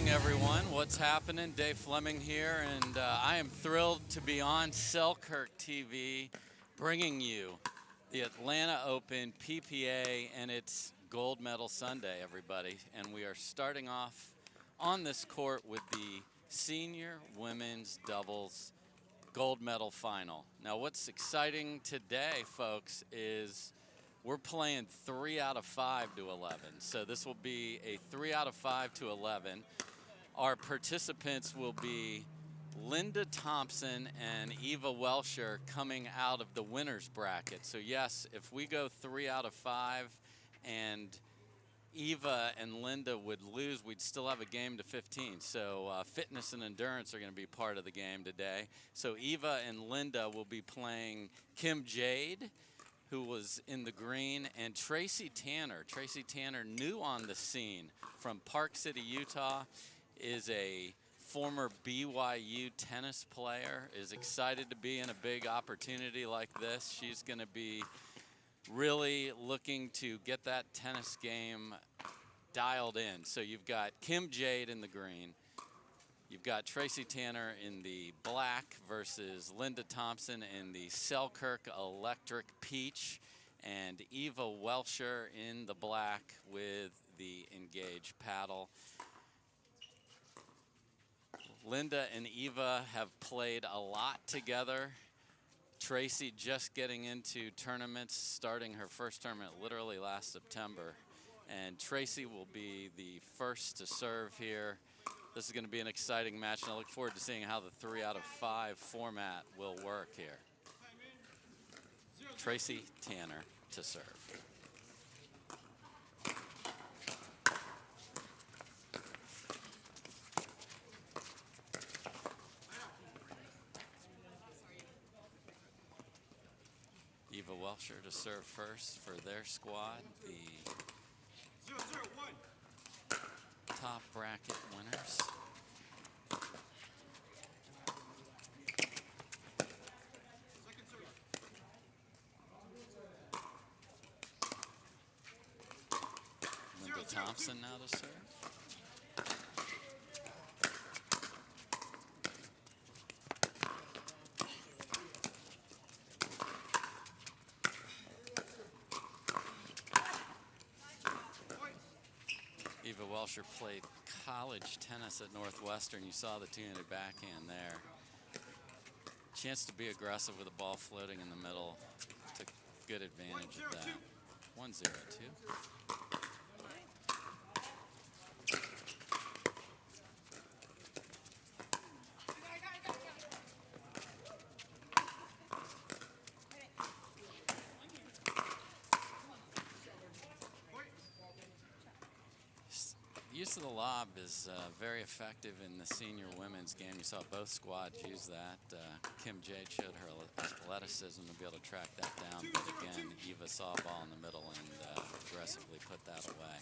morning, everyone. What's happening? Dave Fleming here, and I am thrilled to be on Selkirk TV, bringing you the Atlanta Open PPA, and it's Gold Medal Sunday, everybody. And we are starting off on this court with the Senior Women's Doubles Gold Medal Final. Now, what's exciting today, folks, is we're playing 3 out of 5 to 11. So this will be a 3 out of 5 to 11. Our participants will be Linda Thompson and Eva Welsher coming out of the winner's bracket. So yes, if we go 3 out of 5 and Eva and Linda would lose, we'd still have a game to 15. So fitness and endurance are going to be part of the game today. So Eva and Linda will be playing Kim Jade, who was in the green, and Tracy Tanner. Tracy Tanner, new on the scene from Park City, Utah, is a former BYU tennis player, is excited to be in a big opportunity like this. She's gonna be really looking to get that tennis game dialed in. So you've got Kim Jade in the green. You've got Tracy Tanner in the black versus Linda Thompson in the Selkirk Electric Peach, and Eva Welsher in the black with the Engage paddle. Linda and Eva have played a lot together. Tracy just getting into tournaments, starting her first tournament literally last September. And Tracy will be the first to serve here. This is going to be an exciting match, and I look forward to seeing how the 3 out of 5 format will work here. Tracy Tanner to serve. Eva Welsher to serve first for their squad, the top bracket winners. Linda Thompson now to serve. Eva Welsher played college tennis at Northwestern. You saw the two-handed backhand there. Chance to be aggressive with the ball floating in the middle. Took good advantage of that. 1-0-2. Use of the lob is very effective in the senior women's game. You saw both squads use that. Kim Jade showed her athleticism to be able to track that down. But again, Eva saw a ball in the middle and aggressively put that away.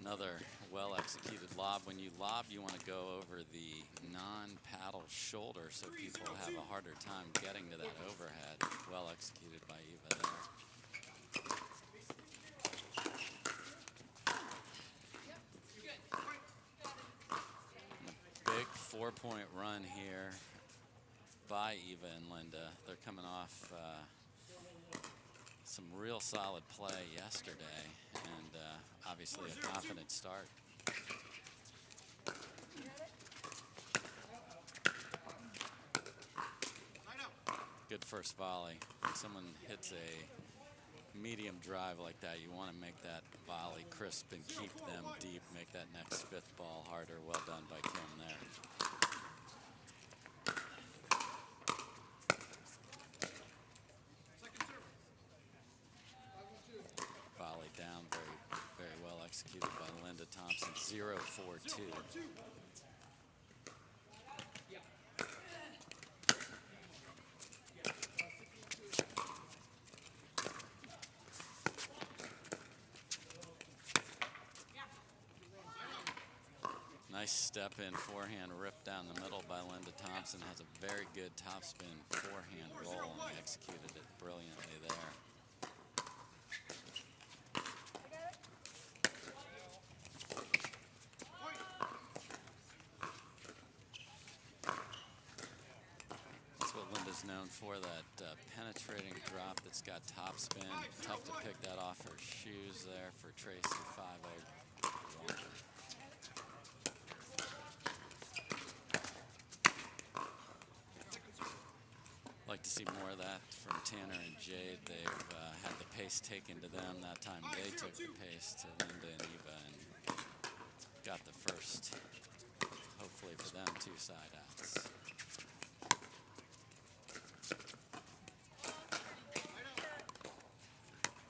Another well-executed lob. When you lob, you want to go over the non-paddle shoulder so people have a harder time getting to that overhead. Well executed by Eva there. And a big 4-point run here by Eva and Linda. They're coming off some real solid play yesterday, and obviously a confident start. Good first volley. When someone hits a medium drive like that, you want to make that volley crisp and keep them deep, make that next fifth ball harder. Well done by Kim there. Volley down, very well executed by Linda Thompson. 0-4-2. Nice step in forehand rip down the middle by Linda Thompson. Has a very good topspin forehand roll and executed it brilliantly there. Eva's known for that penetrating drop that's got top spin. Tough to pick that off her shoes there for Tracy 501. Like to see more of that from Tanner and Jade. They've had the pace taken to them. That time they took the pace to Linda and Eva and got the first, hopefully for them, 2 side outs.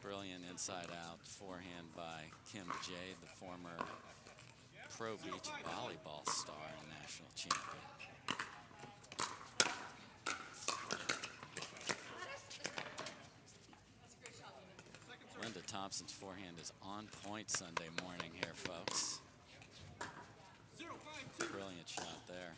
Brilliant inside out forehand by Kim Jade, the former pro beach volleyball star and national champion. Linda Thompson's forehand is on point Sunday morning here, folks. Brilliant shot there.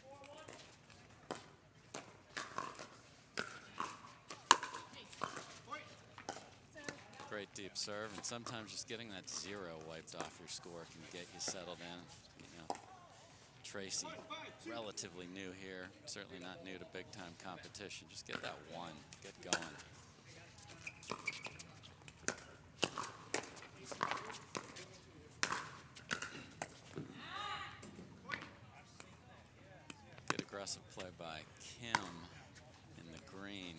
Great deep serve, and sometimes just getting that 0 wiped off your score can get you settled in. You know, Tracy, relatively new here, certainly not new to big-time competition. Just get that 1, get going. Good aggressive play by Kim in the green,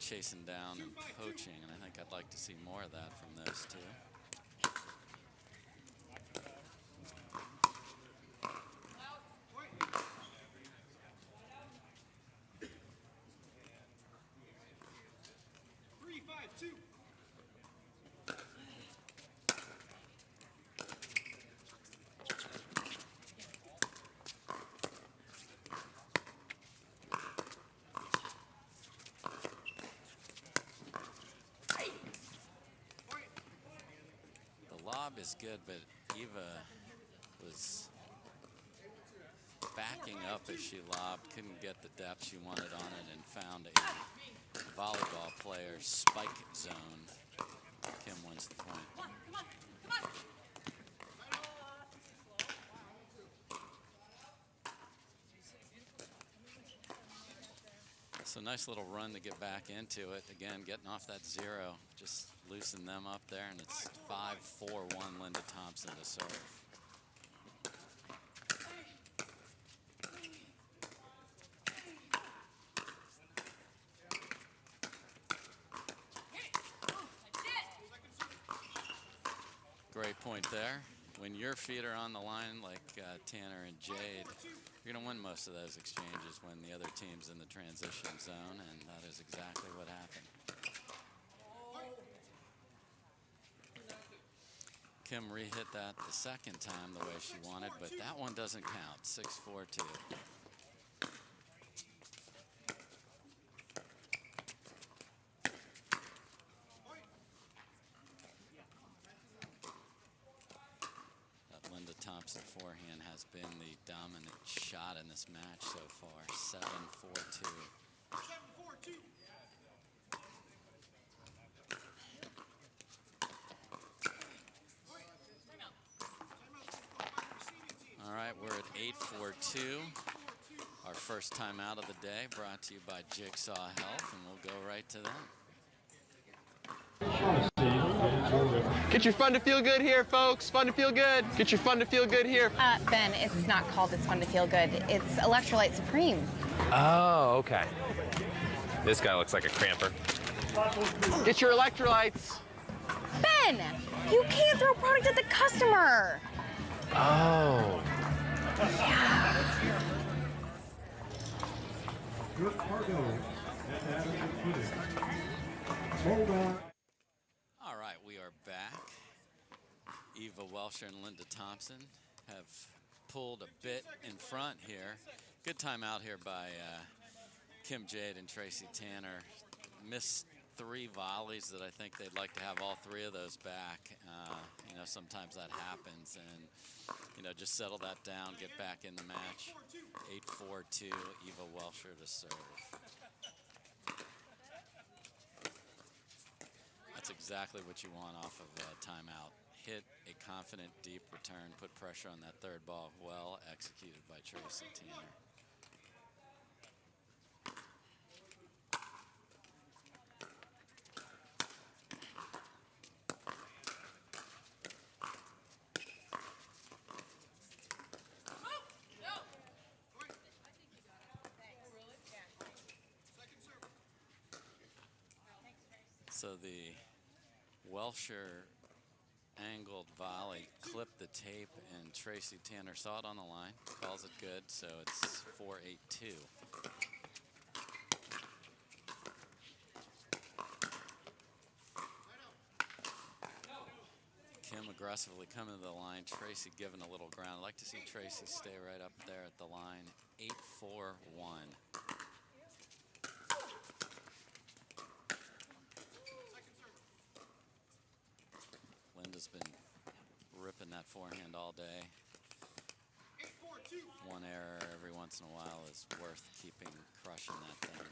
chasing down and poaching, and I think I'd like to see more of that from those two. Lob is good, but Eva was backing up as she lobbed, couldn't get the depth she wanted on it, and found a volleyball player's spike zone. Kim wins the point. So nice little run to get back into it. Again, getting off that 0, just loosen them up there, and it's 5-4-1 Linda Thompson to serve. Great point there. When your feet are on the line like Tanner and Jade, you're going to win most of those exchanges when the other team's in the transition zone, and that is exactly what happened. Kim re-hit that the second time the way she wanted, but that one doesn't count. 6-4-2. That Linda Thompson forehand has been the dominant shot in this match so far. 7-4-2. 7-4-2. All right, we're at 8-4-2. Our first time out of the day, brought to you by Jigsaw Health, and we'll go right to them. Get your fun to feel good here, folks. Fun to feel good. Get your fun to feel good here. Ben, it's not called It's Fun to Feel Good. It's Electrolyte Supreme. Oh, okay. This guy looks like a cramper. Get your electrolytes. Ben, you can't throw product at the customer. Oh. Yeah. All right, we are back. Eva Welsher and Linda Thompson have pulled a bit in front here. Good time out here by Kim Jade and Tracy Tanner. Missed 3 volleys that I think they'd like to have all 3 of those back. You know, sometimes that happens, and you know, just settle that down, get back in the match. 8-4-2, Eva Welsher to serve. That's exactly what you want off of a timeout. Hit a confident, deep return, put pressure on that third ball, well executed by Tracy Tanner. So the Welsher angled volley clipped the tape, and Tracy Tanner saw it on the line, calls it good, so it's 4-8-2. Kim aggressively coming to the line, Tracy giving a little ground. I'd like to see Tracy stay right up there at the line. 8-4-1. Linda's been ripping that forehand all day. One error every once in a while is worth keeping crushing that thing.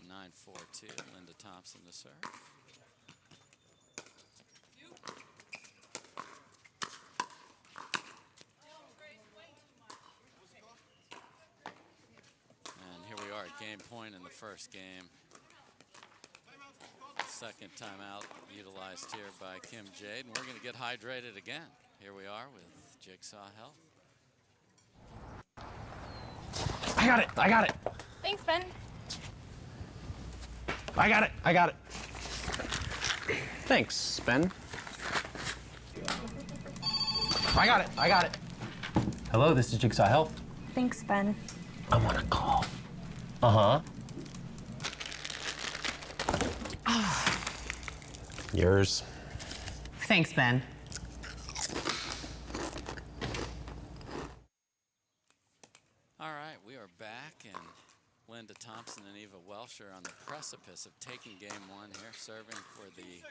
Nine, 4-2. Linda Thompson to serve. And here we are at game point in the first game. Second timeout utilized here by Kim Jade, and we're going to get hydrated again. Here we are with Jigsaw Health. I got it. I got it. Thanks, Ben. I got it. I got it. Thanks, Ben. I got it. I got it. Hello, this is Jigsaw Health. Thanks, Ben. I'm on a call. Uh-huh. Yours. Thanks, Ben. All right, we are back, and Linda Thompson and Eva Welsher on the precipice of taking game one here, serving for the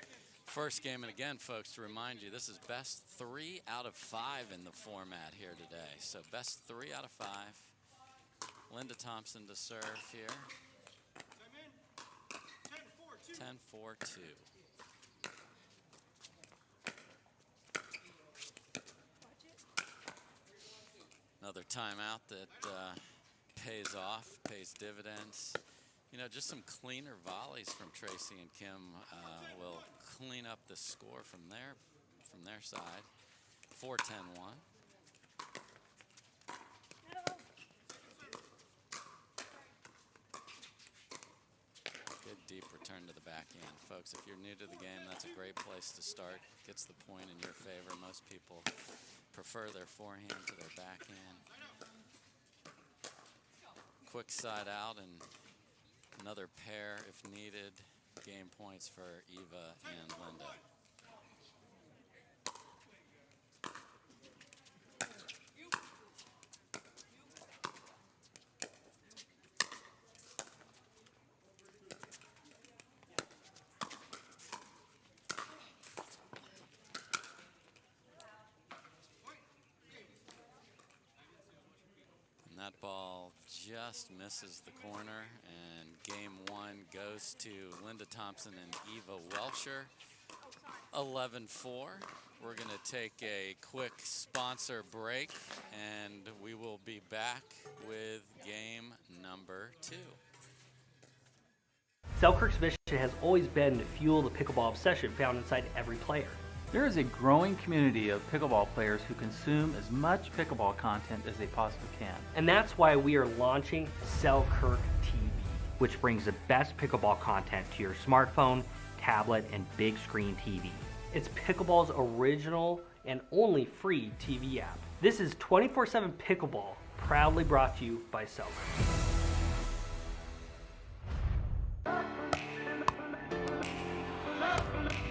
first game. And again, folks, to remind you, this is best 3 out of 5 in the format here today. So best 3 out of 5. Linda Thompson to serve here. 10-4-2. Another timeout that pays off, pays dividends. You know, just some cleaner volleys from Tracy and Kim will clean up the score from their side. 4-10-1. Good deep return to the backhand. Folks, if you're new to the game, that's a great place to start. Gets the point in your favor. Most people prefer their forehand to their backhand. Quick side out and another pair if needed. Game points for Eva and Linda. And that ball just misses the corner, and game one goes to Linda Thompson and Eva Welsher. 11-4. We're going to take a quick sponsor break, and we will be back with game number 2. Selkirk's mission has always been to fuel the pickleball obsession found inside every player. There is a growing community of pickleball players who consume as much pickleball content as they possibly can. And that's why we are launching Selkirk TV, which brings the best pickleball content to your smartphone, tablet, and big screen TV. It's pickleball's original and only free TV app. This is 24/7 pickleball, proudly brought to you by Selkirk.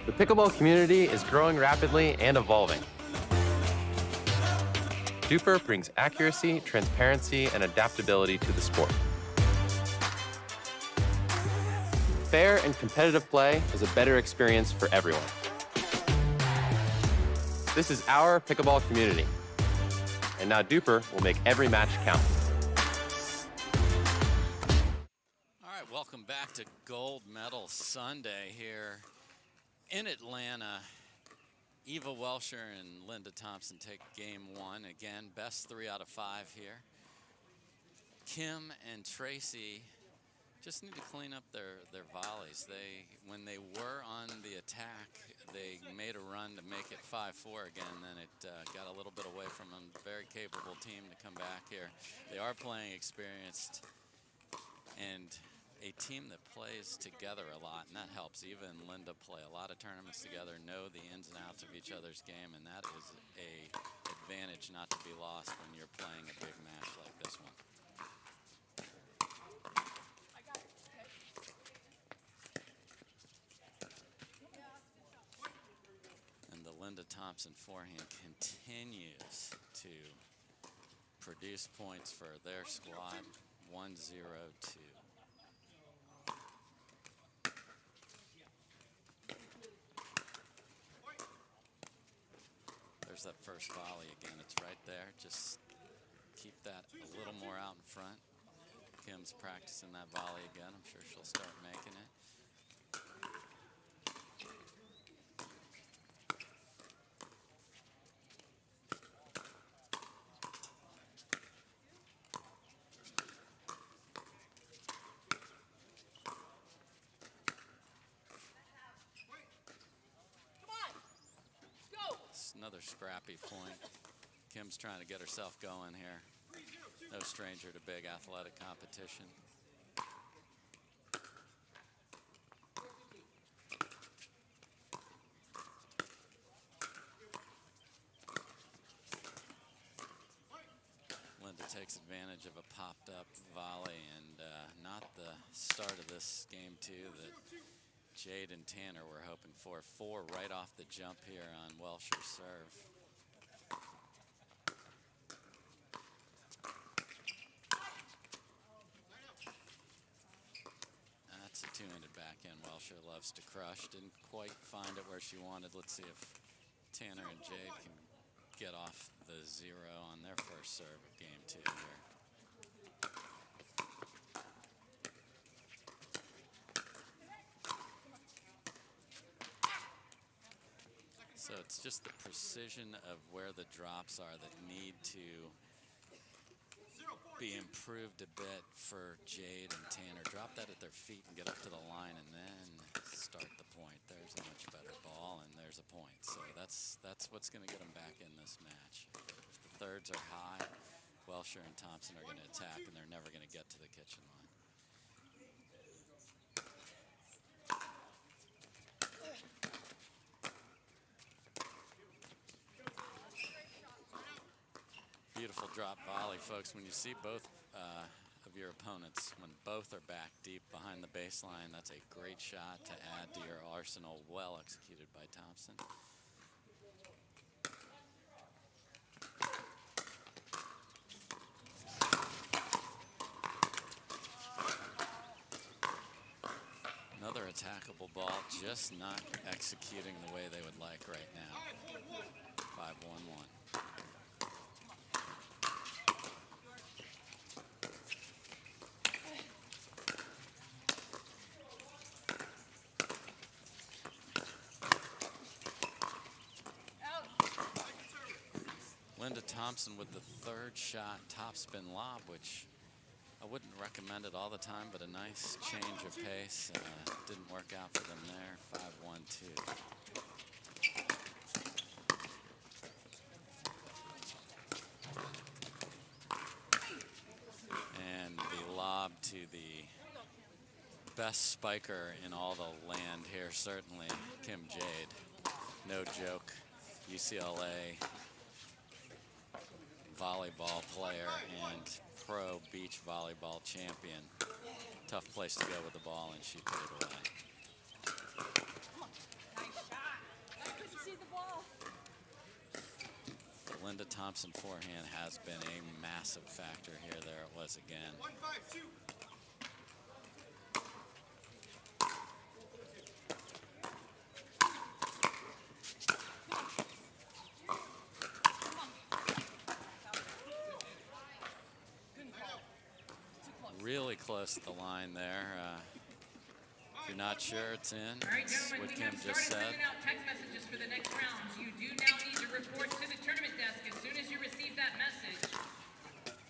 The pickleball community is growing rapidly and evolving. Duper brings accuracy, transparency, and adaptability to the sport. Fair and competitive play is a better experience for everyone. This is our pickleball community. And now Duper will make every match count. All right, welcome back to Gold Medal Sunday here in Atlanta. Eva Welsher and Linda Thompson take game one. Again, best 3 out of 5 here. Kim and Tracy just need to clean up their volleys. When they were on the attack, they made a run to make it 5-4 again. Then it got a little bit away from them. Very capable team to come back here. They are playing experienced and a team that plays together a lot, and that helps. Eva and Linda play a lot of tournaments together, know the ins and outs of each other's game, and that is a advantage not to be lost when you're playing a big match like this one. And the Linda Thompson forehand continues to produce points for their squad. 1-0-2. There's that first volley again. It's right there. Just keep that a little more out in front. Kim's practicing that volley again. I'm sure she'll start making it. Another scrappy point. Kim's trying to get herself going here. No stranger to big athletic competition. Linda takes advantage of a popped up volley, and not the start of this game too that Jade and Tanner were hoping for. 4 right off the jump here on Welsher's serve. That's a two-handed backhand Welsher loves to crush. Didn't quite find it where she wanted. Let's see if Tanner and Jade can get off the 0 on their first serve of game 2 here. So it's just the precision of where the drops are that need to be improved a bit for Jade and Tanner. Drop that at their feet and get up to the line and then start the point. There's a much better ball and there's a point. So that's what's going to get them back in this match. If the thirds are high, Welsher and Thompson are going to attack and they're never going to get to the kitchen line. Beautiful drop volley, folks. When you see both of your opponents, when both are back deep behind the baseline, that's a great shot to add to your arsenal. Well executed by Thompson. Another attackable ball, just not executing the way they would like right now. 5-1-1. Linda Thompson with the third shot, topspin lob, which I wouldn't recommend it all the time, but a nice change of pace. Didn't work out for them there. 5-1-2. And the lob to the best spiker in all the land here, certainly Kim Jade. No joke. UCLA volleyball player and pro beach volleyball champion. Tough place to go with the ball, and she put it away. The Linda Thompson forehand has been a massive factor here. There it was again. 1-5-2. Really close to the line there. If you're not sure it's in, All right, it's gentlemen, what we Kim have just started said. sending out text messages for the next rounds. You do now need to report to the tournament desk as soon as you receive that message.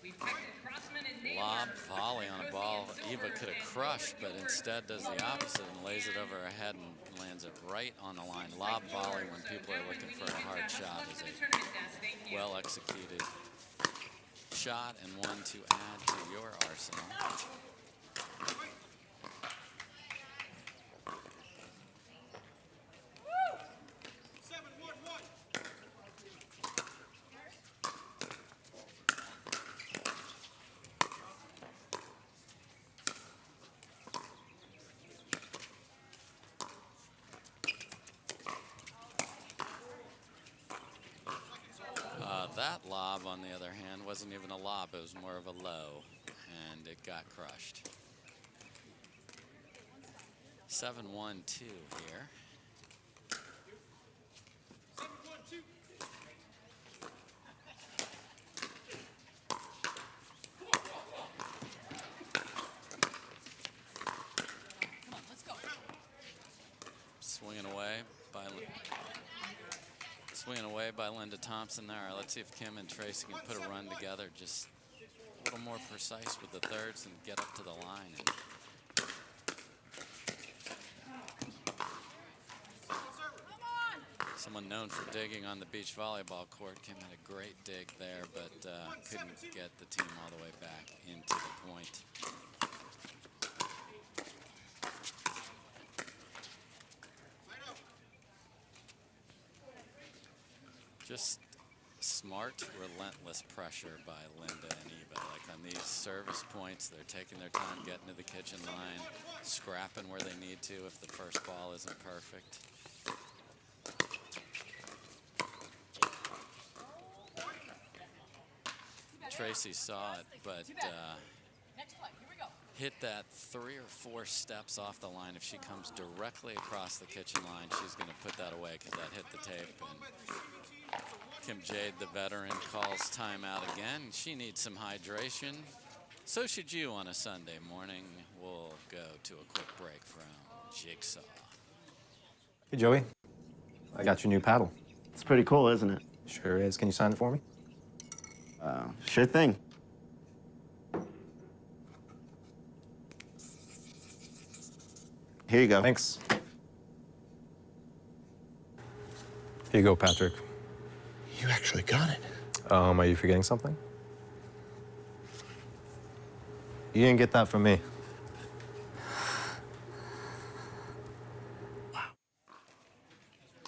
We've texted Crossman and Naylor. Lob lob volley on a ball Eva could have crushed, but instead does the opposite and lays it over her head and lands it right on the line. Lob volley when people are looking for a hard shot is a well-executed shot and one to add to your arsenal. That lob, on the other hand, wasn't even a lob. It was more of a low, and it got crushed. 7-1-2 here. Swinging away by Linda Thompson there. Let's see if Kim and Tracy can put a run together, just a little more precise with the thirds and get up to the line. And someone known for digging on the beach volleyball court. Kim had a great dig there, but couldn't get the team all the way back into the point. Just smart, relentless pressure by Linda and Eva. Like on these service points, they're taking their time getting to the kitchen line, scrapping where they need to if the first ball isn't perfect. Tracy saw it, but hit that 3 or 4 steps off the line. If she comes directly across the kitchen line, she's going to put that away because that hit the tape. And Kim Jade, the veteran, calls timeout again. She needs some hydration. So should you on a Sunday morning. We'll go to a quick break from Jigsaw. Hey, Joey. I got your new paddle. It's pretty cool, isn't it? Sure is. Can you sign it for me? Sure thing. Here you go. Thanks. Here you go, Patrick. You actually got it. Are you forgetting something? You didn't get that from me.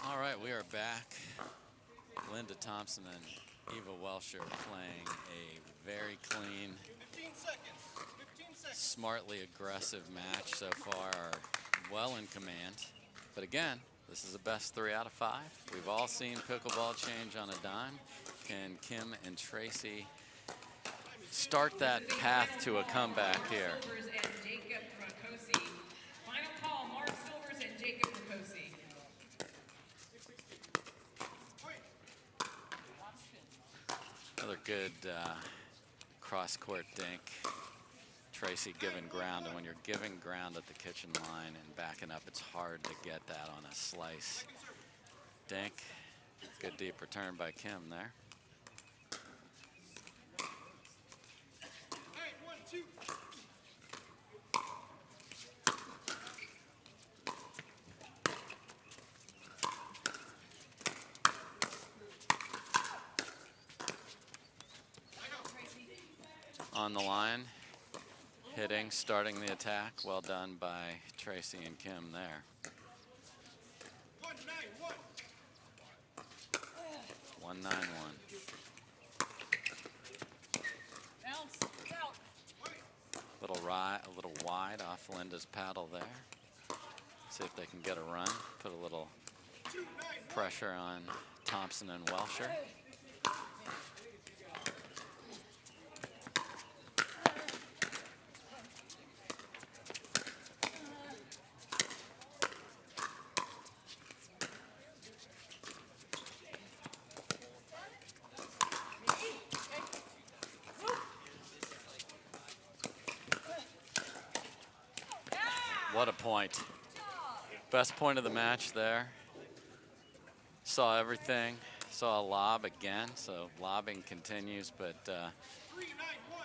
All right, we are back. Linda Thompson and Eva Welsher playing a very clean, smartly aggressive match so far, are well in command. But again, this is a best 3 out of 5. We've all seen pickleball change on a dime. Can Kim and Tracy start that path to a comeback here? Final call, Mark Silvers and Jacob Rakosi. Another good cross-court dink. Tracy giving ground, and when you're giving ground at the kitchen line and backing up, it's hard to get that on a slice. Dink, good deep return by Kim there. On the line, hitting, starting the attack. Well done by Tracy and Kim there. 1-9-1. A little wide off Linda's paddle there. See if they can get a run. Put a little pressure on Thompson and Welsher. What a point. Best point of the match there. Saw everything. Saw a lob again, so lobbing continues, but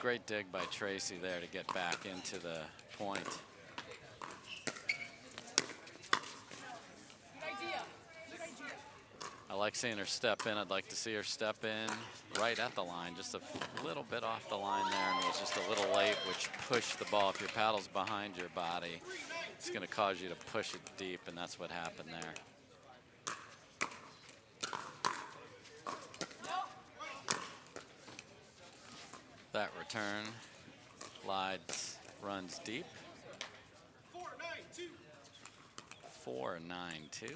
great dig by Tracy there to get back into the point. I like seeing her step in. I'd like to see her step in right at the line, just a little bit off the line there, and it was just a little late, which pushed the ball. If your paddle's behind your body, it's going to cause you to push it deep, and that's what happened there. That return, Lides runs deep. 4-9-2.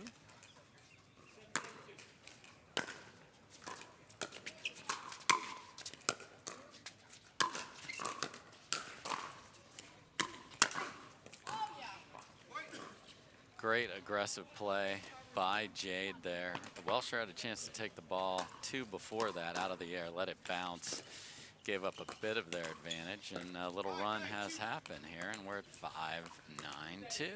Great aggressive play by Jade there. Welsher had a chance to take the ball two before that out of the air, let it bounce, gave up a bit of their advantage, and a little run has happened here, and we're at 5-9-2.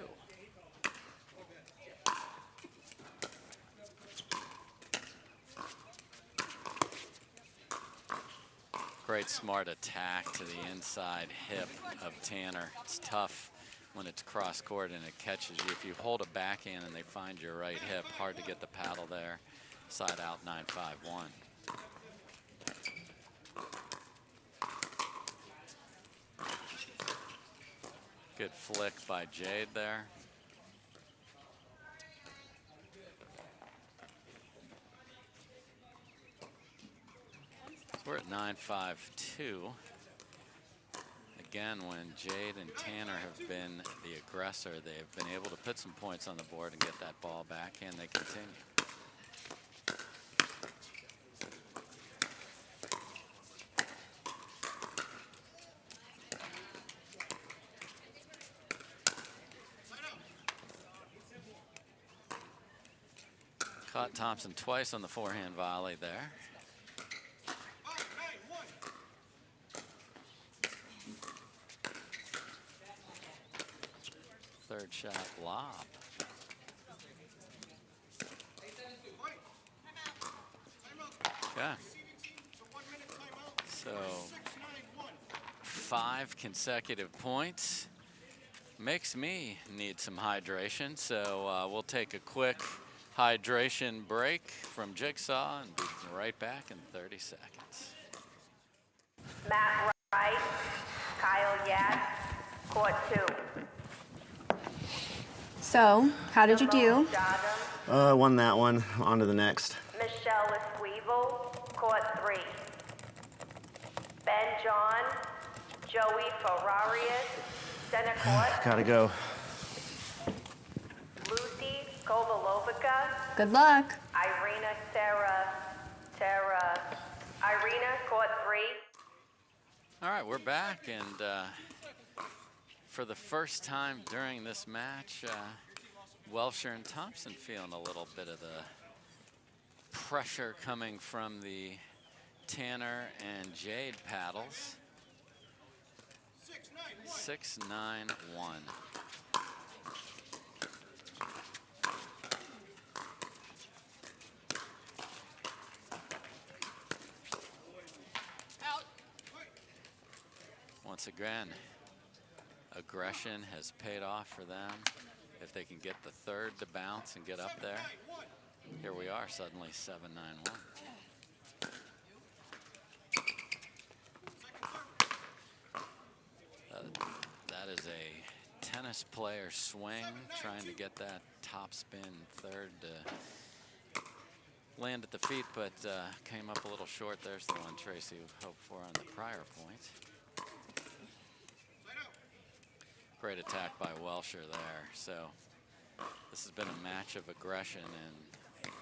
Great smart attack to the inside hip of Tanner. It's tough when it's cross court and it catches you. If you hold a backhand and they find your right hip, hard to get the paddle there. Side out 9-5-1. Good flick by Jade there. We're at 9-5-2. Again, when Jade and Tanner have been the aggressor, they've been able to put some points on the board and get that ball back, and they continue. Caught Thompson twice on the forehand volley there. Third shot lob. Okay. So 5 consecutive points makes me need some hydration. So we'll take a quick hydration break from Jigsaw and be right back in 30 seconds. Matt Wright, Kyle Yatt, court 2. So, how did you do? Won that one. On to the next. Michelle Esquivel, court 3. Ben John, Joey Ferrarius, center court. Gotta go. Lucy Kovalovica, Good luck. Irina Irina, court 3. All right, we're back, and for the first time during this match, Welsher and Thompson feeling a little bit of the pressure coming from the Tanner and Jade paddles. 6-9-1. Once again, aggression has paid off for them. If they can get the third to bounce and get up there, here we are, suddenly 7-9-1. That is a tennis player swing, trying to get that top spin third to land at the feet, but came up a little short. There's the one Tracy hoped for on the prior point. Great attack by Welsher there. So this has been a match of aggression, and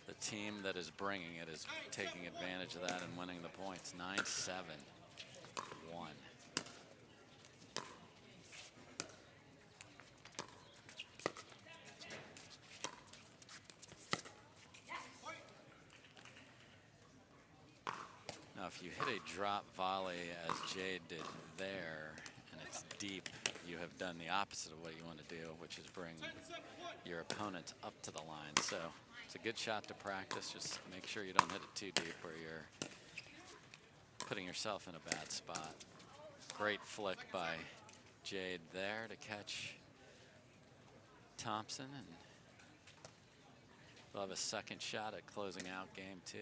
the team that is bringing it is taking advantage of that and winning the points. 9-7-1. Now, if you hit a drop volley as Jade did there, and it's deep, you have done the opposite of what you want to do, which is bring your opponent up to the line. So it's a good shot to practice. Just make sure you don't hit it too deep where you're putting yourself in a bad spot. Great flick by Jade there to catch Thompson, and they'll have a second shot at closing out game 2.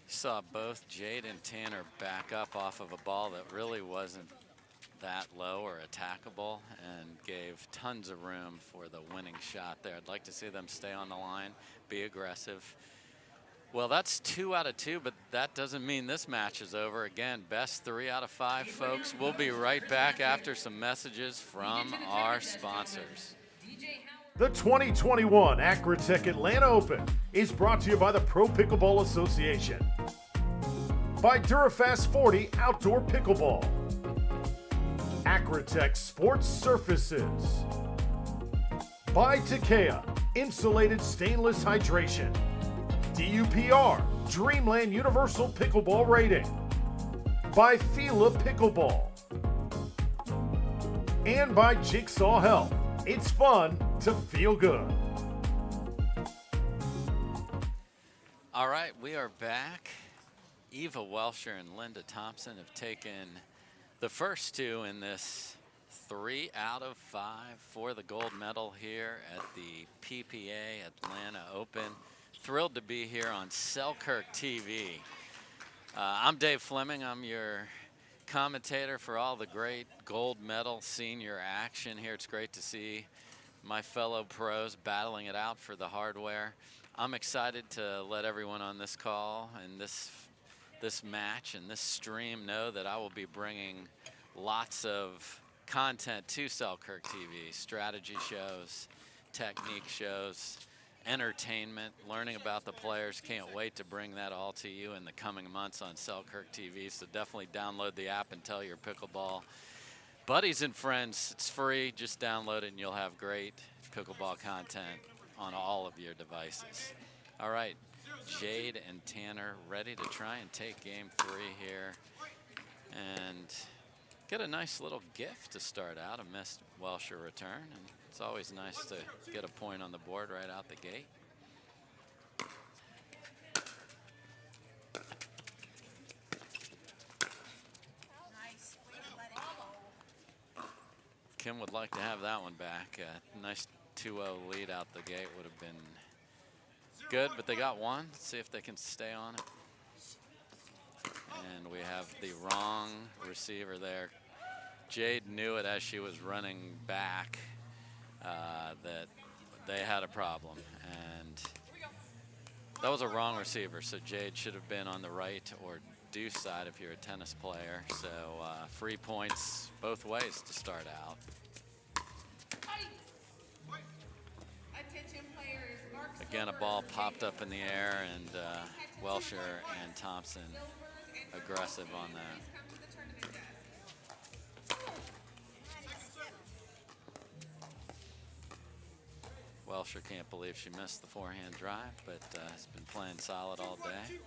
Saw both Jade and Tanner back up off of a ball that really wasn't that low or attackable, and gave tons of room for the winning shot there. I'd like to see them stay on the line, be aggressive. Well, that's 2 out of 2, but that doesn't mean this match is over. Again, best 3 out of 5, folks. We'll be right back after some messages from our sponsors. The 2021 Acrotech Atlanta Open is brought to you by the Pro Pickleball Association, by Durafast 40 Outdoor Pickleball, Acrotech Sports Surfaces, by Takea Insulated Stainless Hydration, DUPR Dreamland Universal Pickleball Rating, by Fila Pickleball, and by Jigsaw Health. It's fun to feel good. All right, we are back. Eva Welsher and Linda Thompson have taken the first 2 in this 3 out of 5 for the gold medal here at the PPA Atlanta Open. Thrilled to be here on Selkirk TV. I'm Dave Fleming. I'm your commentator for all the great gold medal senior action here. It's great to see my fellow pros battling it out for the hardware. I'm excited to let everyone on this call and this match and this stream know that I will be bringing lots of content to Selkirk TV, strategy shows, technique shows, entertainment, learning about the players. Can't wait to bring that all to you in the coming months on Selkirk TV. So definitely download the app and tell your pickleball buddies and friends it's free. Just download it and you'll have great pickleball content on all of your devices. All right, Jade and Tanner ready to try and take game 3 here and get a nice little gift to start out, a missed Welsher return. And it's always nice to get a point on the board right out the gate. Kim would like to have that one back. Nice 2-0 lead out the gate would have been good, but they got one. Let's see if they can stay on it. And we have the wrong receiver there. Jade knew it as she was running back that they had a problem, and that was a wrong receiver. So Jade should have been on the right or deuce side if you're a tennis player. So free points both ways to start out. Again, a ball popped up in the air, and Welsher and Thompson aggressive on that. Welsher can't believe she missed the forehand drive, but has been playing solid all day.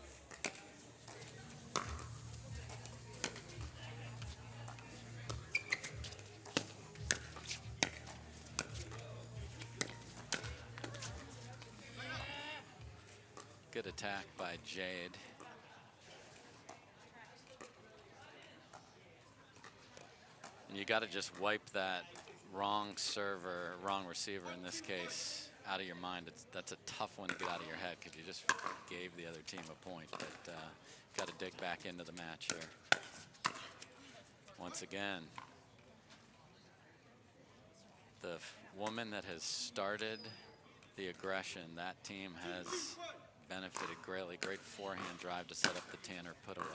Good attack by Jade. And you got to just wipe that wrong server, wrong receiver in this case, out of your mind. That's a tough one to get out of your head because you just gave the other team a point. But got to dig back into the match here. Once again, the woman that has started the aggression, that team has benefited greatly. Great forehand drive to set up the Tanner put away.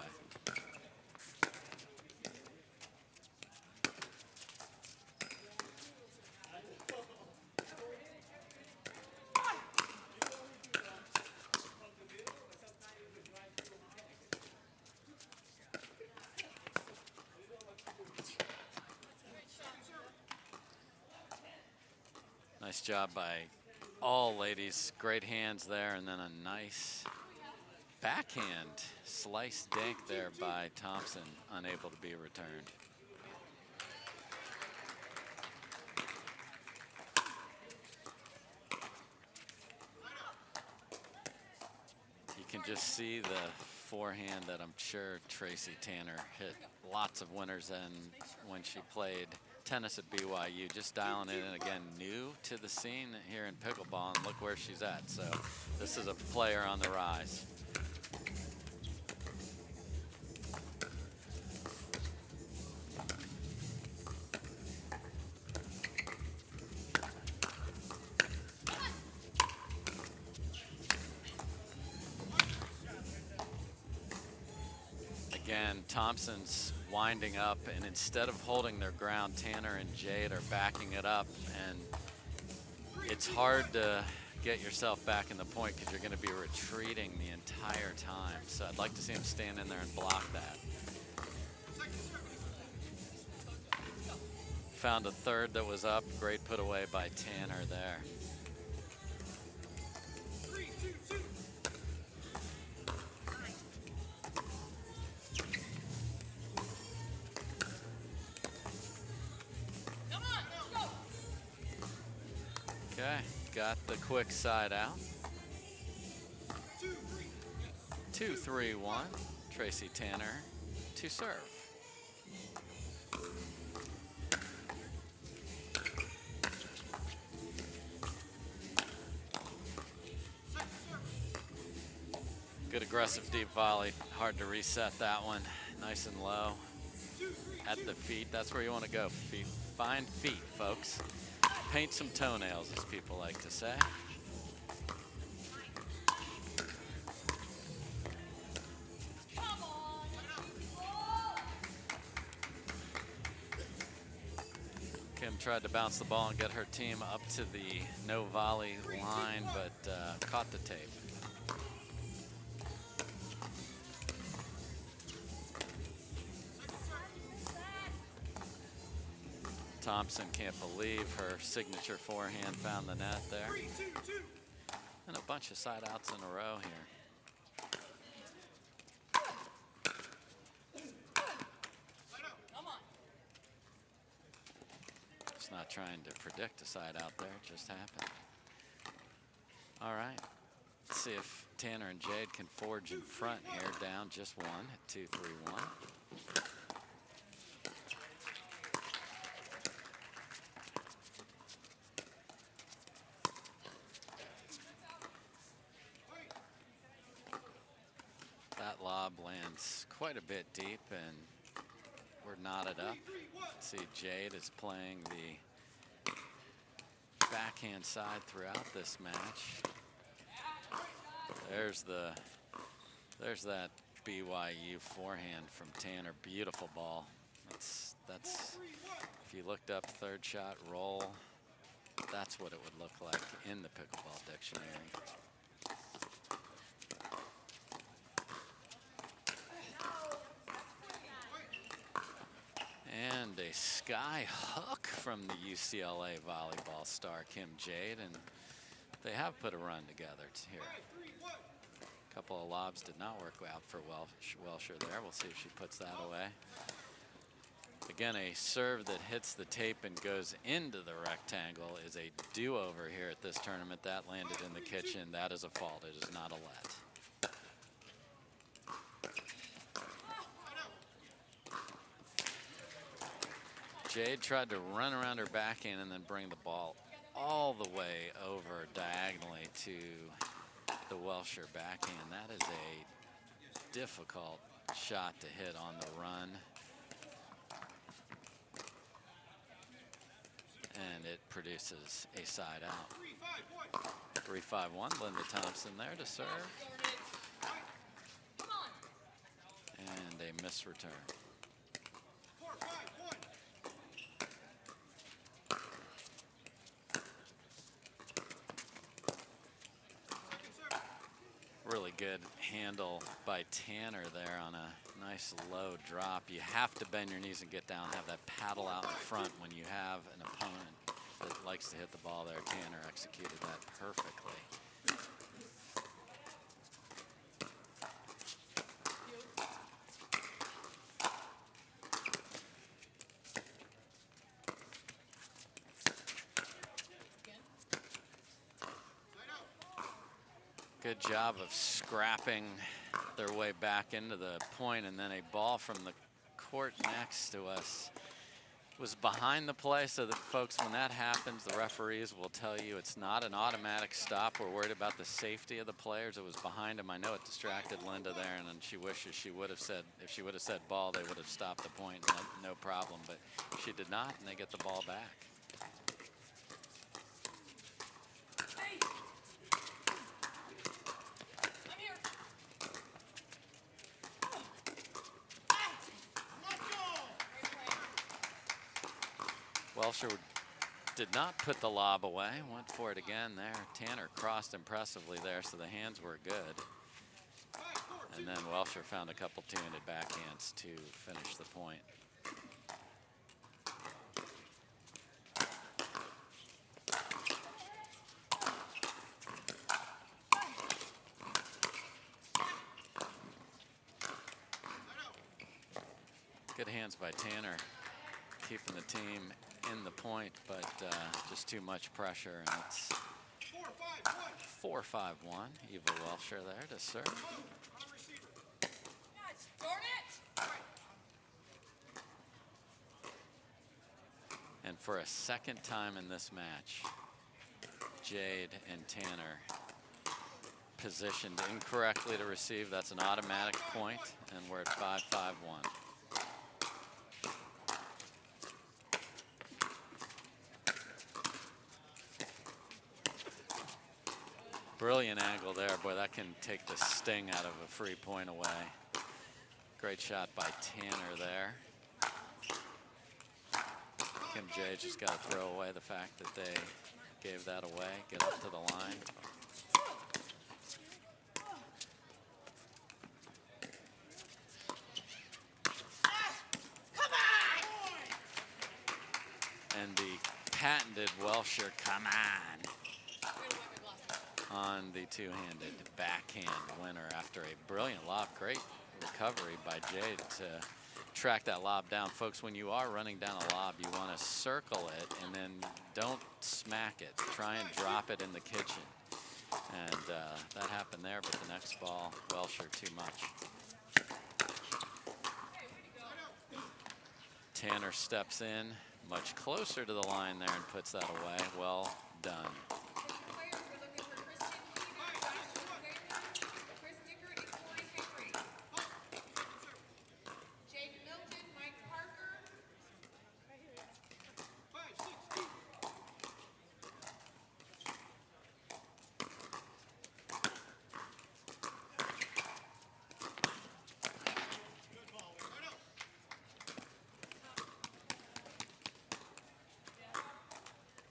Nice job by all ladies. Great hands there, and then a nice backhand slice dink there by Thompson, unable to be returned. You can just see the forehand that I'm sure Tracy Tanner hit lots of winners in when she played tennis at BYU. Just dialing it in again, new to the scene here in pickleball, and look where she's at. So this is a player on the rise. Again, Thompson's winding up, and instead of holding their ground, Tanner and Jade are backing it up, and it's hard to get yourself back in the point because you're going to be retreating the entire time. So I'd like to see him stand in there and block that. Found a third that was up. Great put away by Tanner there. Okay, got the quick side out. 2-3-1, Tracy Tanner to serve. Good aggressive deep volley, hard to reset that one. Nice and low at the feet, that's where you want to go. Feet, find feet, folks. Paint some toenails, as people like to say. Kim tried to bounce the ball and get her team up to the no volley line, but caught the tape. Thompson can't believe her signature forehand found the net there. And a bunch of side outs in a row here. Just not trying to predict a side out there, it just happened. All right, let's see if Tanner and Jade can forge in front here, down just one at 2-3-1. Lob lands quite a bit deep, and we're knotted up. See, Jade is playing the backhand side throughout this match. There's that BYU forehand from Tanner. Beautiful ball. That's if you looked up third shot roll, that's what it would look like in the pickleball dictionary. And a sky hook from the UCLA volleyball star Kim Jade, and they have put a run together here. A couple of lobs did not work out for Welsher there. We'll see if she puts that away. Again, a serve that hits the tape and goes into the rectangle is a do-over here at this tournament. That landed in the kitchen. That is a fault. It is not a let. Jade tried to run around her backhand and then bring the ball all the way over diagonally to the Welsher backhand. That is a difficult shot to hit on the run. And it produces a side out. 3-5-1, Linda Thompson there to serve. And a miss return. Really good handle by Tanner there on a nice low drop. You have to bend your knees and get down, have that paddle out in front when you have an opponent that likes to hit the ball there. Tanner executed that perfectly. Good job of scrapping their way back into the point, and then a ball from the court next to us was behind the play, so that folks, when that happens, the referees will tell you it's not an automatic stop. We're worried about the safety of the players. It was behind them. I know it distracted Linda there, and she wishes she would have said, if she would have said ball, they would have stopped the point, no problem, but she did not, and they get the ball back. Welsher did not put the lob away, went for it again there. Tanner crossed impressively there, so the hands were good. And then Welsher found a couple two-handed backhands to finish the point. Good hands by Tanner, keeping the team in the point, but just too much pressure, and it's 4-5-1. Eva Welsher there to serve. And for a second time in this match, Jade and Tanner positioned incorrectly to receive. That's an automatic point, and we're at 5-5-1. Brilliant angle there. Boy, that can take the sting out of a free point away. Great shot by Tanner there. Kim J just got to throw away the fact that they gave that away, get up to the line. And the patented Welsher, come on the two-handed backhand winner after a brilliant lob. Great recovery by Jade to track that lob down. Folks, when you are running down a lob, you want to circle it and then don't smack it. Try and drop it in the kitchen. And that happened there, but the next ball, Welsher too much. Tanner steps in much closer to the line there and puts that away. Well done.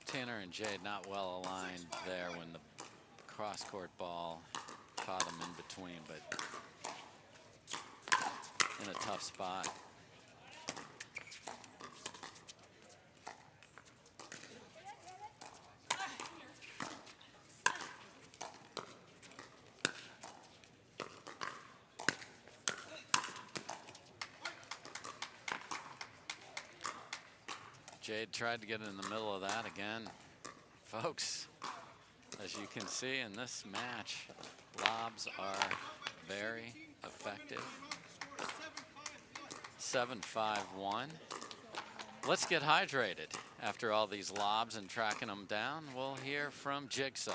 Tanner and Jade not well aligned there when the cross-court ball caught them in between, but in a tough spot. Jade tried to get in the middle of that again. Folks, as you can see in this match, lobs are very effective. 7-5-1. Let's get hydrated. After all these lobs and tracking them down, we'll hear from Jigsaw.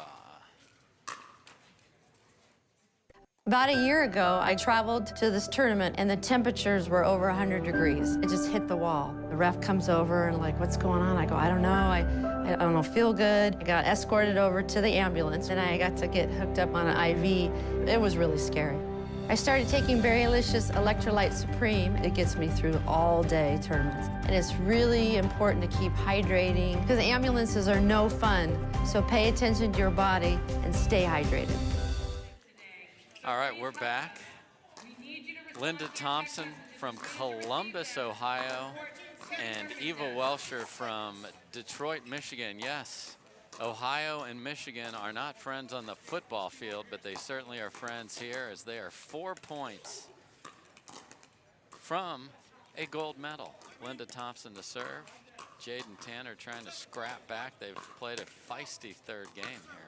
About a year ago, I traveled to this tournament and the temperatures were over 100 degrees. It just hit the wall. The ref comes over and like, what's going on? I go, I don't know. I don't feel good. I got escorted over to the ambulance and I got to get hooked up on an IV. It was really scary. I started taking Berrylicious Electrolyte Supreme. It gets me through all day tournaments. And it's really important to keep hydrating because ambulances are no fun. So pay attention to your body and stay hydrated. All right, we're back. Linda Thompson from Columbus, Ohio, And Eva Welsher from Detroit, Michigan. Yes, Ohio and Michigan are not friends on the football field, but they certainly are friends here, as they are 4 points from a gold medal. Linda Thompson to serve. Jade and Tanner trying to scrap back. They've played a feisty third game here.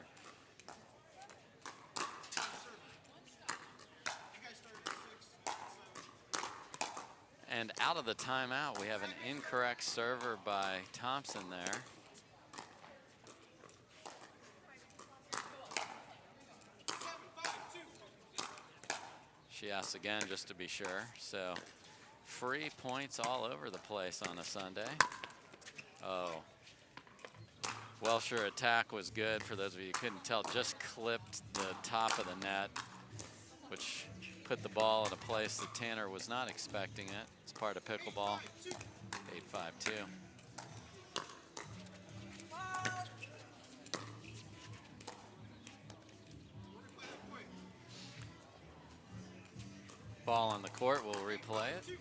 And out of the timeout, we have an incorrect server by Thompson there. She asks again just to be sure. So free points all over the place on a Sunday. Oh. Welsher attack was good. For those of you who couldn't tell, just clipped the top of the net, which put the ball in a place that Tanner was not expecting it. It's part of pickleball. 8-5-2. Ball on the court, we'll replay it.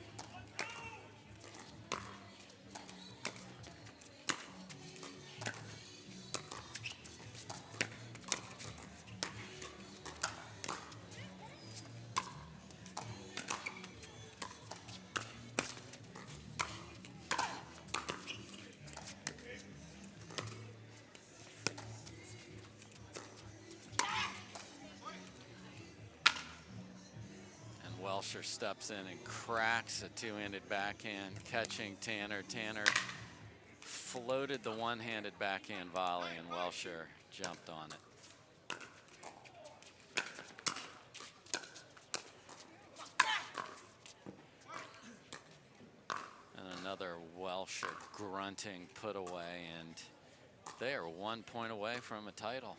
Welsher steps in and cracks a two-handed backhand, catching Tanner. Tanner floated the one-handed backhand volley, and Welsher jumped on it. And another Welsher grunting put away, and they are 1 point away from a title.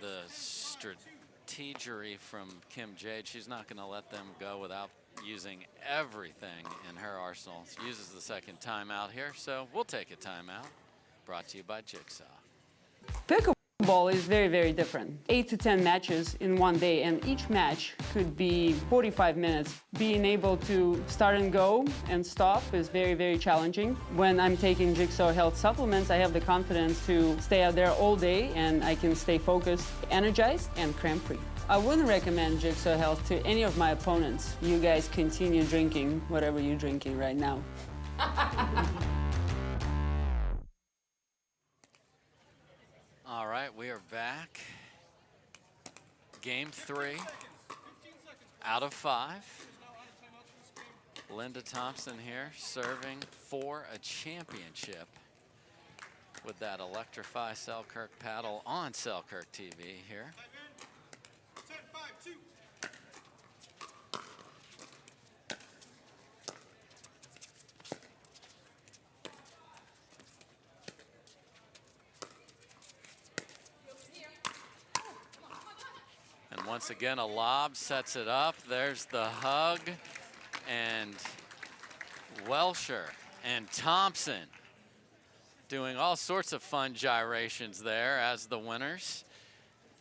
The strategery from Kim Jade, she's not going to let them go without using everything in her arsenal. She uses the second timeout here, so we'll take a timeout. Brought to you by Jigsaw. Pickleball is very, very different. 8 to 10 matches in one day, and each match could be 45 minutes. Being able to start and go and stop is very, very challenging. When I'm taking Jigsaw health supplements, I have the confidence to stay out there all day, and I can stay focused, energized, and cramp-free. I wouldn't recommend Jigsaw health to any of my opponents. You guys continue drinking whatever you're drinking right now. All right, we are back. Game 3 out of 5. Linda Thompson here serving for a championship with that Electrify Selkirk paddle on Selkirk TV here. And once again, a lob sets it up. There's the hug, and Welsher and Thompson doing all sorts of fun gyrations there as the winners.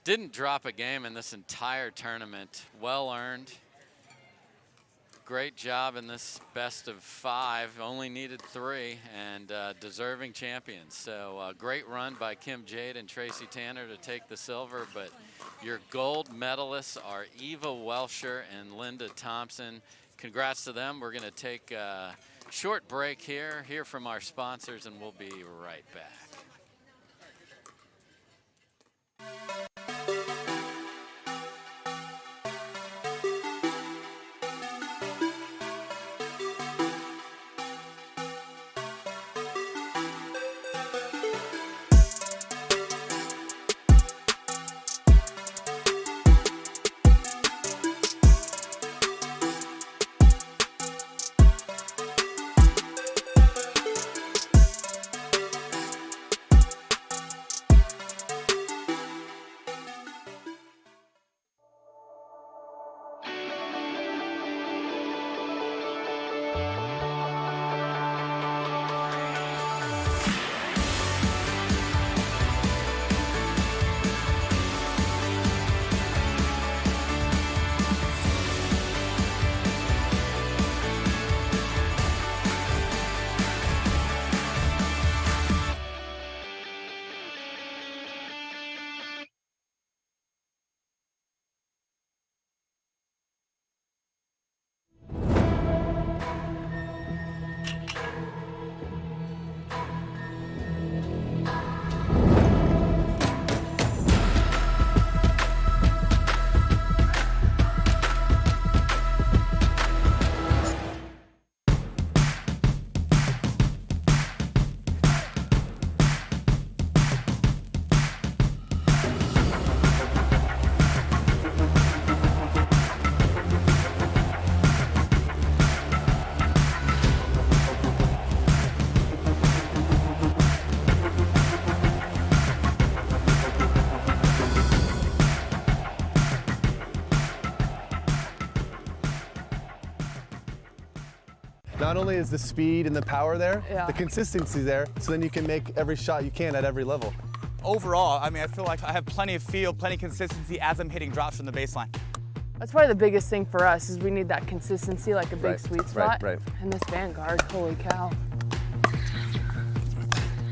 Didn't drop a game in this entire tournament. Well earned. Great job in this best of 5. Only needed 3, and deserving champions. So great run by Kim Jade and Tracy Tanner to take the silver, but your gold medalists are Eva Welsher and Linda Thompson. Congrats to them. We're going to take a short break here, hear from our sponsors, and we'll be right back. not only is the speed and the power there, Yeah. the consistency there, so then you can make every shot you can at every level. Overall, I mean, I feel like I have plenty of feel, plenty of consistency as I'm hitting drops from the baseline. That's probably the biggest thing for us is we need that consistency, like a big sweet spot. Right. And this Vanguard, holy cow.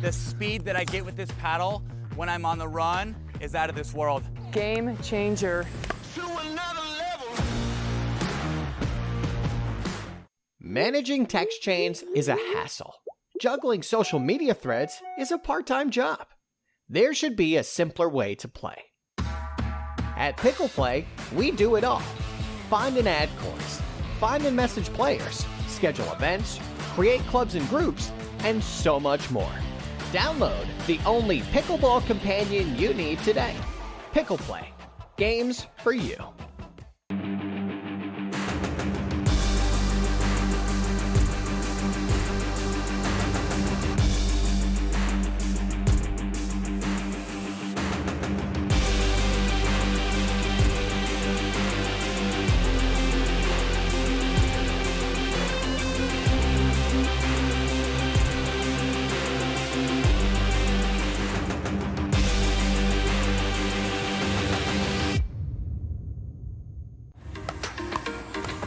The speed that I get with this paddle when I'm on the run is out of this world. Game changer. Managing text chains is a hassle. Juggling social media threads is a part-time job. There should be a simpler way to play. At Pickle Play, we do it all. Find and add courts, find and message players, schedule events, create clubs and groups, and so much more. Download the only pickleball companion you need today. Pickle Play. Games for you.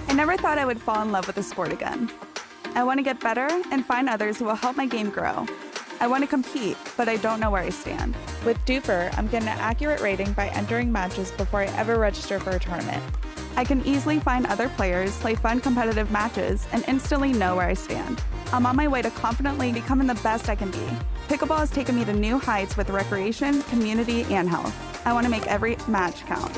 I never thought I would fall in love with the sport again. I want to get better and find others who will help my game grow. I want to compete, but I don't know where I stand. With Duper, I'm getting an accurate rating by entering matches before I ever register for a tournament. I can easily find other players, play fun competitive matches, and instantly know where I stand. I'm on my way to confidently becoming the best I can be. Pickleball has taken me to new heights with recreation, community, and health. I want to make every match count.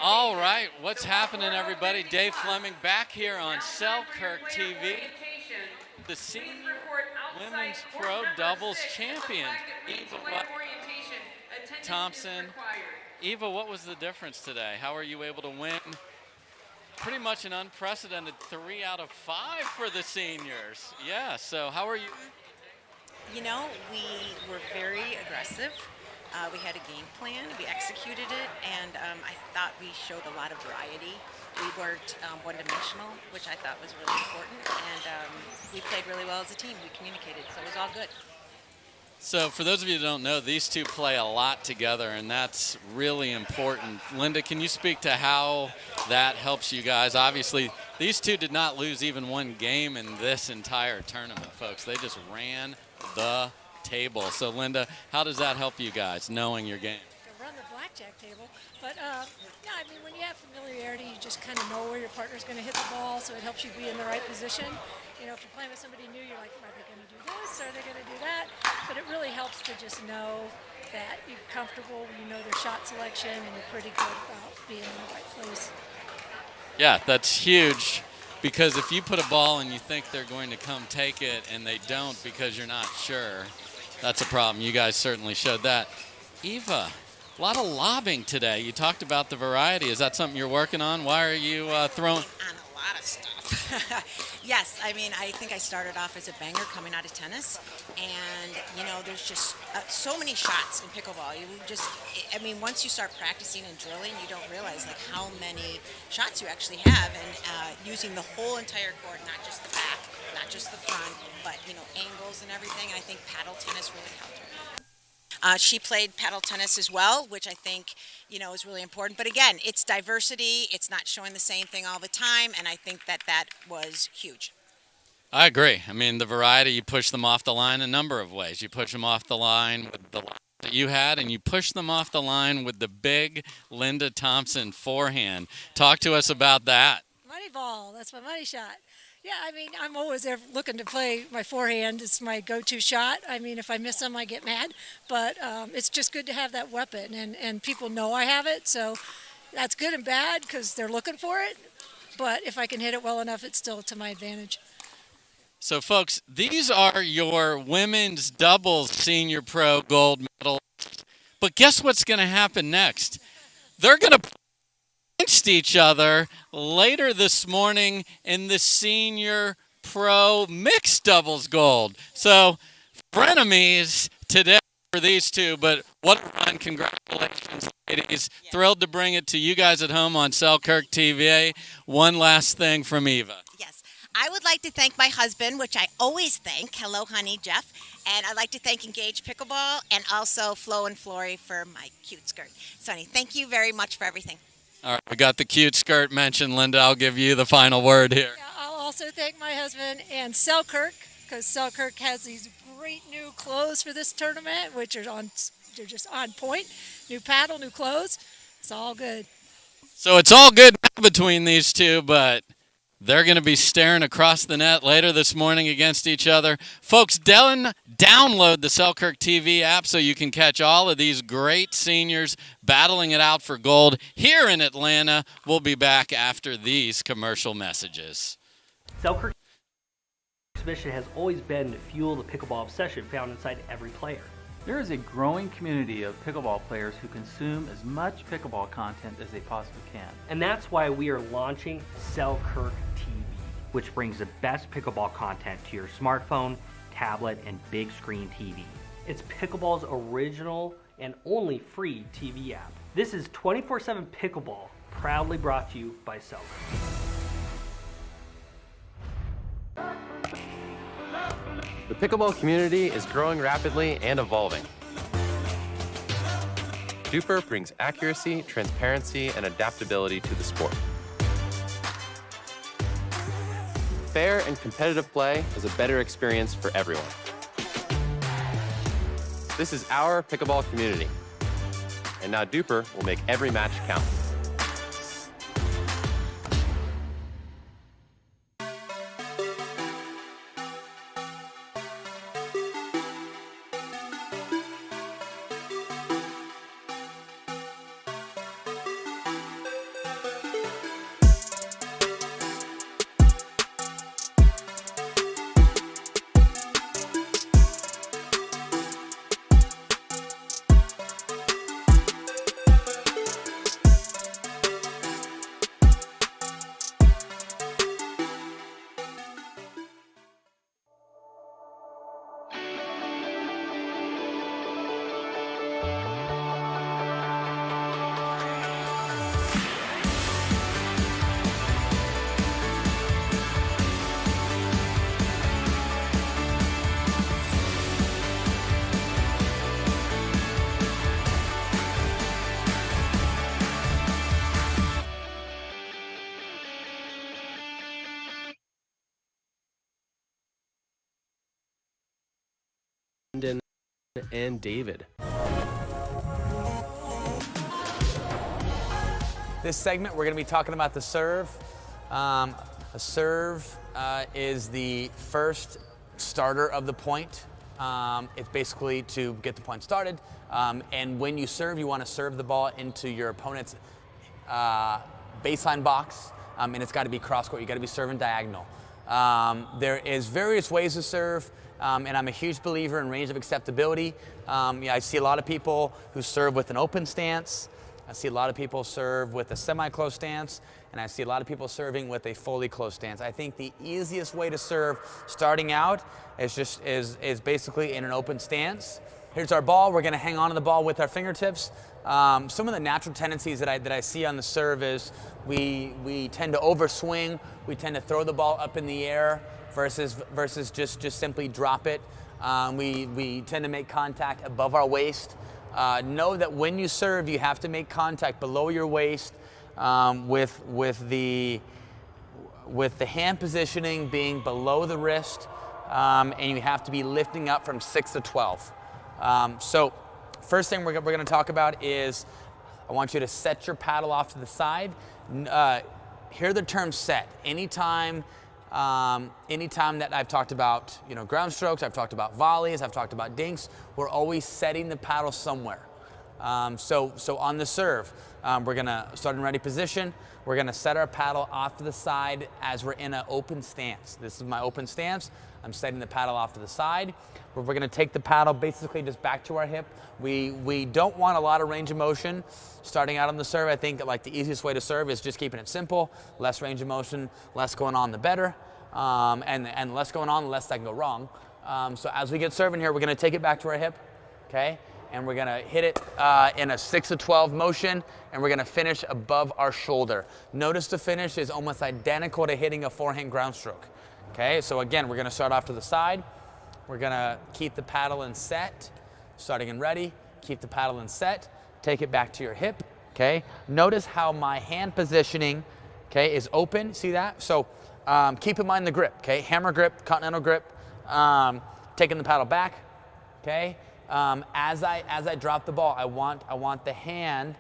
All right, what's happening, everybody? Dave Fleming back here on Selkirk TV. The senior women's pro doubles champion, Eva Thompson. Eva, what was the difference today? How are you able to win pretty much an unprecedented 3 out of 5 for the seniors? Yeah, so how are you? You know, we were very aggressive. We had a game plan, we executed it, and I thought we showed a lot of variety. We weren't one-dimensional, which I thought was really important, and we played really well as a team. We communicated, so it was all good. So for those of you who don't know, these two play a lot together, and that's really important. Linda, can you speak to how that helps you guys? Obviously, these two did not lose even one game in this entire tournament, folks. They just ran the table. So Linda, how does that help you guys, knowing your game? To run the blackjack table, but yeah, I mean, when you have familiarity, you just kind of know where your partner's going to hit the ball, so it helps you be in the right position. You know, if you're playing with somebody new, you're like, are they going to do this, or are they going to do that? But it really helps to just know that you're comfortable, you know their shot selection, and you're pretty good about being in the right place. Yeah, that's huge. Because if you put a ball and you think they're going to come take it and they don't because you're not sure, that's a problem. You guys certainly showed that. Eva, a lot of lobbing today. You talked about the variety. Is that something you're working on? Why are you throwing? On a lot of stuff. Yes, I mean, I think I started off as a banger coming out of tennis, and you know, there's just so many shots in pickleball. You just, I mean, once you start practicing and drilling, you don't realize like how many shots you actually have, and using the whole entire court, not just the back, not just the front, but you know, angles and everything. I think paddle tennis really helped her. She played paddle tennis as well, which I think, you know, is really important. But again, it's diversity. It's not showing the same thing all the time, and I think that that was huge. I agree. I mean, the variety, you push them off the line a number of ways. You push them off the line with the line that you had, and you push them off the line with the big Linda Thompson forehand. Talk to us about that. Money ball, that's my money shot. Yeah, I mean, I'm always there looking to play my forehand. It's my go-to shot. I mean, if I miss them, I get mad. But it's just good to have that weapon, and people know I have it. So that's good and bad because they're looking for it. But if I can hit it well enough, it's still to my advantage. So, folks, these are your women's doubles senior pro gold medals. But guess what's going to happen next? They're going to against each other later this morning in the senior pro mixed doubles gold. So, frenemies today for these two, but what a run. Congratulations, ladies. Yeah. Thrilled to bring it to you guys at home on Selkirk TV. One last thing from Eva. Yes. I would like to thank my husband, which I always thank. Hello, honey, Jeff. And I'd like to thank Engage Pickleball and also Flo and Flory for my cute skirt. Sonny, thank you very much for everything. All right, we got the cute skirt mentioned. Linda, I'll give you the final word here. Yeah, I'll also thank my husband and Selkirk, because Selkirk has these great new clothes for this tournament, which are they're just on point. New paddle, new clothes. It's all good. So it's all good between these two, but they're going to be staring across the net later this morning against each other. Folks, download the Selkirk TV app so you can catch all of these great seniors battling it out for gold here in Atlanta. We'll be back after these commercial messages. Selkirk's mission has always been to fuel the pickleball obsession found inside every player. There is a growing community of pickleball players who consume as much pickleball content as they possibly can. And that's why we are launching Selkirk TV, which brings the best pickleball content to your smartphone, tablet, and big screen TV. It's pickleball's original and only free TV app. This is 24/7 pickleball, proudly brought to you by Selkirk. The pickleball community is growing rapidly and evolving. Duper brings accuracy, transparency, and adaptability to the sport. Fair and competitive play is a better experience for everyone. This is our pickleball community. And now Duper will make every match count. And David. This segment, we're going to be talking about the serve. A serve is the first starter of the point. It's basically to get the point started. And when you serve, you want to serve the ball into your opponent's baseline box, and it's got to be cross-court. You got to be serving diagonal. There is various ways to serve. And I'm a huge believer in range of acceptability. I see a lot of people who serve with an open stance. I see a lot of people serve with a semi-closed stance. And I see a lot of people serving with a fully closed stance. I think the easiest way to serve starting out is basically in an open stance. Here's our ball. We're going to hang on to the ball with our fingertips. Some of the natural tendencies that I see on the serve is we tend to overswing. We tend to throw the ball up in the air versus just simply drop it. We tend to make contact above our waist. Know that when you serve, you have to make contact below your waist with the hand positioning being below the wrist, and you have to be lifting up from 6 to 12. So first thing we're going to talk about is I want you to set your paddle off to the side. Hear the term set. Anytime that I've talked about, ground strokes, I've talked about volleys, I've talked about dinks, we're always setting the paddle somewhere. So on the serve, we're gonna start in ready position. We're gonna set our paddle off to the side as we're in an open stance. This is my open stance. I'm setting the paddle off to the side. We're gonna take the paddle basically just back to our hip. We don't want a lot of range of motion starting out on the serve. I think like the easiest way to serve is just keeping it simple. Less range of motion, less going on, the better. And less going on, the less that can go wrong. So as we get serving here, we're gonna take it back to our hip, okay? And we're gonna hit it in a 6 of 12 motion, and we're gonna finish above our shoulder. Notice the finish is almost identical to hitting a forehand ground stroke. Okay, so again, we're gonna start off to the side. We're gonna keep the paddle in set, starting in ready, keep the paddle in set, take it back to your hip, okay? Notice how my hand positioning, okay, is open, see that? So keep in mind the grip, okay? Hammer grip, continental grip, taking the paddle back, okay? As I drop the ball, I want the hand,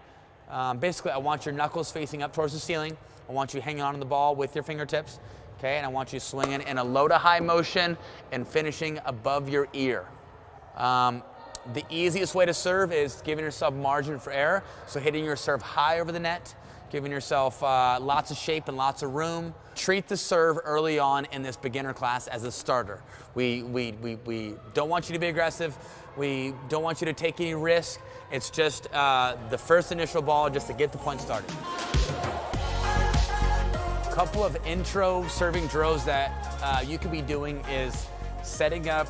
basically I want your knuckles facing up towards the ceiling. I want you hanging on to the ball with your fingertips. Okay, and I want you swinging in a low to high motion and finishing above your ear. The easiest way to serve is giving yourself margin for error. So hitting your serve high over the net, giving yourself lots of shape and lots of room. Treat the serve early on in this beginner class as a starter. We don't want you to be aggressive. We don't want you to take any risk. It's just the first initial ball just to get the point started. Couple of intro serving drills that you could be doing is setting up,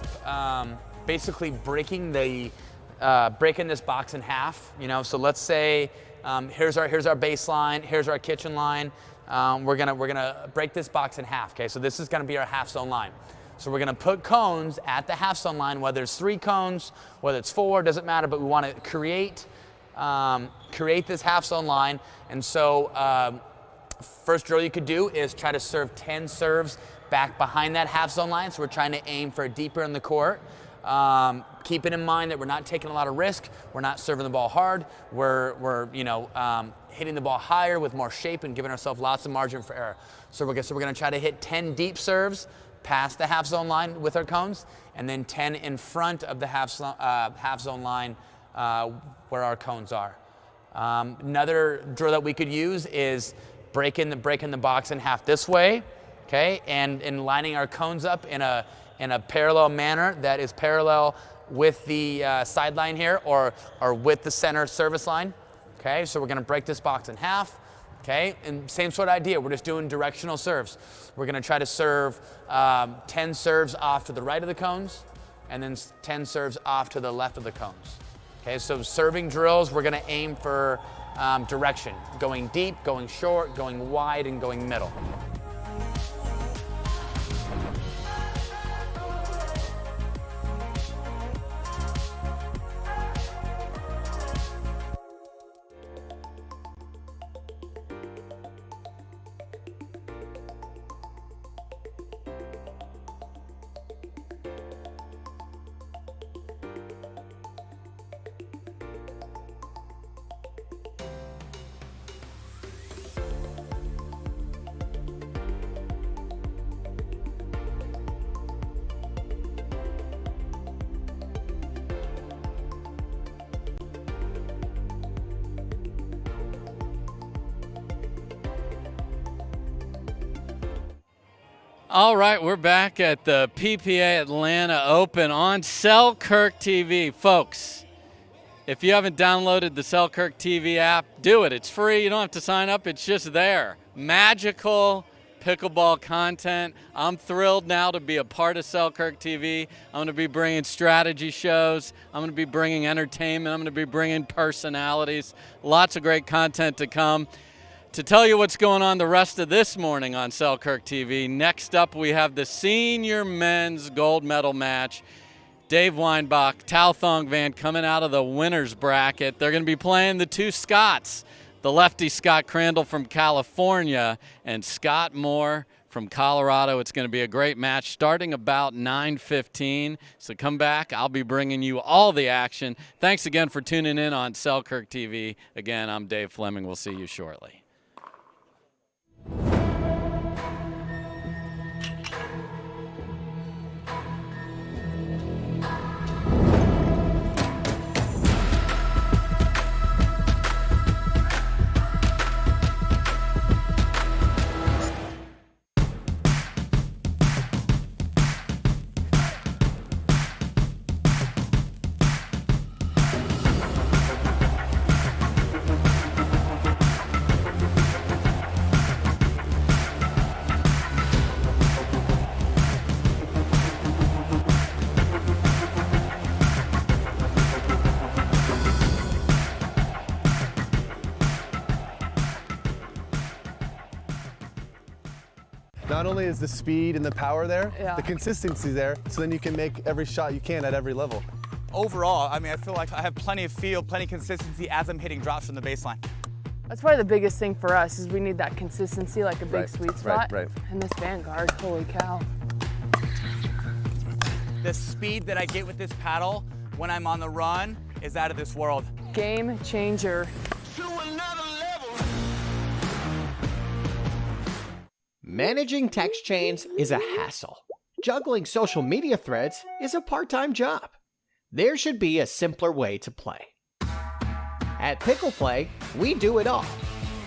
basically breaking this box in half. You know, so let's say here's our baseline, here's our kitchen line. We're gonna break this box in half. Okay, so this is gonna be our half zone line. So we're gonna put cones at the half zone line, whether it's 3 cones, whether it's 4, doesn't matter. But we want to create this half zone line, and so. First drill you could do is try to serve 10 serves back behind that half zone line. So we're trying to aim for deeper in the court. Keeping in mind that we're not taking a lot of risk. We're not serving the ball hard. We're hitting the ball higher with more shape and giving ourselves lots of margin for error. So we're gonna try to hit 10 deep serves past the half zone line with our cones, and then 10 in front of the half zone line where our cones are. Another drill that we could use is breaking the box in half this way, okay, and lining our cones up in a parallel manner that is parallel with the sideline here or with the center service line. Okay, so we're gonna break this box in half. Okay, and same sort of idea. We're just doing directional serves. We're gonna try to serve 10 serves off to the right of the cones, and then 10 serves off to the left of the cones. Okay, so serving drills, we're gonna aim for direction, going deep, going short, going wide, and going middle. All right, we're back at the PPA Atlanta Open on Selkirk TV. Folks, if you haven't downloaded the Selkirk TV app, do it. It's free. You don't have to sign up. It's just there. Magical pickleball content. I'm thrilled now to be a part of Selkirk TV. I'm going to be bringing strategy shows. I'm going to be bringing entertainment. I'm going to be bringing personalities. Lots of great content to come. To tell you what's going on the rest of this morning on Selkirk TV, next up we have the senior men's gold medal match. Dave Weinbach, Tao Thong Van coming out of the winner's bracket. They're going to be playing the 2 Scotts, the lefty Scott Crandall from California and Scott Moore from Colorado. It's going to be a great match starting about 9:15. So come back. I'll be bringing you all the action. Thanks again for tuning in on Selkirk TV. Again, I'm Dave Fleming. We'll see you shortly. not only is the speed and the power there, Yeah. the consistency there, so then you can make every shot you can at every level. Overall, I mean, I feel like I have plenty of feel, plenty of consistency as I'm hitting drops from the baseline. That's probably the biggest thing for us is we need that consistency, like a big sweet spot. Right. And this Vanguard, holy cow. The speed that I get with this paddle when I'm on the run is out of this world. Game changer. Managing text chains is a hassle. Juggling social media threads is a part-time job. There should be a simpler way to play. At Pickle Play, we do it all.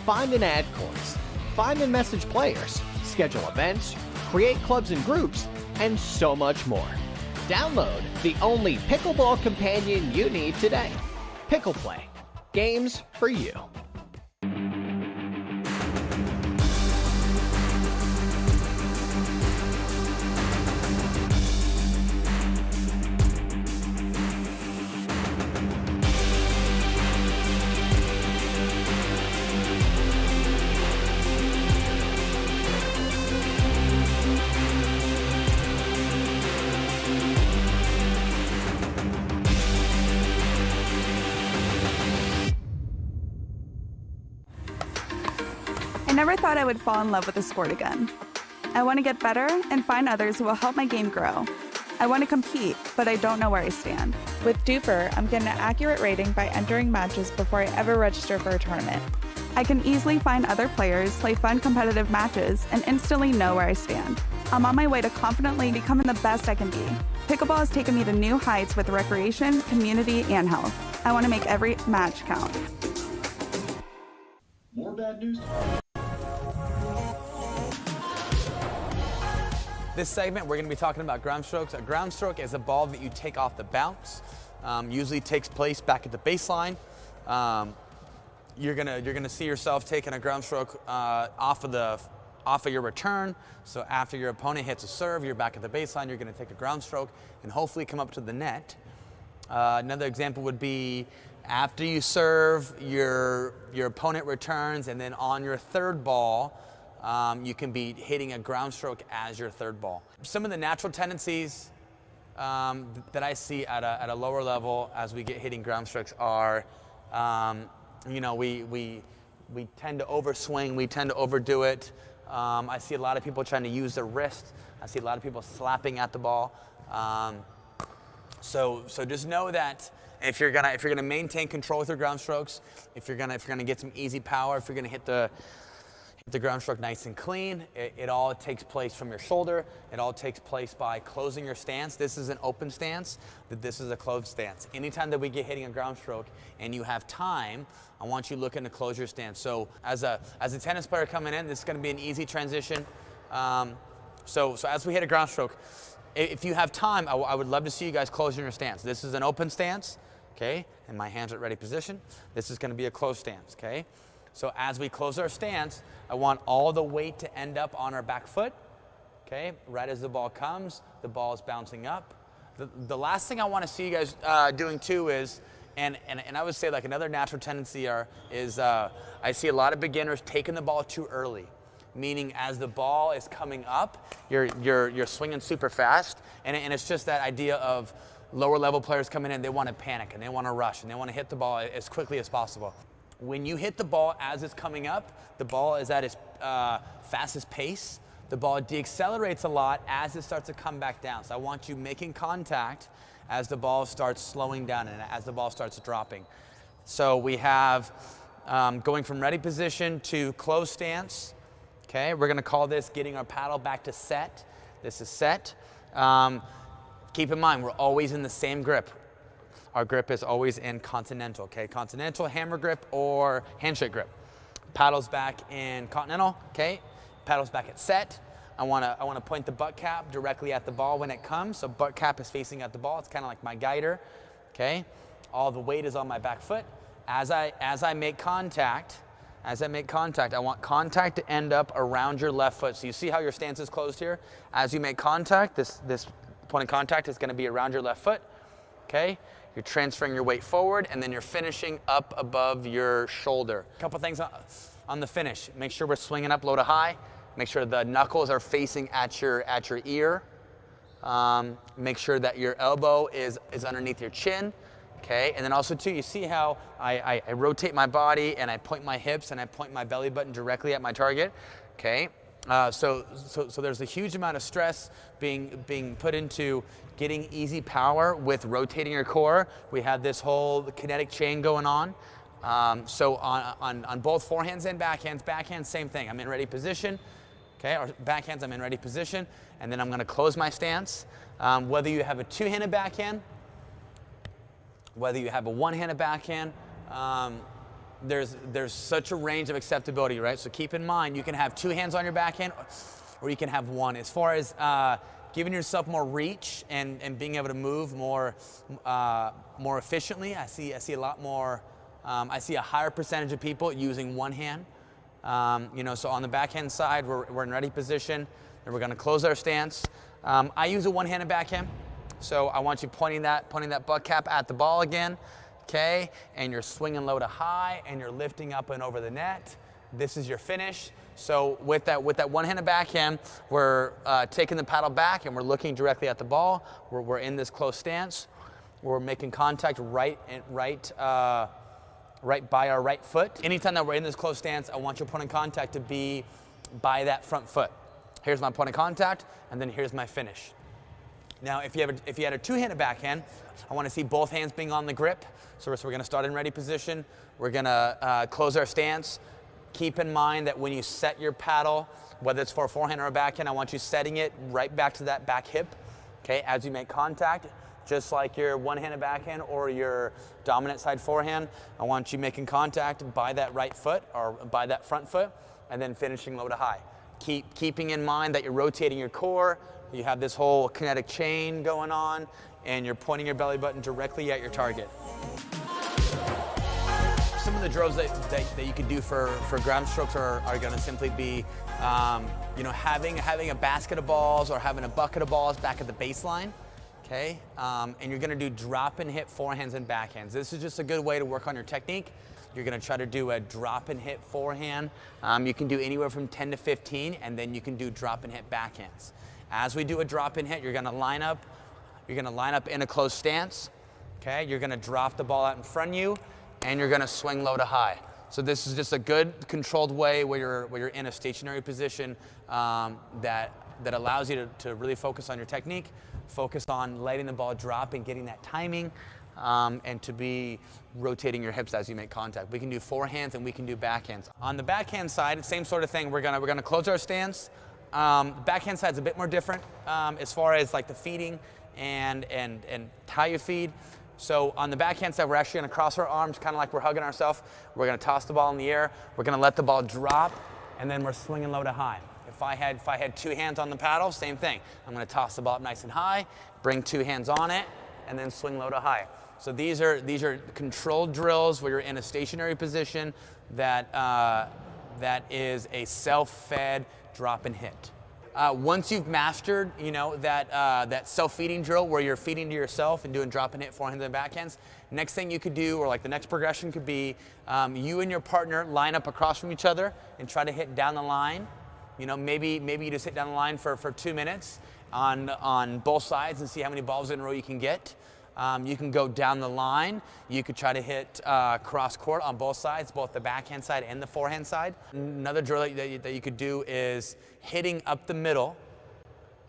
Find and add courts, find and message players, schedule events, create clubs and groups, and so much more. Download the only pickleball companion you need today. Pickle Play. Games for you. I never thought I would fall in love with the sport again. I want to get better and find others who will help my game grow. I want to compete, but I don't know where I stand. With Duper, I'm getting an accurate rating by entering matches before I ever register for a tournament. I can easily find other players, play fun competitive matches, and instantly know where I stand. I'm on my way to confidently becoming the best I can be. Pickleball has taken me to new heights with recreation, community, and health. I want to make every match count. More bad news? This segment, we're going to be talking about ground strokes. A ground stroke is a ball that you take off the bounce. Usually takes place back at the baseline. You're gonna see yourself taking a ground stroke off of your return. So after your opponent hits a serve, you're back at the baseline. You're going to take a ground stroke and hopefully come up to the net. Another example would be after you serve, your opponent returns, and then on your third ball, you can be hitting a ground stroke as your third ball. Some of the natural tendencies that I see at a lower level as we get hitting ground strokes are, we tend to overswing, we tend to overdo it. I see a lot of people trying to use their wrist. I see a lot of people slapping at the ball. So just know that if you're gonna maintain control with your ground strokes, if you're gonna get some easy power, if you're gonna hit the ground stroke nice and clean, it all takes place from your shoulder. It all takes place by closing your stance. This is an open stance, this is a closed stance. Anytime that we get hitting a ground stroke and you have time, I want you looking to close your stance. So as a tennis player coming in, this is gonna be an easy transition. So as we hit a ground stroke, if you have time, I would love to see you guys closing your stance. This is an open stance, okay? And my hands are at ready position. This is gonna be a closed stance, okay? So as we close our stance, I want all the weight to end up on our back foot, okay? Right as the ball comes, the ball is bouncing up. The last thing I want to see you guys doing too is, and I would say like another natural tendency is I see a lot of beginners taking the ball too early, meaning as the ball is coming up, you're swinging super fast, and it's just that idea of lower level players coming in, they want to panic and they want to rush and they want to hit the ball as quickly as possible. When you hit the ball as it's coming up, the ball is at its fastest pace. The ball deaccelerates a lot as it starts to come back down. So I want you making contact as the ball starts slowing down and as the ball starts dropping. So we have going from ready position to closed stance. Okay, we're gonna call this getting our paddle back to set. This is set. Keep in mind, we're always in the same grip. Our grip is always in continental, okay? Continental, hammer grip, or handshake grip. Paddles back in continental, okay? Paddles back at set. I wanna point the butt cap directly at the ball when it comes, so butt cap is facing at the ball. It's kind of like my guider, okay? All the weight is on my back foot. As I make contact, I want contact to end up around your left foot. So you see how your stance is closed here? As you make contact, this point of contact is gonna be around your left foot, okay? You're transferring your weight forward, and then you're finishing up above your shoulder. A couple things on the finish. Make sure we're swinging up low to high. Make sure the knuckles are facing at your ear. Make sure that your elbow is underneath your chin. Okay, and then also too, you see how I rotate my body and I point my hips and I point my belly button directly at my target. Okay, so there's a huge amount of stress being put into getting easy power with rotating your core. We have this whole kinetic chain going on. So on both forehands and backhands, same thing. I'm in ready position. Okay, or backhands, I'm in ready position, and then I'm going to close my stance. Whether you have a two-handed backhand, whether you have a one-handed backhand, there's such a range of acceptability, right? So keep in mind, you can have two hands on your backhand, or you can have one. As far as giving yourself more reach and being able to move more efficiently, I see a lot more. I see a higher percentage of people using one hand. So on the backhand side, we're in ready position, and we're going to close our stance. I use a one-handed backhand. So I want you pointing that butt cap at the ball again, okay? And you're swinging low to high, and you're lifting up and over the net. This is your finish. So with that one-handed backhand, we're taking the paddle back, and we're looking directly at the ball. We're in this close stance. We're making contact right by our right foot. Anytime that we're in this close stance, I want your point of contact to be by that front foot. Here's my point of contact, and then here's my finish. Now, if you had a two-handed backhand, I want to see both hands being on the grip. So we're going to start in ready position. We're going to close our stance. Keep in mind that when you set your paddle, whether it's for a forehand or a backhand, I want you setting it right back to that back hip, okay, as you make contact. Just like your one-handed backhand or your dominant side forehand, I want you making contact by that right foot or by that front foot, and then finishing low to high. Keeping in mind that you're rotating your core, you have this whole kinetic chain going on, and you're pointing your belly button directly at your target. Some of the drills that you could do for ground strokes are going to simply be, having a basket of balls or having a bucket of balls back at the baseline. Okay, and you're going to do drop and hit forehands and backhands. This is just a good way to work on your technique. You're going to try to do a drop and hit forehand. You can do anywhere from 10 to 15, and then you can do drop and hit backhands. As we do a drop and hit, you're going to line up in a closed stance. Okay, you're going to drop the ball out in front of you, and you're going to swing low to high. So this is just a good controlled way where you're in a stationary position that allows you to really focus on your technique, focus on letting the ball drop and getting that timing, and to be rotating your hips as you make contact. We can do forehands and we can do backhands. On the backhand side, same sort of thing. We're gonna close our stance. Backhand side's a bit more different as far as like the feeding and how you feed. So on the backhand side, we're actually gonna cross our arms, kind of like we're hugging ourselves. We're gonna toss the ball in the air. We're gonna let the ball drop, and then we're swinging low to high. If I had two hands on the paddle, same thing. I'm going to toss the ball up nice and high, bring two hands on it, and then swing low to high. So these are controlled drills where you're in a stationary position that is a self-fed drop and hit. Once you've mastered, that self-feeding drill where you're feeding to yourself and doing drop and hit forehands and backhands, next thing you could do, or like the next progression could be, you and your partner line up across from each other and try to hit down the line. Maybe you just hit down the line for 2 minutes on both sides and see how many balls in a row you can get. You can go down the line. You could try to hit cross court on both sides, both the backhand side and the forehand side. Another drill that you could do is hitting up the middle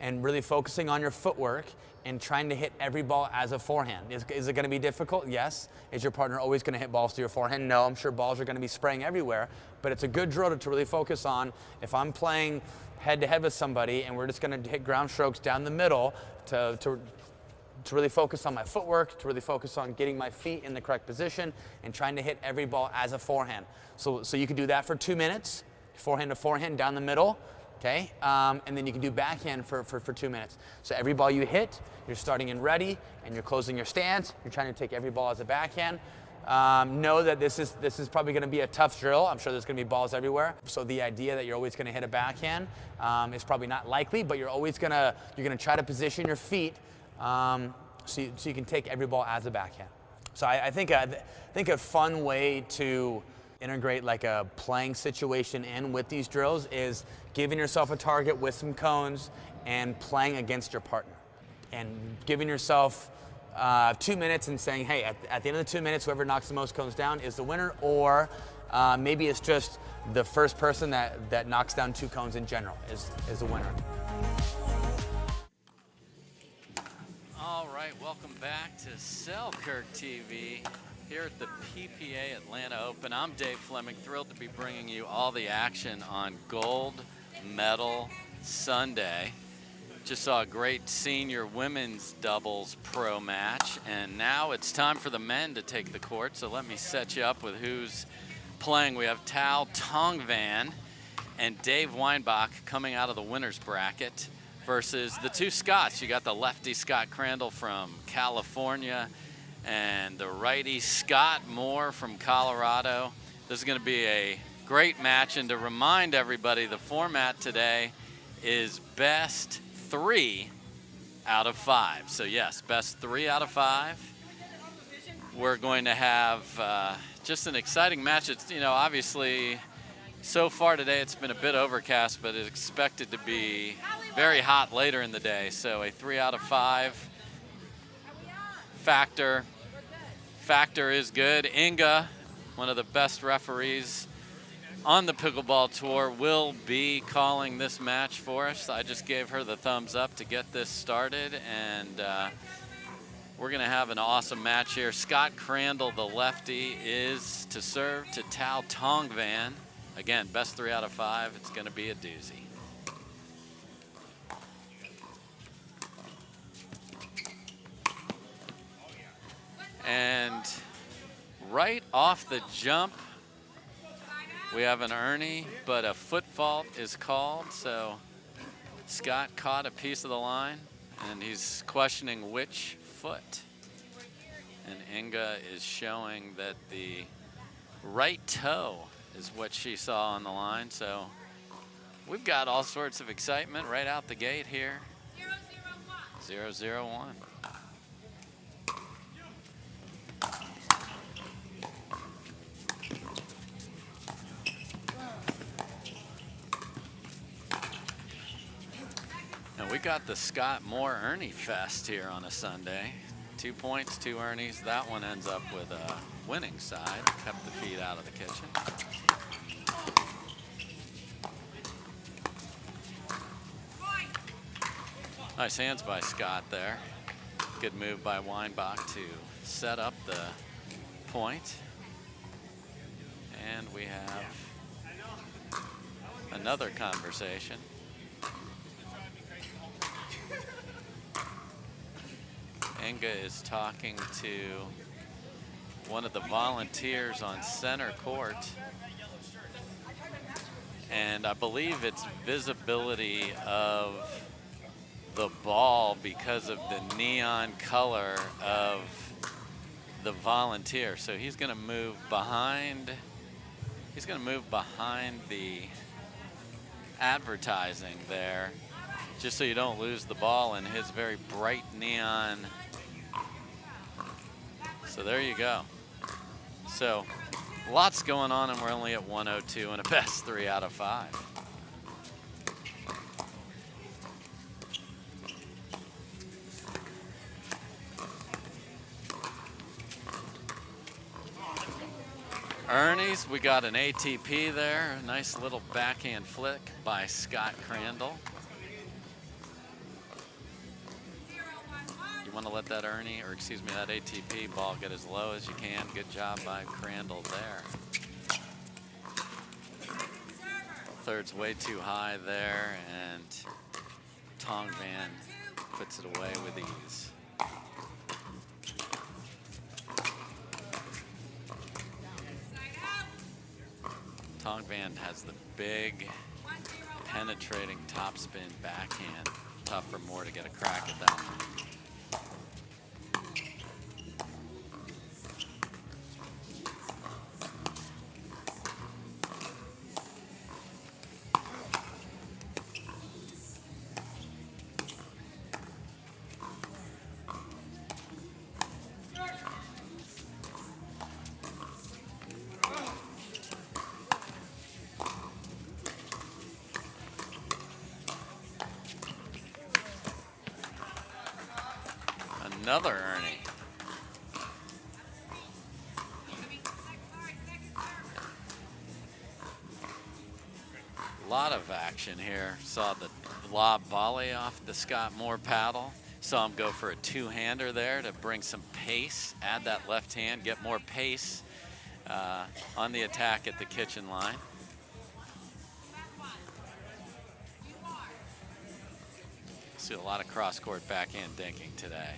and really focusing on your footwork and trying to hit every ball as a forehand. Is it going to be difficult? Yes. Is your partner always going to hit balls to your forehand? No, I'm sure balls are going to be spraying everywhere, but it's a good drill to really focus on. If I'm playing head-to-head with somebody and we're just going to hit ground strokes down the middle to really focus on my footwork, to really focus on getting my feet in the correct position and trying to hit every ball as a forehand. So you can do that for 2 minutes, forehand to forehand down the middle. Okay, and then you can do backhand for 2 minutes. So every ball you hit, you're starting in ready, and you're closing your stance. You're trying to take every ball as a backhand. Know that this is probably going to be a tough drill. I'm sure there's going to be balls everywhere. So the idea that you're always going to hit a backhand is probably not likely, but you're going to try to position your feet so you can take every ball as a backhand. So I think a fun way to integrate like a playing situation in with these drills is giving yourself a target with some cones and playing against your partner. And giving yourself 2 minutes and saying, hey, at the end of the 2 minutes, whoever knocks the most cones down is the winner, or maybe it's just the first person that knocks down 2 cones in general is the winner. All right, welcome back to Selkirk TV here at the PPA Atlanta Open. I'm Dave Fleming, thrilled to be bringing you all the action on Gold Medal Sunday. Just saw a great senior women's doubles pro match, and now it's time for the men to take the court, so let me set you up with who's playing. We have Tal Tongvan and Dave Weinbach coming out of the winner's bracket versus the 2 Scots. You got the lefty Scott Crandall from California and the righty Scott Moore from Colorado. This is going to be a great match, and to remind everybody, the format today is best 3 out of 5. So yes, best 3 out of 5. We're going to have just an exciting match. It's, you know, obviously so far today it's been a bit overcast, but it's expected to be very hot later in the day. So a 3 out of 5 factor is good. Inga, one of the best referees on the pickleball tour, will be calling this match for us. I just gave her the thumbs up to get this started, and we're gonna have an awesome match here. Scott Crandall, the lefty, is to serve to Tal Tongvan. Again, best 3 out of 5. It's gonna be a doozy. And right off the jump, we have an Ernie, but a foot fault is called, so Scott caught a piece of the line, and he's questioning which foot. And Inga is showing that the right toe is what she saw on the line, so we've got all sorts of excitement right out the gate here. 0-0-1. And we got the Scott Moore Ernie Fest here on a Sunday. 2 points, 2 Ernies. That one ends up with a winning side. Kept the feet out of the kitchen. Nice hands by Scott there. Good move by Weinbach to set up the point. And we have another conversation. Inga is talking to one of the volunteers on center court, and I believe it's visibility of the ball because of the neon color of the volunteer. So he's going to move behind. He's going to move behind the advertising there, just so you don't lose the ball in his very bright neon. So there you go. So lots going on, and we're only at 102 and a best 3 out of 5. Ernie's, we got an ATP there. A nice little backhand flick by Scott Crandall. You want to let that Ernie, or excuse me, that ATP ball get as low as you can. Good job by Crandall there. Third's way too high there, and Tongvan puts it away with ease. Tongvan has the big, penetrating topspin backhand. Tough for Moore to get a crack at that one. another Ernie. A lot of action here. Saw the lob volley off the Scott Moore paddle. Saw him go for a two-hander there to bring some pace, add that left hand, get more pace on the attack at the kitchen line. See a lot of cross-court backhand dinking today.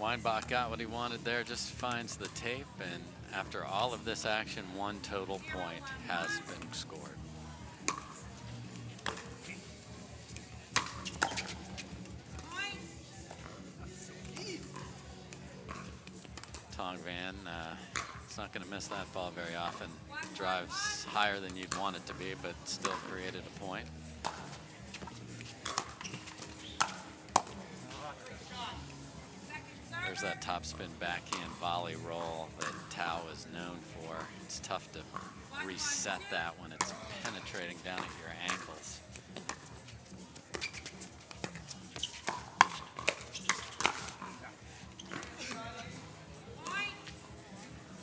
Weinbach got what he wanted there, just finds the tape, and after all of this action, one total point has been scored. Tongvan, it's not going to miss that ball very often. Drives higher than you'd want it to be, but still created a point. There's that topspin backhand volley roll that Tao is known for. It's tough to reset that when it's penetrating down at your ankles.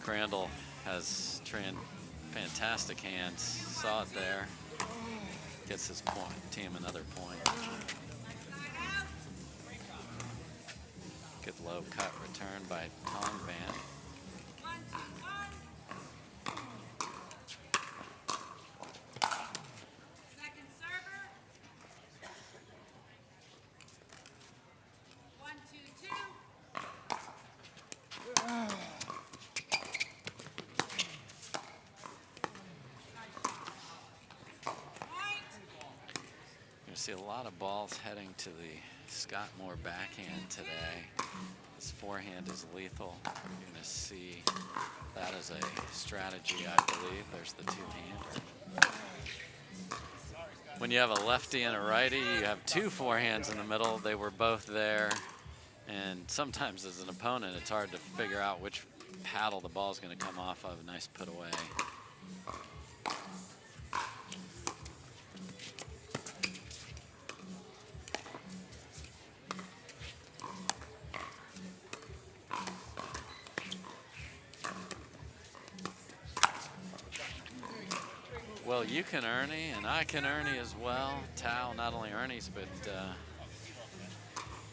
Crandall has fantastic hands. Saw it there. Gets his point. Team another point. Good low cut return by Tongvan. Second server. 1-2-2. See a lot of balls heading to the Scott Moore backhand today. His forehand is lethal. You're going to see that as a strategy, I believe. There's the two-hander. When you have a lefty and a righty, you have two forehands in the middle. They were both there. And sometimes as an opponent, it's hard to figure out which paddle the ball's going to come off of. Nice put away. Well, you can Ernie, and I can Ernie as well. Tao not only Ernie's, but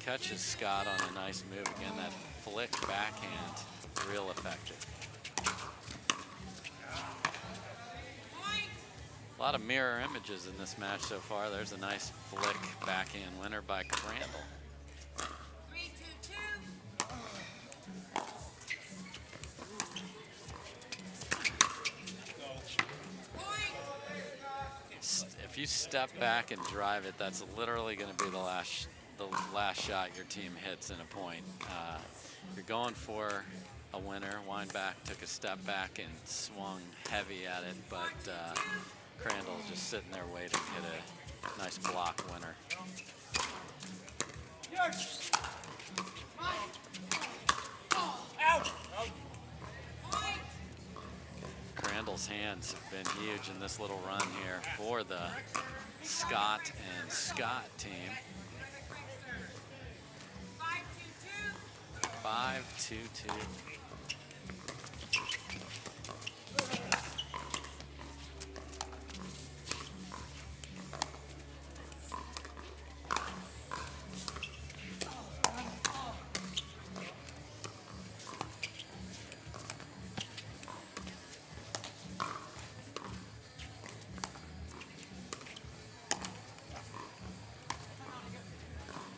catches Scott on a nice move. Again, that flick backhand, real effective. A lot of mirror images in this match so far. There's a nice flick backhand winner by Crandall. 3-2-2. If you step back and drive it, that's literally going to be the last shot your team hits in a point. You're going for a winner. Weinbach took a step back and swung heavy at it, but Crandall's just sitting there waiting to hit a nice block winner. Crandall's hands have been huge in this little run here for the Scott and Scott team. 5-2-2.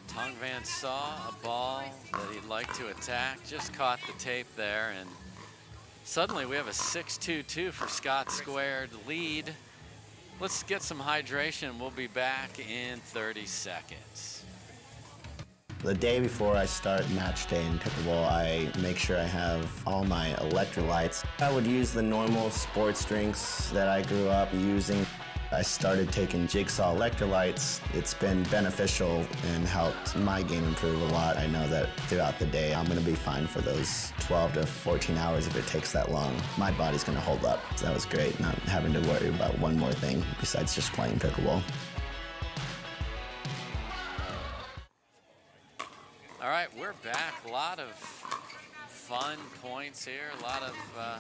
Tongvan saw a ball that he'd like to attack, just caught the tape there, and suddenly we have a 6-2-2 for Scott Squared lead. Let's get some hydration. We'll be back in 30 seconds. The day before I start match day in pickleball, I make sure I have all my electrolytes. I would use the normal sports drinks that I grew up using. I started taking Jigsaw electrolytes. It's been beneficial and helped my game improve a lot. I know that throughout the day, I'm going to be fine for those 12 to 14 hours if it takes that long. My body's going to hold up. So that was great, not having to worry about one more thing besides just playing pickleball. All right, we're back. A lot of fun points here. A lot of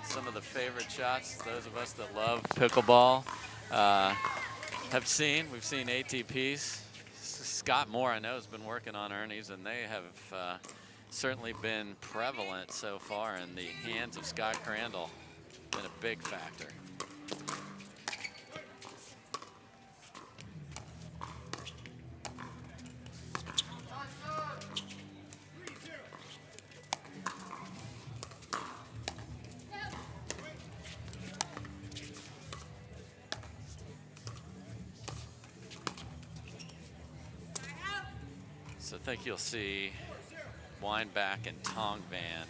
some of the favorite shots those of us that love pickleball have seen. We've seen ATPs. Scott Moore, I know, has been working on Ernie's, and they have certainly been prevalent so far in the hands of Scott Crandall. Been a big factor. So I think you'll see Weinbach and Tongvan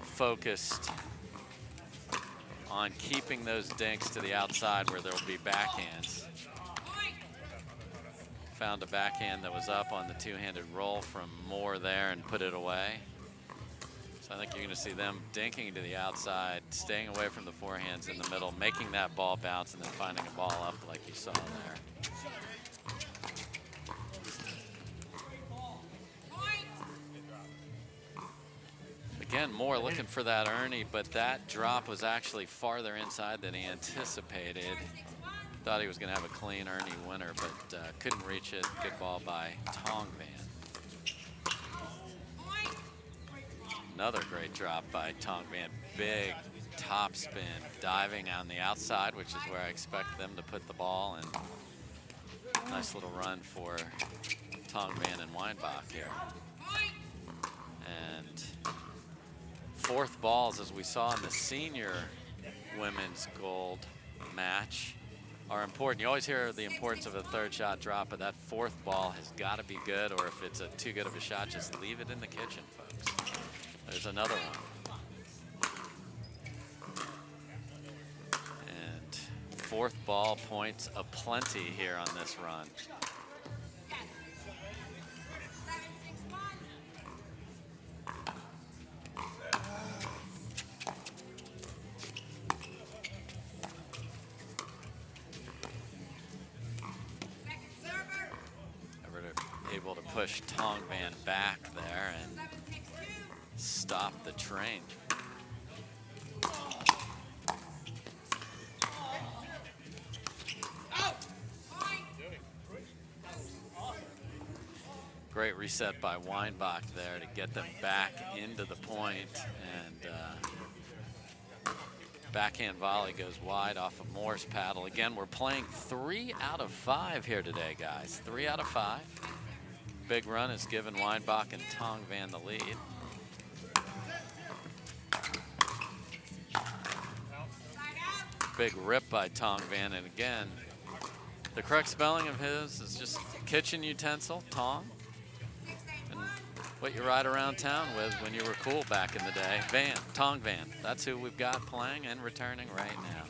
focused on keeping those dinks to the outside where there will be backhands. Found a backhand that was up on the two-handed roll from Moore there and put it away. So I think you're going to see them dinking to the outside, staying away from the forehands in the middle, making that ball bounce, and then finding a ball up like you saw there. Again, Moore looking for that Ernie, but that drop was actually farther inside than he anticipated. Thought he was going to have a clean Ernie winner, but couldn't reach it. Good ball by Tongvan. Another great drop by Tongvan. Big top spin, diving on the outside, which is where I expect them to put the ball. And nice little run for Tongvan and Weinbach here. And fourth balls, as we saw in the senior women's gold match, are important. You always hear the importance of a third shot drop, but that fourth ball has got to be good, or if it's too good of a shot, just leave it in the kitchen, folks. There's another one. And fourth ball points aplenty here on this run. Able to push Tongvan back there and stop the train. Great reset by Weinbach there to get them back into the point, and backhand volley goes wide off of Moore's paddle. Again, we're playing 3 out of 5 here today, guys. 3 out of 5. Big run has given Weinbach and Tongvan the lead. Big rip by Tongvan, and again, the correct spelling of his is just kitchen utensil, Tong. And what you ride around town with when you were cool back in the day, Van, Tongvan. That's who we've got playing and returning right now.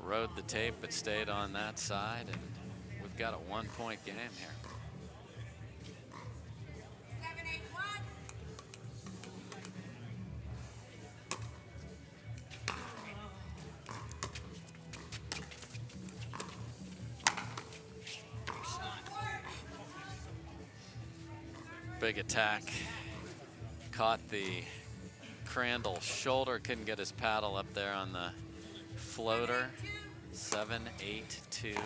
Rode the tape, but stayed on that side, and we've got a 1-point game here. Big attack. Caught the Crandall shoulder, couldn't get his paddle up there on the floater. 7-8-2.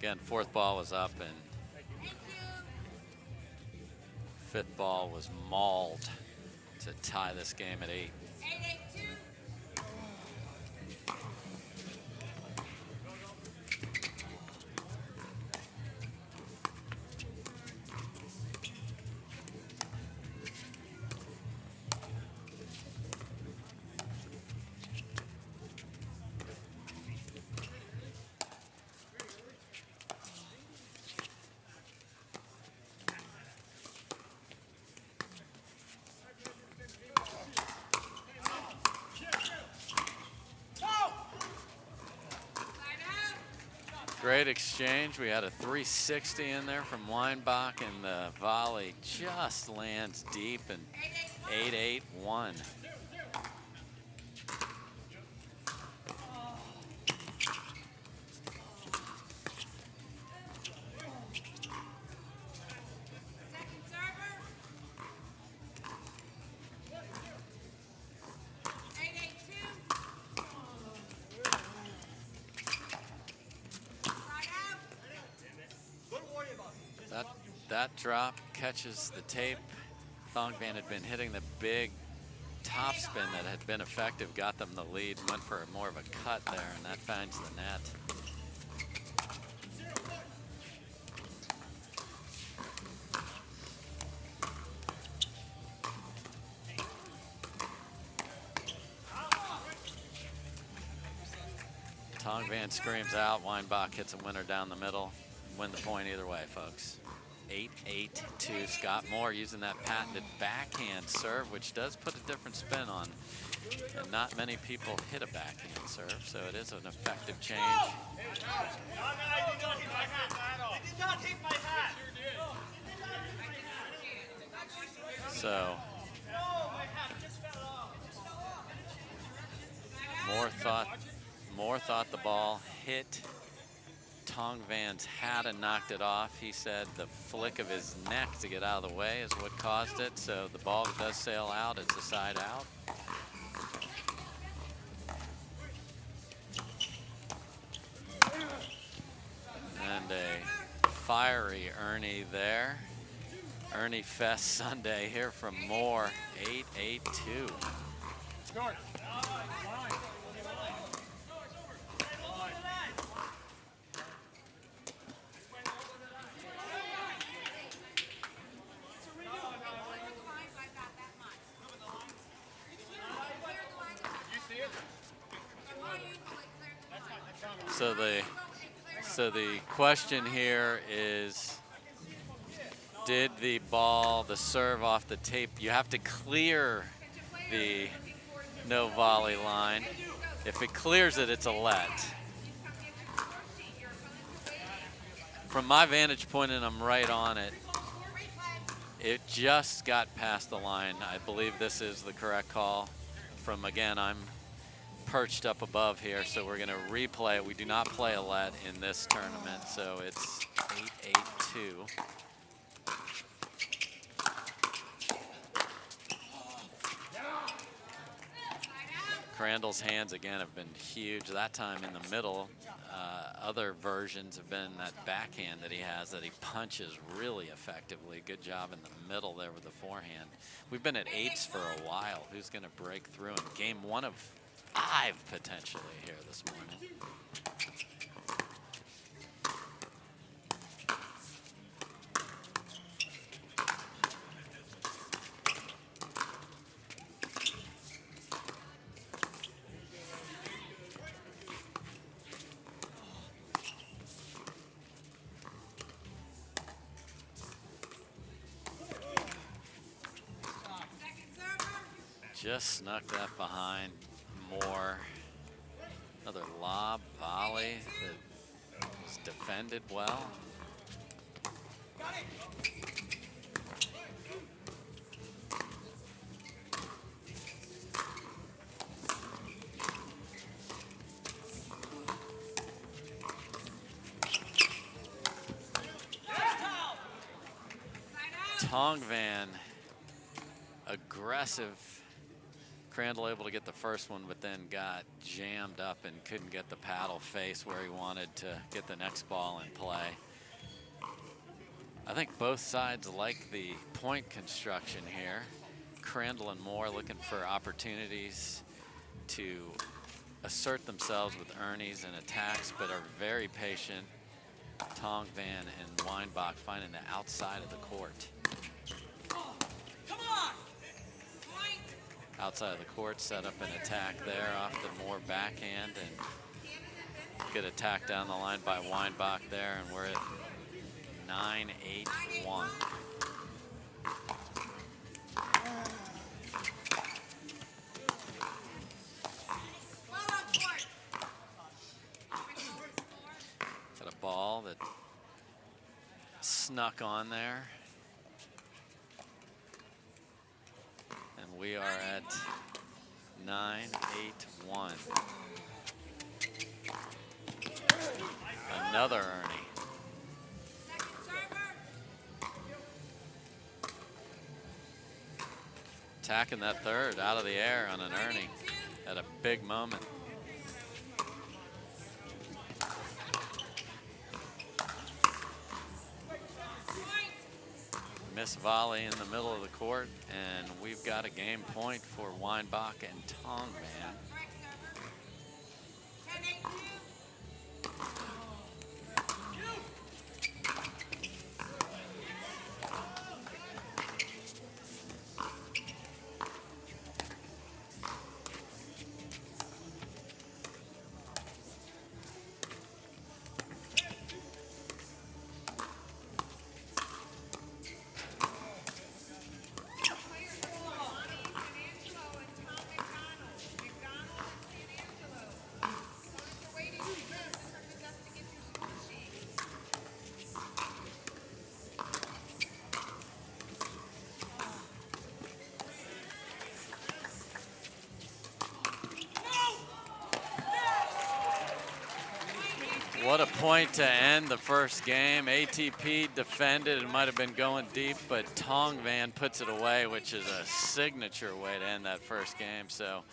Again, fourth ball was up, and fifth ball was mauled to tie this game at 8. Great exchange. We had a 360 in there from Weinbach, and the volley just lands deep, and 8-8-1. That drop catches the tape. Thongvan had been hitting the big top spin that had been effective, got them the lead, went for more of a cut there, and that finds the net. Thongvan screams out. Weinbach hits a winner down the middle. Win the point either way, folks. 8-8-2. Scott Moore using that patented backhand serve, which does put a different spin on. And not many people hit a backhand serve, so it is an effective change. So Moore thought the ball hit Thongvan's hat and knocked it off. He said the flick of his neck to get out of the way is what caused it. So the ball does sail out. It's a side out. And a fiery Ernie there. Ernie Fest Sunday here from Moore. 8-8-2. So the question here is, did the ball, the serve off the tape, you have to clear the no volley line. If it clears it, it's a let. From my vantage point, and I'm right on it, it just got past the line. I believe this is the correct call. From, again, I'm perched up above here, so we're going to replay it. We do not play a let in this tournament, so it's 8-8-2. Crandall's hands, again, have been huge. That time in the middle. Other versions have been that backhand that he has that he punches really effectively. Good job in the middle there with the forehand. We've been at 8s for a while. Who's going to break through in game 1 of 5 potentially here this morning? Just snuck that behind Moore. Another lob volley that was defended well. Thongvan, aggressive. Crandall able to get the first one, but then got jammed up and couldn't get the paddle face where he wanted to get the next ball in play. I think both sides like the point construction here. Crandall and Moore looking for opportunities to assert themselves with Ernies and attacks, but are very patient. Thongvan and Weinbach finding the outside of the court. Outside of the court, set up an attack there off the Moore backhand, and good attack down the line by Weinbach there, and we're at 9-8-1. Got a snuck on there. And we are at 9-8-1. Another Ernie. Attacking that third out of the air on an Ernie at a big moment. Miss volley in the middle of the court, and we've got a game point for Weinbach and Tongvan. What a point to end the first game. ATP defended. It might have been going deep, but Tongvan puts it away, which is a signature way to end that first game. So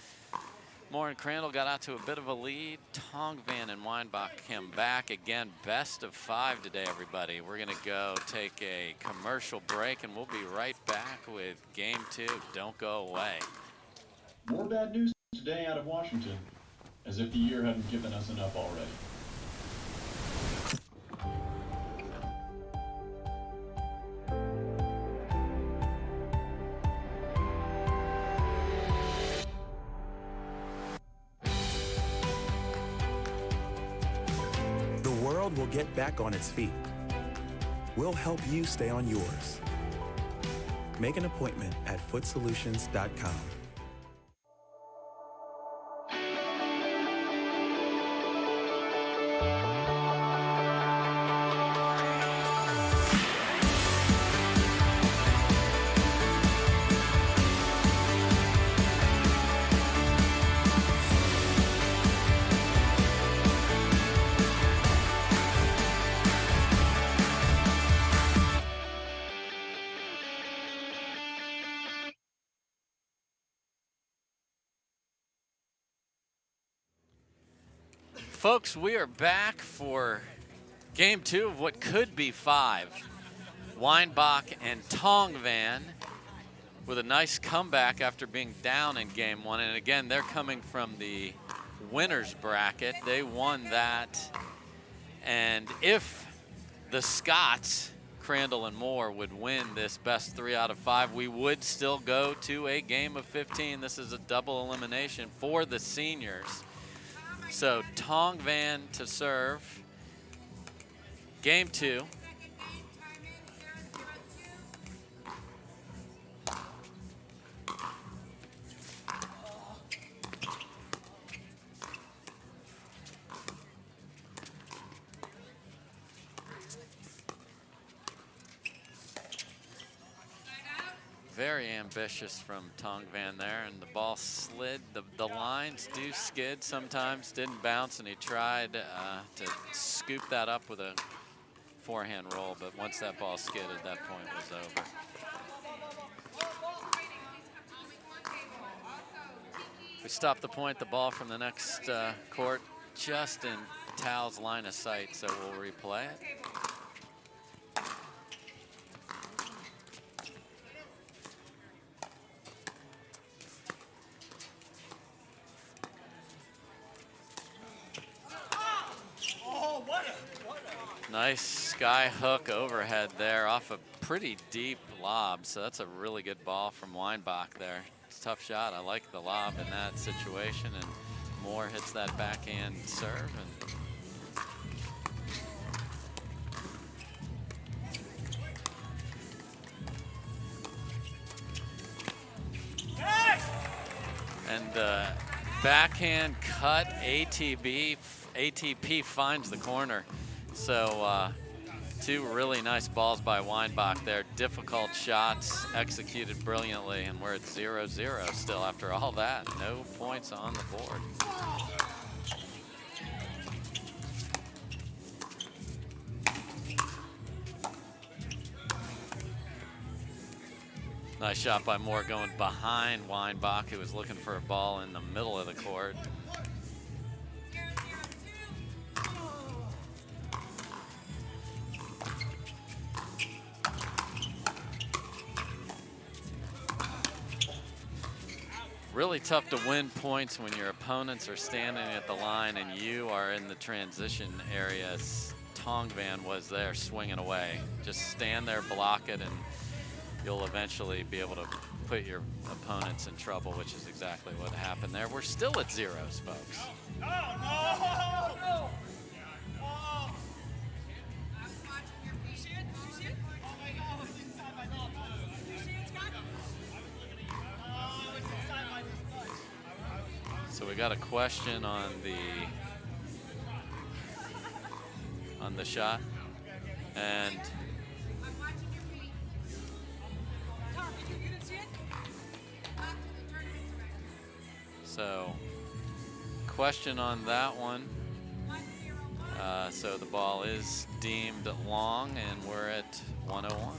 Moore and Crandall got out to a bit of a lead. Tongvan and Weinbach came back. Again, best of 5 today, everybody. We're going to go take a commercial break, and we'll be right back with game 2. Don't go away. More bad news today out of Washington, as if the year hadn't given us enough already. Will get back on its feet. We'll help you stay on yours. Make an appointment at footsolutions.com. Folks, we are back for game 2 of what could be 5. Weinbach and Tongvan with a nice comeback after being down in game 1. And again, they're coming from the winner's bracket. They won that. And if the Scots, Crandall and Moore, would win this best 3 out of 5, we would still go to a game of 15. This is a double elimination for the seniors. So Tongvan to serve. Game 2. Very ambitious from Tongvan there, and the ball slid. The lines do skid sometimes, didn't bounce, and he tried to scoop that up with a forehand roll, but once that ball skidded, that point was over. We stop the point, the ball from the next court, just in Tal's line of sight, so we'll replay it. Nice sky hook overhead there off a pretty deep lob. So that's a really good ball from Weinbach there. It's a tough shot. I like the lob in that situation. And Moore hits that backhand serve. And the backhand cut ATP finds the corner. So Two really nice balls by Weinbach there. Difficult shots executed brilliantly, and we're at 0-0 still after all that. No points on the board. Nice shot by Moore going behind Weinbach, who was looking for a ball in the middle of the court. Really tough to win points when your opponents are standing at the line and you are in the transition area. Tongvan was there swinging away. Just stand there, block it, and you'll eventually be able to put your opponents in trouble, which is exactly what happened there. We're still at zeros, folks. So we got a question on the shot, and so question on that one. So the ball is deemed long, and we're at 101.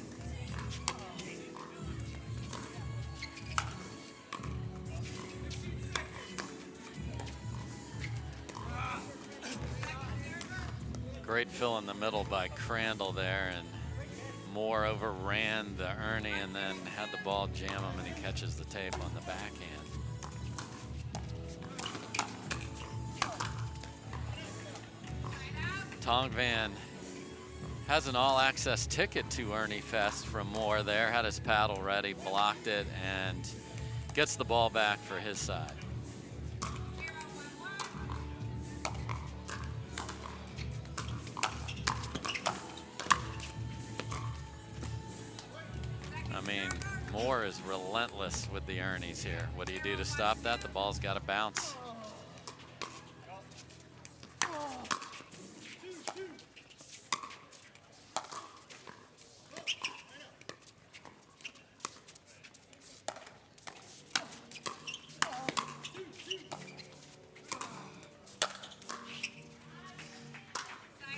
Great fill in the middle by Crandall there, and Moore overran the Ernie and then had the ball jam him, and he catches the tape on the backhand. Tongvan has an all-access ticket to Ernie Fest from Moore there, had his paddle ready, blocked it, and gets the ball back for his side. I mean, Moore is relentless with the Ernies here. What do you do to stop that? The ball's got to bounce.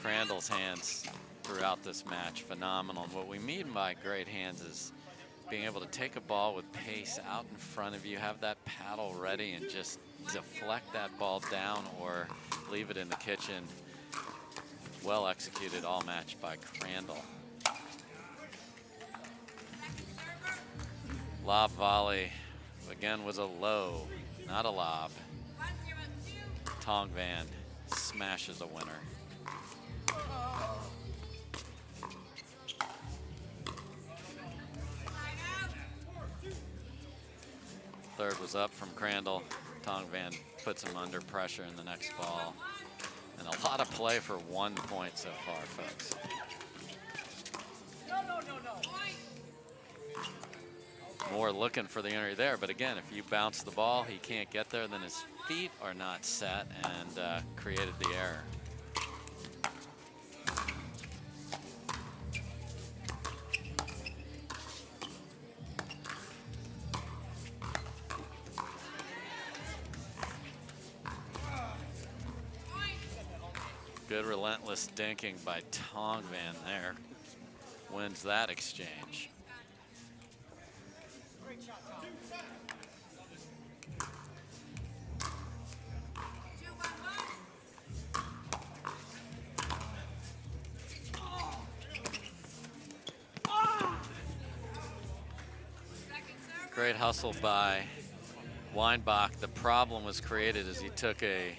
Crandall's hands throughout this match, phenomenal. And what we mean by great hands is being able to take a ball with pace out in front of you, have that paddle ready, and just deflect that ball down or leave it in the kitchen. Well executed all match by Crandall. Lob volley, again, was a low, not a lob. Tongvan smashes a winner. Third was up from Crandall. Tongvan puts him under pressure in the next ball. And a lot of play for 1 point so far, folks. Moore looking for the entry there, but again, if you bounce the ball, he can't get there, then his feet are not set, and created the error. Good relentless dinking by Tongvan there. Wins that exchange. Great hustle by Weinbach. The problem was created as he took a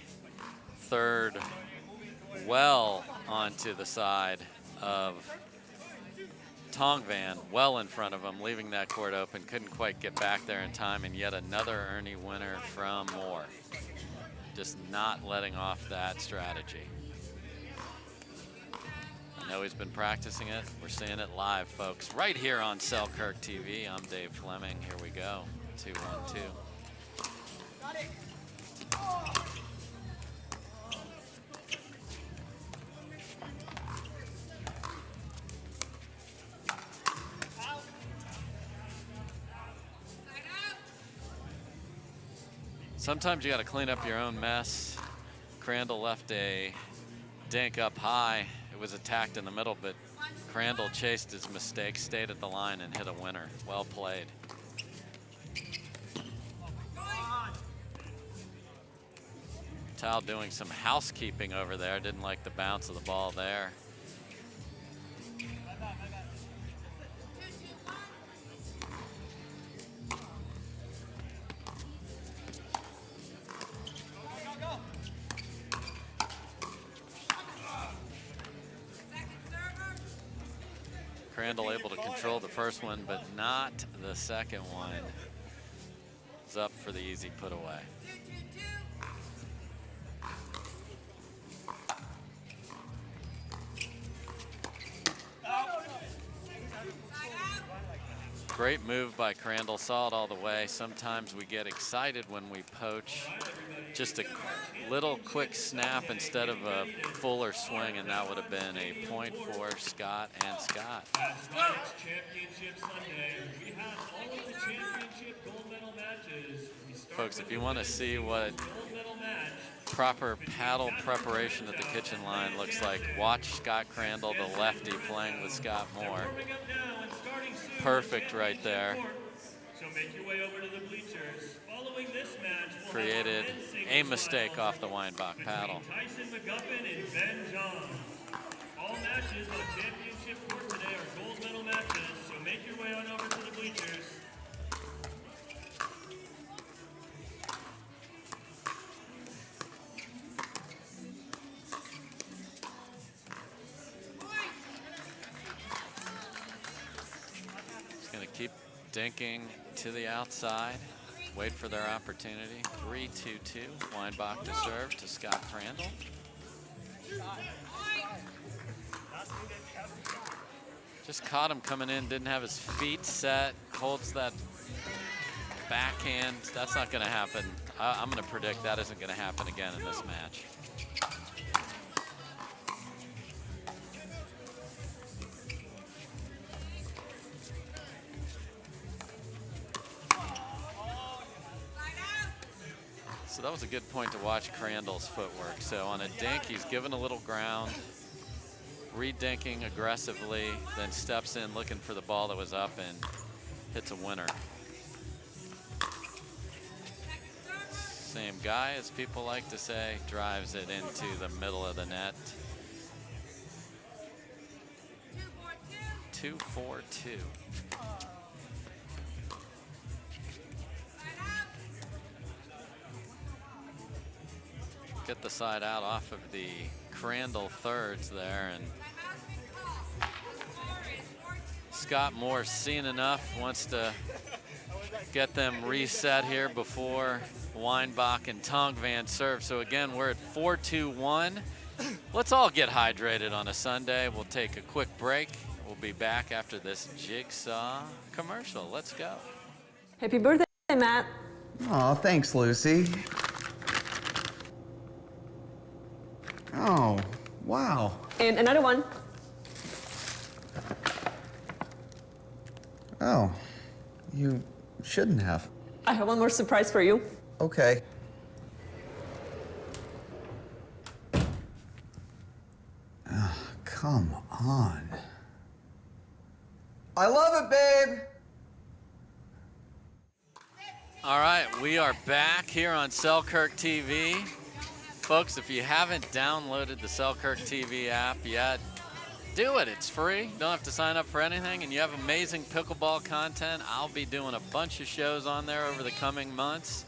third well onto the side of Tongvan, well in front of him, leaving that court open. Couldn't quite get back there in time, and yet another Ernie winner from Moore. Just not letting off that strategy. I know he's been practicing it. We're seeing it live, folks, right here on Selkirk TV. I'm Dave Fleming. Here we go. 2-1-2. Got it. Sometimes you got to clean up your own mess. Crandall left a dink up high. It was attacked in the middle, but Crandall chased his mistake, stayed at the line, and hit a winner. Well played. Tal doing some housekeeping over there. Didn't like the bounce of the ball there. Crandall able to control the first one, but not the second one. It's up for the easy put away. Great move by Crandall, saw it all the way. Sometimes we get excited when we poach. Just a little quick snap instead of a fuller swing, and that would have been a point for Scott and Scott. Folks, if you want to see what proper paddle preparation at the kitchen line looks like, watch Scott Crandall, the lefty, playing with Scott Moore. Perfect right there. So make your way over to the bleachers. Following this match, created a mistake off the Weinbach paddle. Tyson McGuffin and Ben John. All matches on championship court today are gold medal matches, so make your way on over to the bleachers. Keep dinking to the outside. Wait for their opportunity. 3-2-2. Weinbach to serve to Scott Crandall. Just caught him coming in. Didn't have his feet set. Holds that backhand. That's not going to happen. I'm going to predict that isn't going to happen again in this match. So that was a good point to watch Crandall's footwork. So on a dink, he's given a little ground, re-dinking aggressively, then steps in looking for the ball that was up and hits a winner. Same guy, as people like to say, drives it into the middle of the net. 2-4-2. Get the side out off of the Crandall thirds there, and Scott Moore seen enough, wants to get them reset here before Weinbach and Tongvan serve. So again, we're at 4-2-1. Let's all get hydrated on a Sunday. We'll take a quick break. We'll be back after this Jigsaw commercial. Let's go. Happy birthday, Matt. Aw, thanks, Lucy. Oh, wow. And another one. Oh, you shouldn't have. I have one more surprise for you. Okay. Come on. I love it, babe. All right, we are back here on Selkirk TV. Folks, if you haven't downloaded the Selkirk TV app yet, do it. It's free. You don't have to sign up for anything, and you have amazing pickleball content. I'll be doing a bunch of shows on there over the coming months,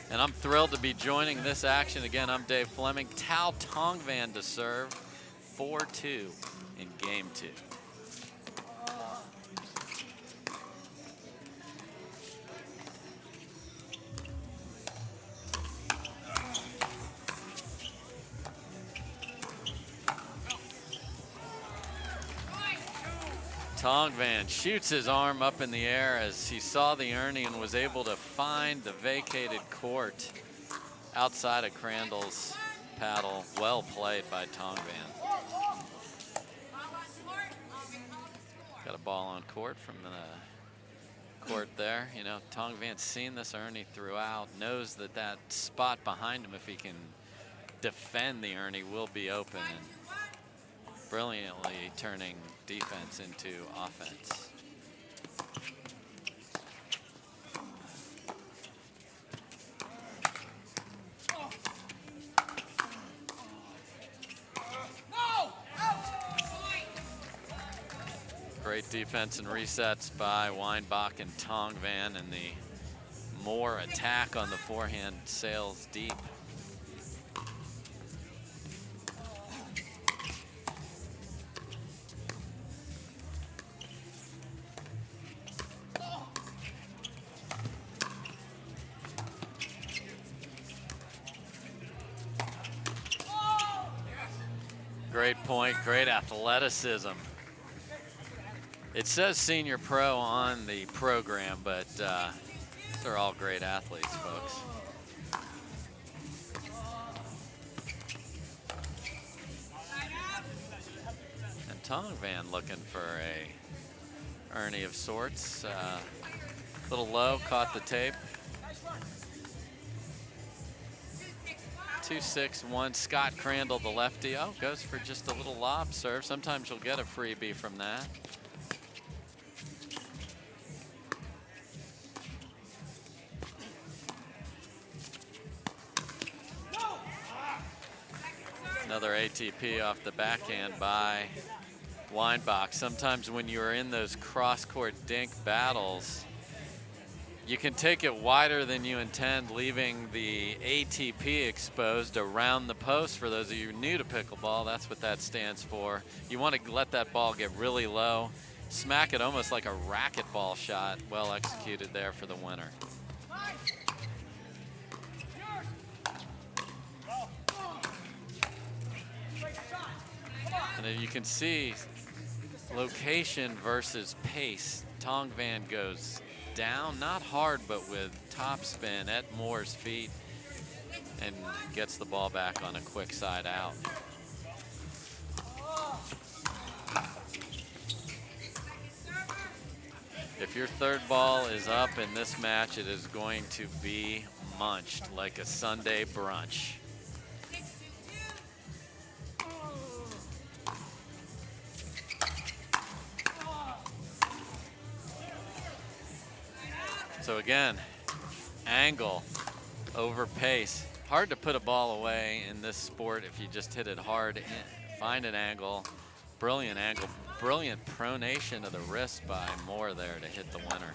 and I'm thrilled to be joining this action. Again, I'm Dave Fleming. Tal Tongvan to serve. 4-2 in game 2. Tongvan shoots his arm up in the air as he saw the earning and was able to find the vacated court outside of Crandall's paddle. Well played by Tongvan. Got a ball on court from the court there. You know, Tong Van's seen this Ernie throughout, knows that that spot behind him, if he can defend the Ernie, will be open, and brilliantly turning defense into offense. Great defense and resets by Weinbach and Tong Van, and the more attack on the forehand sails deep. Great point, great athleticism. It says senior pro on the program, but they're all great athletes, folks. And Tong Van looking for a Ernie of sorts. Little low, caught the tape. 2-6-1, Scott Crandall, the lefty. Oh, goes for just a little lob serve. Sometimes you'll get a freebie from that. Another ATP off the backhand by Weinbach. Sometimes when you're in those cross-court dink battles, you can take it wider than you intend, leaving the ATP exposed around the post. For those of you new to pickleball, that's what that stands for. You want to let that ball get really low, smack it almost like a racquetball shot. Well executed there for the winner. And you can see location versus pace. Tong Van goes down, not hard, but with top spin at Moore's feet, and gets the ball back on a quick side out. If your third ball is up in this match, it is going to be munched like a Sunday brunch. So again, angle over pace. Hard to put a ball away in this sport if you just hit it hard. Find an angle, brilliant pronation of the wrist by Moore there to hit the winner.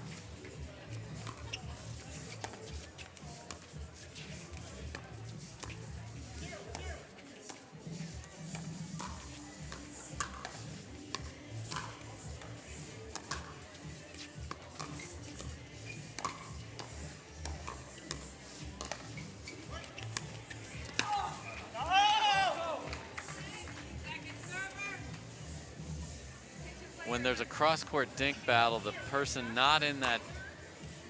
When there's a cross-court dink battle, the person not in that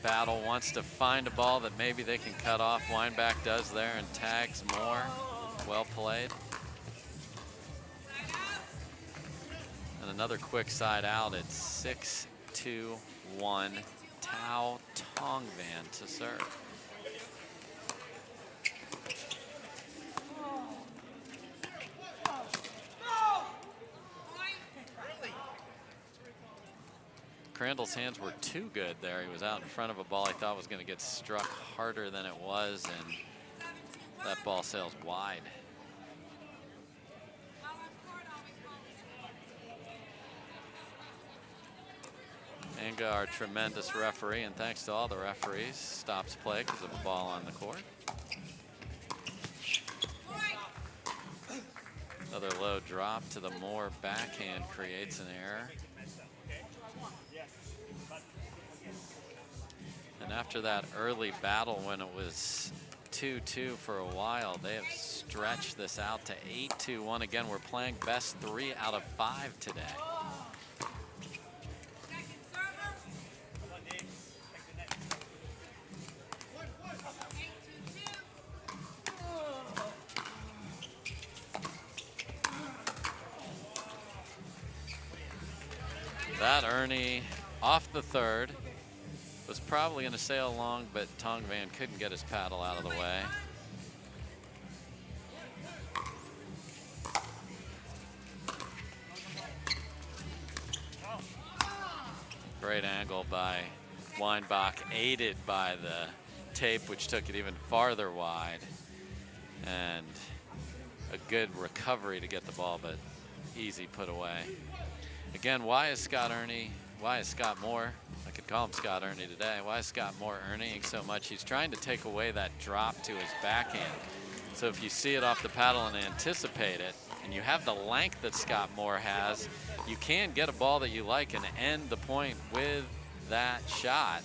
battle wants to find a ball that maybe they can cut off. Weinbach does there and tags Moore. Well played. And another quick side out. It's 6-2-1. Tao Tong Van to serve. Crandall's hands were too good there. He was out in front of a ball I thought was going to get struck harder than it was, and that ball sails wide. Anga, our tremendous referee, and thanks to all the referees, stops play because of a ball on the court. Another low drop to the Moore backhand creates an error. And after that early battle when it was 2-2 for a while, they have stretched this out to 8-2-1. Again, we're playing best 3 out of 5 today. That Ernie off the third. was probably going to sail along, but Tong Van couldn't get his paddle out of the way. Great angle by Weinbach, aided by the tape, which took it even farther wide. And a good recovery to get the ball, but easy put away. Again, why is Scott Moore, I could call him Scott Ernie today, why is Scott Moore earning so much? He's trying to take away that drop to his backhand. So if you see it off the paddle and anticipate it, and you have the length that Scott Moore has, you can get a ball that you like and end the point with that shot.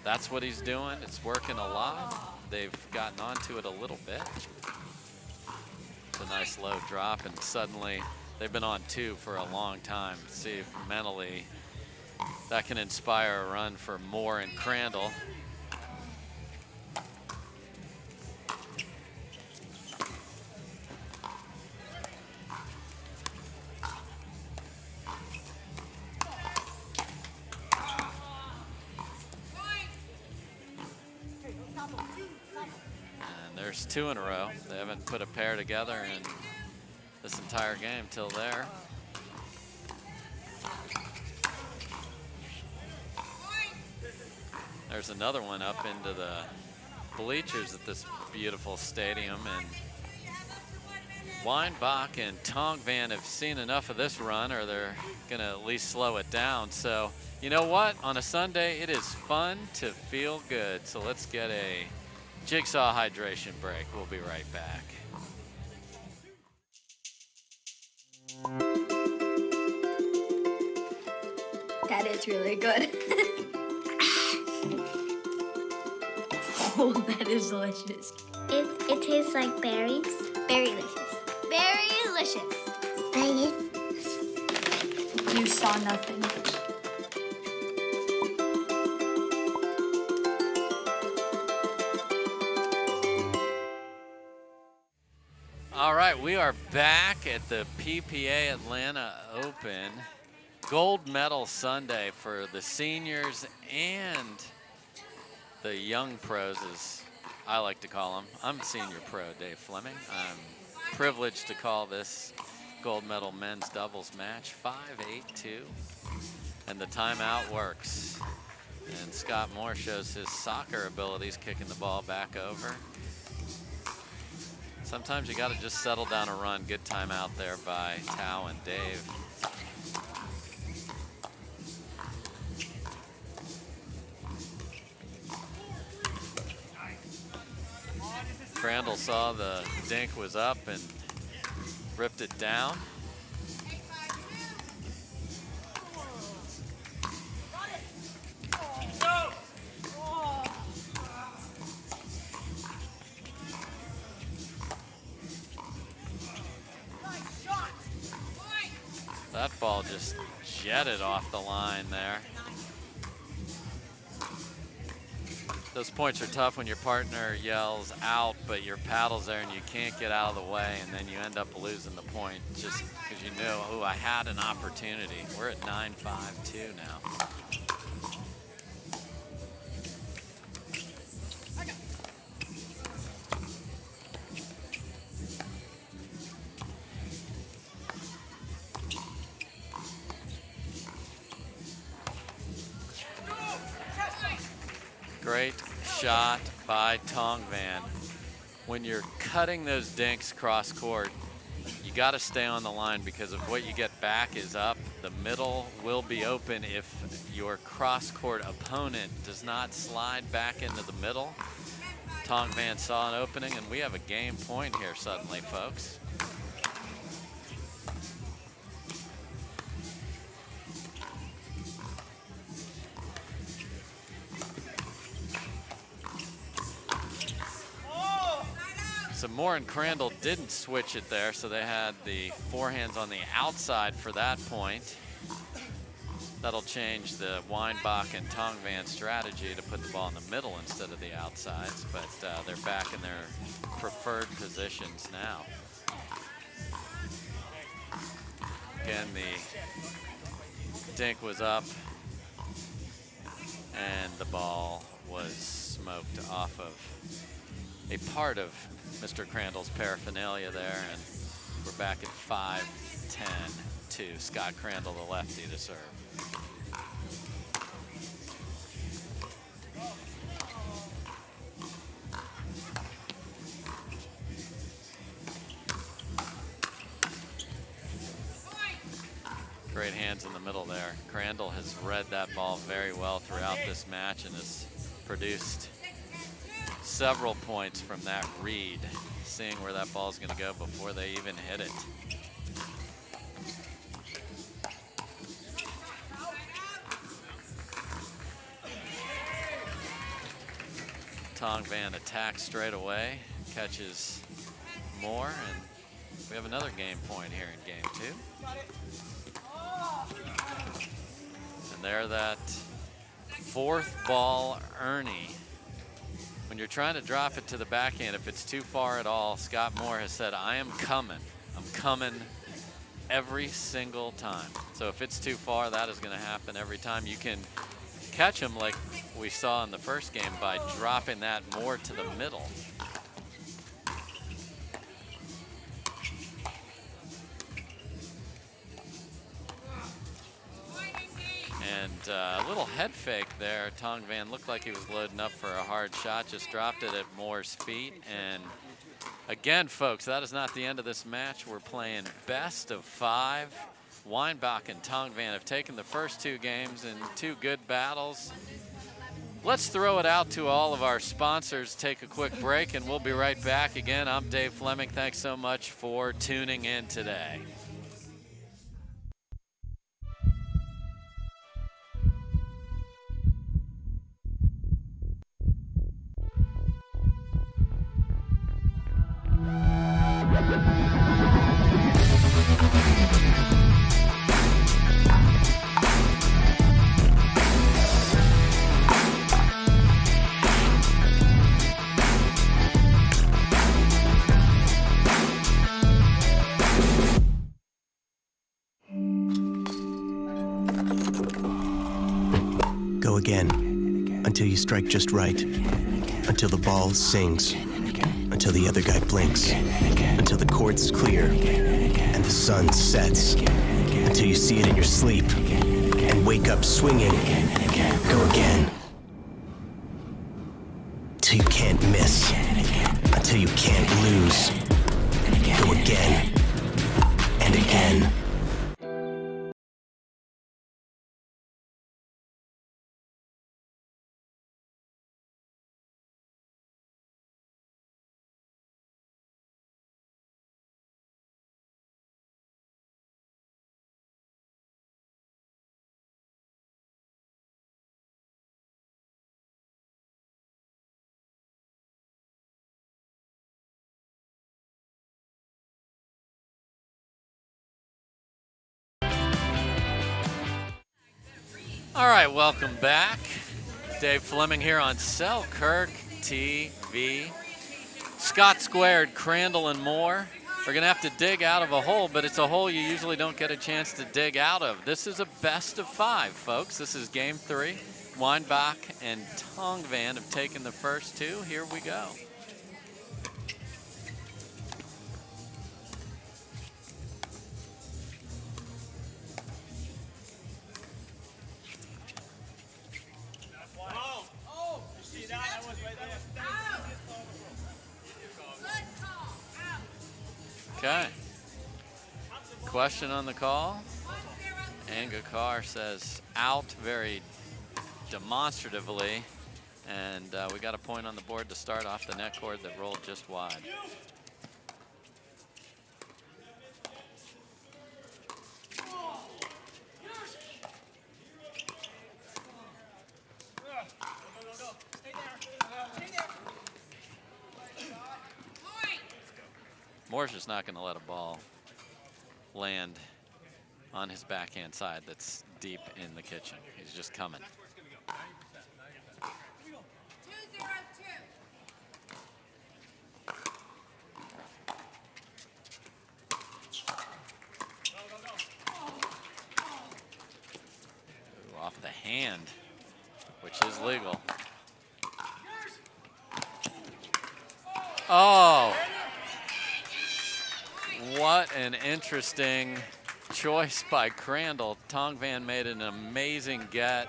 That's what he's doing. It's working a lot. They've gotten onto it a little bit. It's a nice low drop, and suddenly they've been on 2 for a long time. See if mentally that can inspire a run for Moore and Crandall. There's 2 in a row. They haven't put a pair together in this entire game till there. There's another one up into the bleachers at this beautiful stadium, and Weinbach and Tong Van have seen enough of this run, or they're gonna at least slow it down. So you know what? On a Sunday, it is fun to feel good. So let's get a Jigsaw hydration break. We'll be right back. That is really good. Oh, that is delicious. It tastes like berries. Berrylicious. Berrylicious. You saw nothing. All right, we are back at the PPA Atlanta Open. Gold medal Sunday for the seniors and the young pros, as I like to call them. I'm senior pro Dave Fleming. I'm privileged to call this gold medal men's doubles match 5-8-2. And the timeout works. And Scott Moore shows his soccer abilities, kicking the ball back over. Sometimes you got to just settle down a run. Good timeout there by Tao and Dave. Crandall saw the dink was up and ripped it down. That ball just jetted off the line there. Those points are tough when your partner yells out, but your paddle's there and you can't get out of the way, and then you end up losing the point just because you know, oh, I had an opportunity. We're at 9-5-2 now. Great shot by Tong Van. When you're cutting those dinks cross court, you got to stay on the line, because if what you get back is up, the middle will be open if your cross court opponent does not slide back into the middle. Tong Van saw an opening, and we have a game point here suddenly, folks. So Moore and Crandall didn't switch it there, so they had the forehands on the outside for that point. That'll change the Weinbach and Tong Van strategy to put the ball in the middle instead of the outsides, but they're back in their preferred positions now. Again, the dink was up And the ball was smoked off of a part of Mr. Crandall's paraphernalia there, and we're back at 5-10 to Scott Crandall, the lefty, to serve. Great hands in the middle there. Crandall has read that ball very well throughout this match and has produced several points from that read, seeing where that ball is going to go before they even hit it. Tong Van attacks straight away, catches more, and we have another game point here in game 2. And there, that fourth ball Ernie. When you're trying to drop it to the backhand, if it's too far at all, Scott Moore has said, I am coming. I'm coming every single time. So if it's too far, that is going to happen every time. You can catch him like we saw in the first game by dropping that more to the middle. And a little head fake there. Tong Van looked like he was loading up for a hard shot, just dropped it at Moore's feet. And again, folks, that is not the end of this match. We're playing best of 5. Weinbach and Tong Van have taken the first 2 games in 2 good battles. Let's throw it out to all of our sponsors, take a quick break, and we'll be right back. Again, I'm Dave Fleming. Thanks so much for tuning in today. Go again, until you strike just right, until the ball sings, until the other guy blinks, until the court's clear, and the sun sets, until you see it in your sleep, and wake up swinging. Go again. Till you can't miss, until you can't lose. Go again, and again. All right, welcome back. Dave Fleming here on Selkirk TV. Scott squared, Crandall and Moore. We're gonna have to dig out of a hole, but it's a hole you usually don't get a chance to dig out of. This is a best of 5, folks. This is game 3. Weinbach and Tong Van have taken the first 2. Here we go. Okay. Question on the call. Angakar says out very demonstratively. And we got a point on the board to start off the net cord that rolled just wide. Moore's just not going to let a ball land on his backhand side that's deep in the kitchen. He's just coming. Ooh, off the hand, which which is legal. Oh, what an interesting choice by Crandall. Tongvan made an amazing get,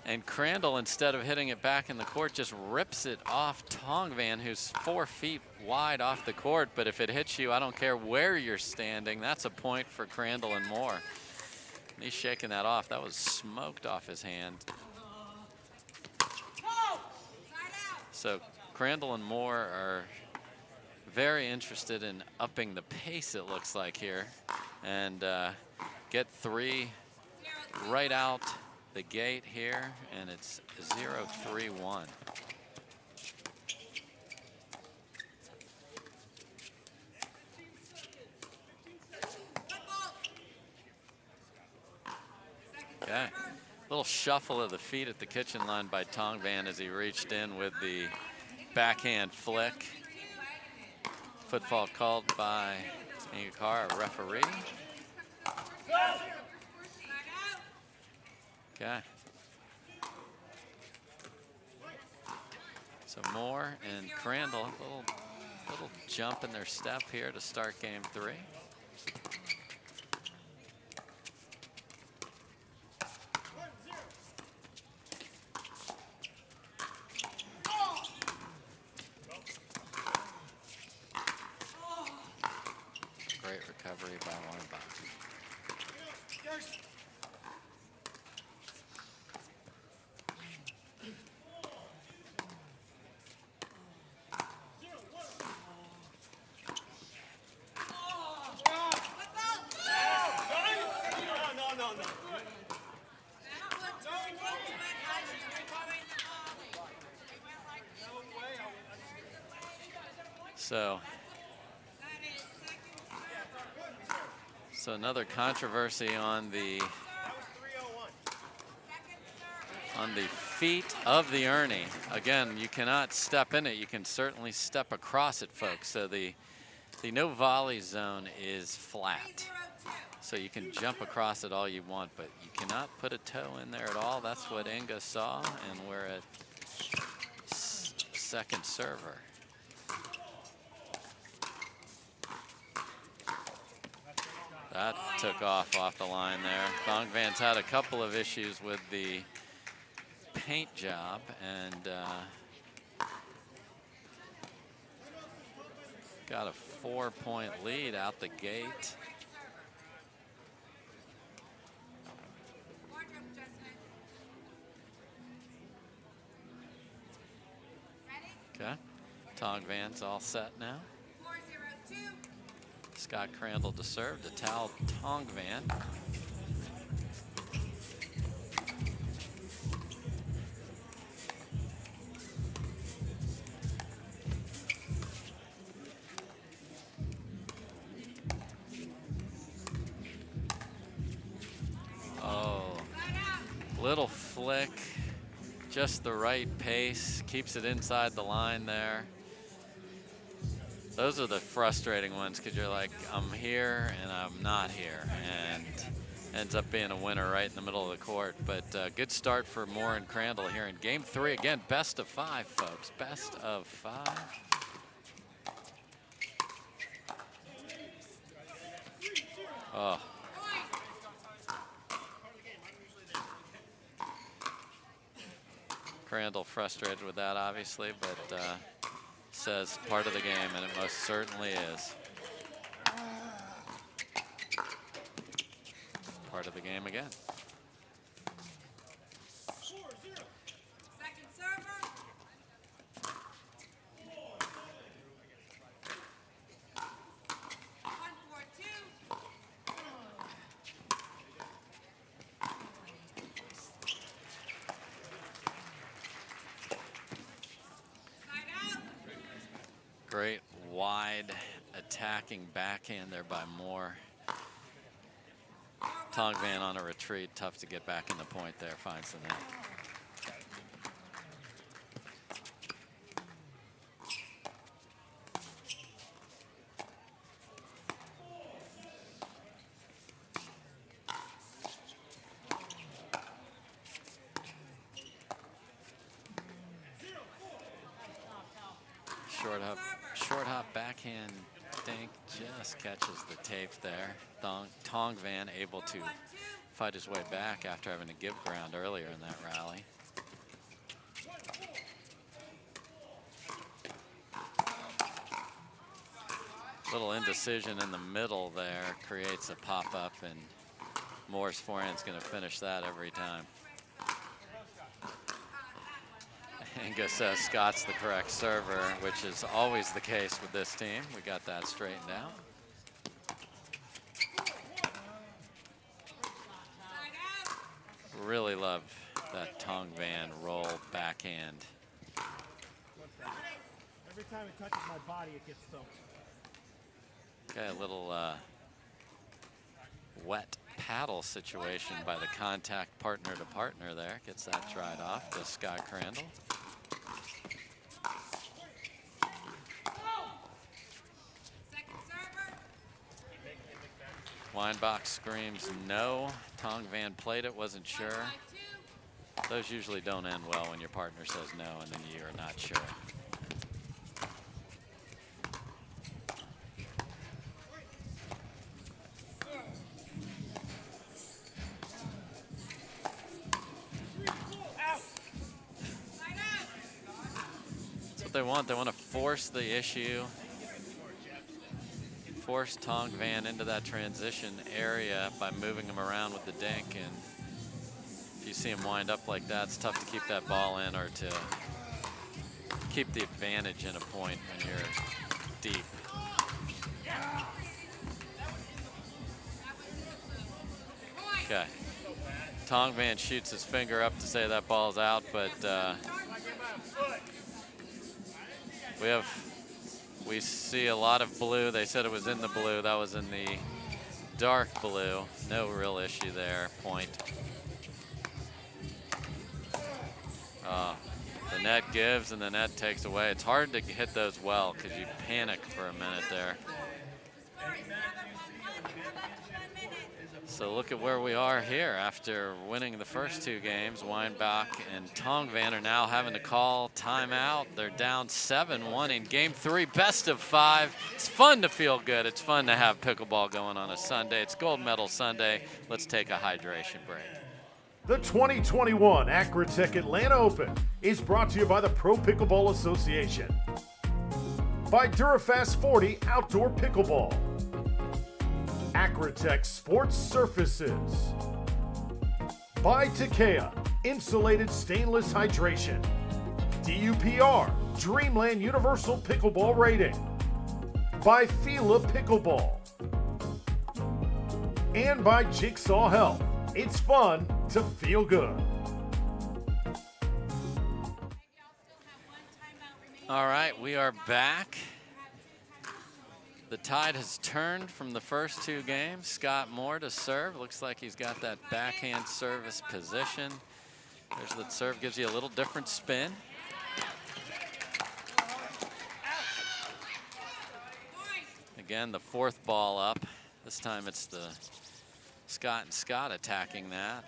and Crandall, instead of hitting it back in the court, just rips it off Tongvan, who's 4 feet wide off the court. But if it hits you, I don't care where you're standing. That's a point for Crandall and Moore. And he's shaking that off. That was smoked off his hand. So Crandall and Moore are very interested in upping the pace, it looks like here, and get 3 right out the gate here, and it's 0-3-1. Okay, little shuffle of the feet at the kitchen line by Tongvan as he reached in with the backhand flick. Football called by Ingakar, a referee. Okay. So Moore and Crandall, a little jump in their step here to start game 3. Great recovery by Weinbach. So another controversy on the feet of the Ernie. Again, you cannot step in it. You can certainly step across it, folks. So the no volley zone is flat. So you can jump across it all you want, but you cannot put a toe in there at all. That's what Inga saw, and we're at second server. That took off the line there. Tongvan's had a couple of issues with the paint job, and got a 4-point lead out the gate. Okay, Tongvan's all set now. Scott Crandall to serve, to towel Tongvan. Oh, little flick, just the right pace, keeps it inside the line there. Those are the frustrating ones, because you're like, I'm here and I'm not here, and ends up being a winner right in the middle of the court. But good start for Moore and Crandall here in game 3. Again, best of 5, folks. Best of 5. Oh. Crandall frustrated with that, obviously, but says part of the game, and it most certainly is. Part of the game again. Second server. Great wide attacking backhand there by Moore. Tongvan on a retreat, tough to get back in the point there, finds the net. short hop backhand dink just catches the tape there. Tong Van able to fight his way back after having to give ground earlier in that rally. Little indecision in the middle there creates a pop-up, and Moore's forehand's going to finish that every time. Angus says Scott's the correct server, which is always the case with this team. We got that straightened out. Really love that Tong Van roll backhand. Every time it touches my body, it gets soaked. Okay, a little wet paddle situation by the contact partner to partner there. Gets that dried off to Scott Crandall. Weinbach screams no. Tong Van played it, wasn't sure. Those usually don't end well when your partner says no and then you're not sure. That's what they want. They want to force the issue. Force Tong Van into that transition area by moving him around with the dink, and if you see him wind up like that, it's tough to keep that ball in or to keep the advantage in a point when you're deep. Okay. Tong Van shoots his finger up to say that ball's out, but we see a lot of blue. They said it was in the blue. That was in the dark blue. No real issue there. Point. The net gives and the net takes away. It's hard to hit those well because you panic for a minute there. So look at where we are here after winning the first two games. Weinbach and Tong Van are now having to call timeout. They're down 7-1 in game 3, best of 5. It's fun to feel good. It's fun to have pickleball going on a Sunday. It's Gold Medal Sunday. Let's take a hydration break. The 2021 Acrotech Atlanta Open is brought to you by the Pro Pickleball Association, by Durafast 40 Outdoor Pickleball, Acrotech Sports Surfaces, by Takea Insulated Stainless Hydration, DUPR Dreamland Universal Pickleball Rating, by Fila Pickleball, and by Jigsaw Health. It's fun to feel good. All right, we are back. The tide has turned from the first two games. Scott Moore to serve. Looks like he's got that backhand service position. There's the serve, gives you a little different spin. Again, the fourth ball up. This time it's the Scott and Scott attacking that.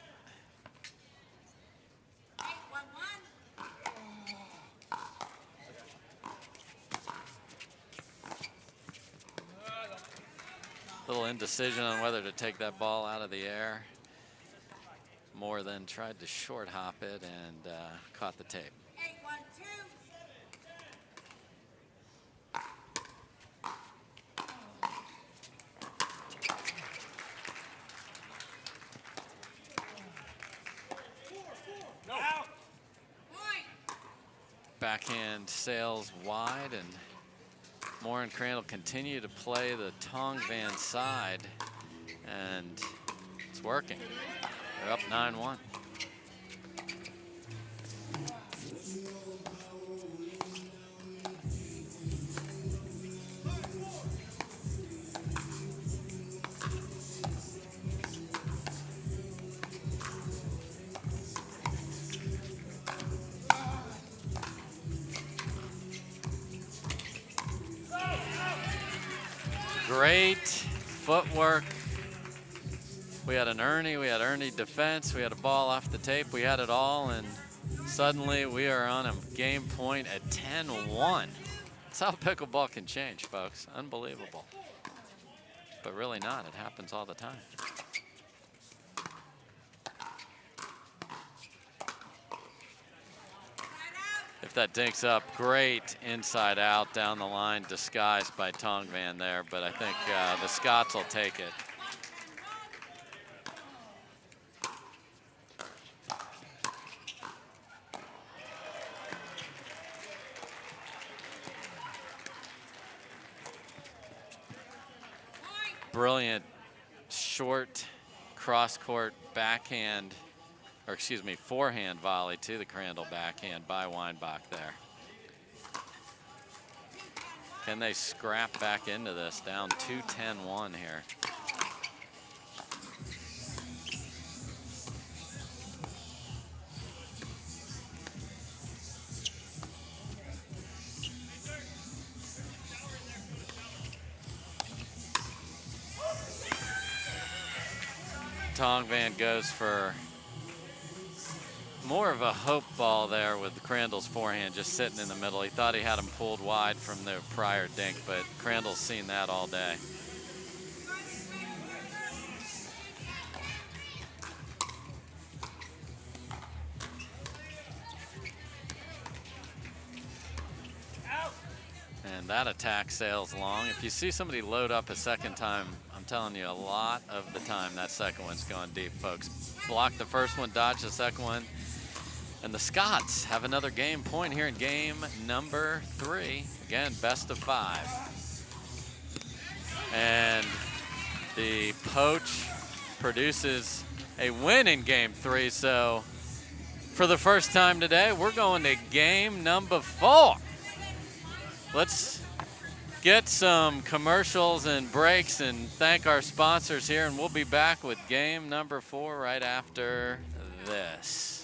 Little indecision on whether to take that ball out of the air. Moore then tried to short hop it and caught the tape. Backhand sails wide, and Moore and Crandall continue to play the Tong Van side, and it's working. They're up 9-1. Great footwork. We had an Ernie defense, we had a ball off the tape, we had it all, and suddenly we are on a game point at 10-1. That's how pickleball can change, folks. Unbelievable. But really not. It happens all the time. If that dinks up, great inside out down the line, disguised by Tongvan there, but I think the Scots will take it. Brilliant short cross-court backhand, or excuse me, forehand volley to the Crandall backhand by Weinbach there. Can they scrap back into this? Down 2-10-1 here. Tongvan goes for more of a hope ball there with Crandall's forehand just sitting in the middle. He thought he had him pulled wide from the prior dink, but Crandall's seen that all day. And that attack sails long. If you see somebody load up a second time, I'm telling you, a lot of the time that second one's going deep, folks. Blocked the first one, dodged the second one. And the Scots have another game point here in game number 3. Again, best of 5. And the poach produces a win in game 3. So for the first time today, we're going to game number 4. Let's get some commercials and breaks and thank our sponsors here, and we'll be back with game number 4 right after this.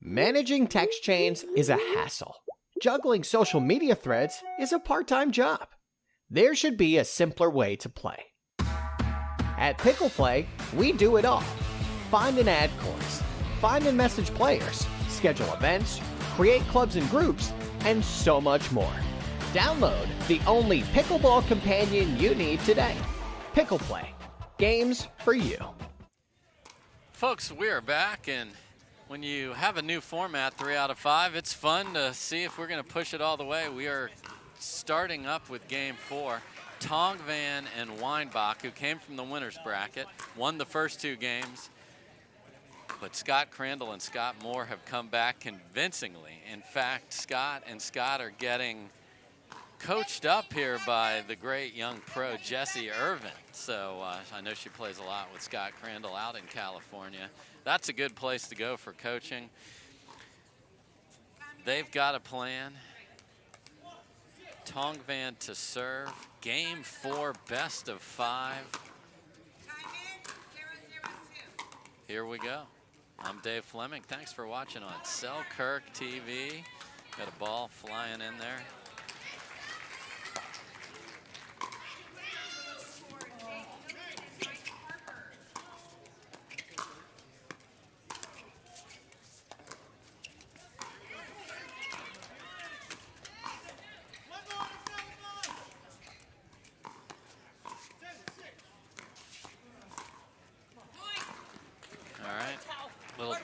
Managing text chains is a hassle. Juggling social media threads is a part-time job. There should be a simpler way to play. At Pickle Play, we do it all. Find and add courts, find and message players, schedule events, create clubs and groups, and so much more. Download the only pickleball companion you need today. Pickle Play. Games for you. Folks, we're back, and when you have a new format, 3 out of 5, it's fun to see if we're going to push it all the way. We are starting up with game 4. Tongvan and Weinbach, who came from the winner's bracket, won the first 2 games. But Scott Crandall and Scott Moore have come back convincingly. In fact, Scott and Scott are getting coached up here by the great young pro, Jessie Irvin. So I know she plays a lot with Scott Crandall out in California. That's a good place to go for coaching. They've got a plan. Tongvan to serve. Game 4, best of 5. Here we go. I'm Dave Fleming. Thanks for watching on Selkirk TV. Got a ball flying in there.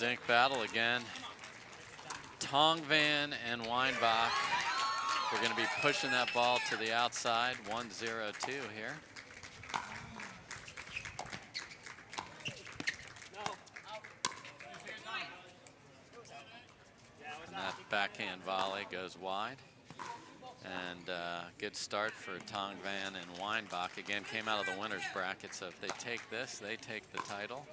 Dink battle again. Tongvan and Weinbach. We're going to be pushing that ball to the outside. 1-0-2 here. And that backhand volley goes wide. And good start for Tongvan and Weinbach. Again, came out of the winner's bracket, so if they take this, they take the title.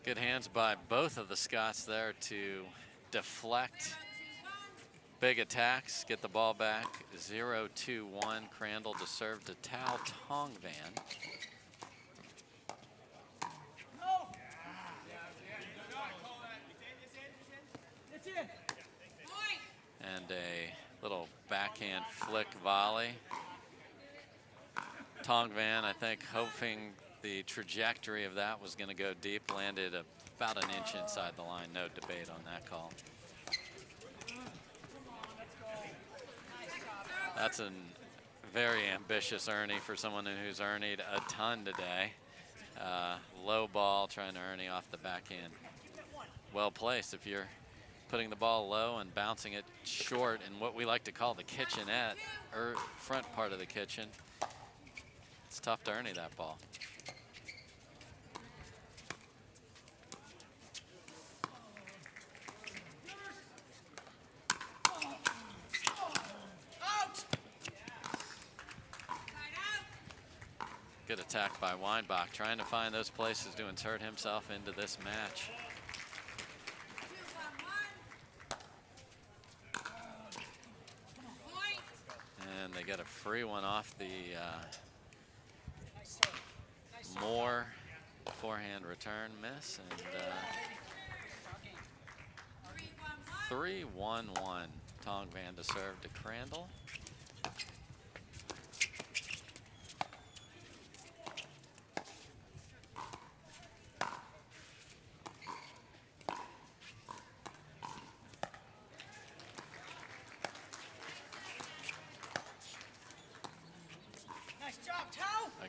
Good hands by both of the Scots there to deflect big attacks, get the ball back. 0-2-1, Crandall to serve to Tao Tongvan. And a little backhand flick volley. Tongvan, I think, hoping the trajectory of that was going to go deep, landed about an inch inside the line. No debate on that call. That's a very ambitious Ernie for someone who's earned a ton today. Low ball, trying to Ernie off the backhand. Well placed if you're putting the ball low and bouncing it short in what we like to call the kitchenette, or front part of the kitchen. It's tough to Ernie that ball. Good attack by Weinbach, trying to find those places to insert himself into this match. And they get a free one off the Moore forehand return miss, and 3-1-1. Tongvan to serve to Crandall.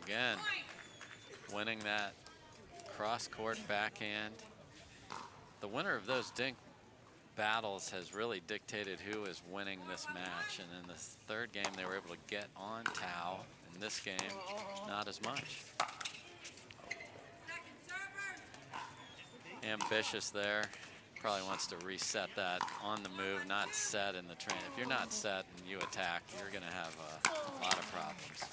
Again, winning that cross-court backhand. The winner of those dink battles has really dictated who is winning this match. And in the third game, they were able to get on Tao. In this game, not as much. Ambitious there. Probably wants to reset that on the move, not set in the train. If you're not set and you attack, you're going to have a lot of problems.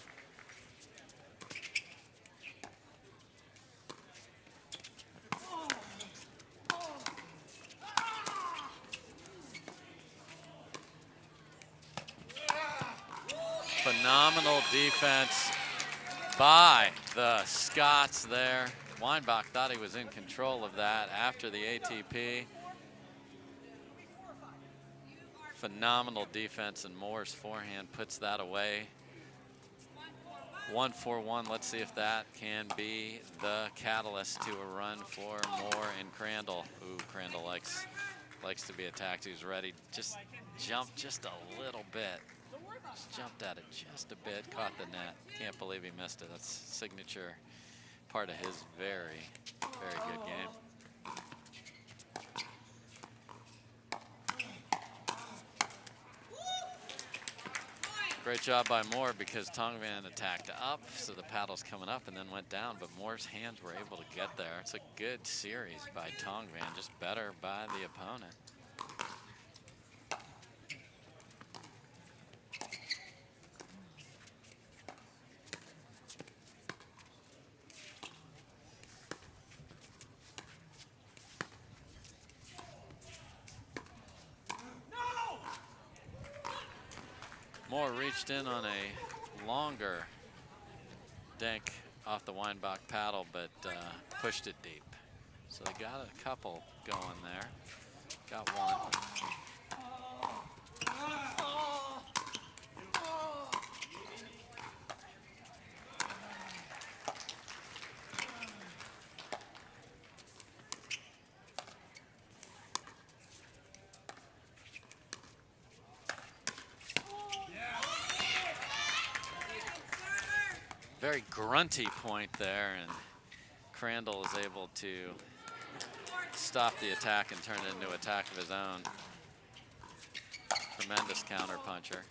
Phenomenal defense by the Scots there. Weinbach thought he was in control of that after the ATP. Phenomenal defense, and Moore's forehand puts that away. 1-4-1. Let's see if that can be the catalyst to a run for Moore and Crandall. Ooh, Crandall likes to be attacked. He's ready. Just jumped just a little bit. Just jumped at it just a bit, caught the net. Can't believe he missed it. That's signature part of his very, very good game. Great job by Moore, because Tongvan attacked up, so the paddle's coming up and then went down, but Moore's hands were able to get there. It's a good series by Tongvan, just better by the opponent. Moore reached in on a longer dink off the Weinbach paddle, but pushed it deep. So they got a couple going there. Got one. Very grunty point there, and Crandall is able to stop the attack and turn it into an attack of his own. Tremendous counter puncher.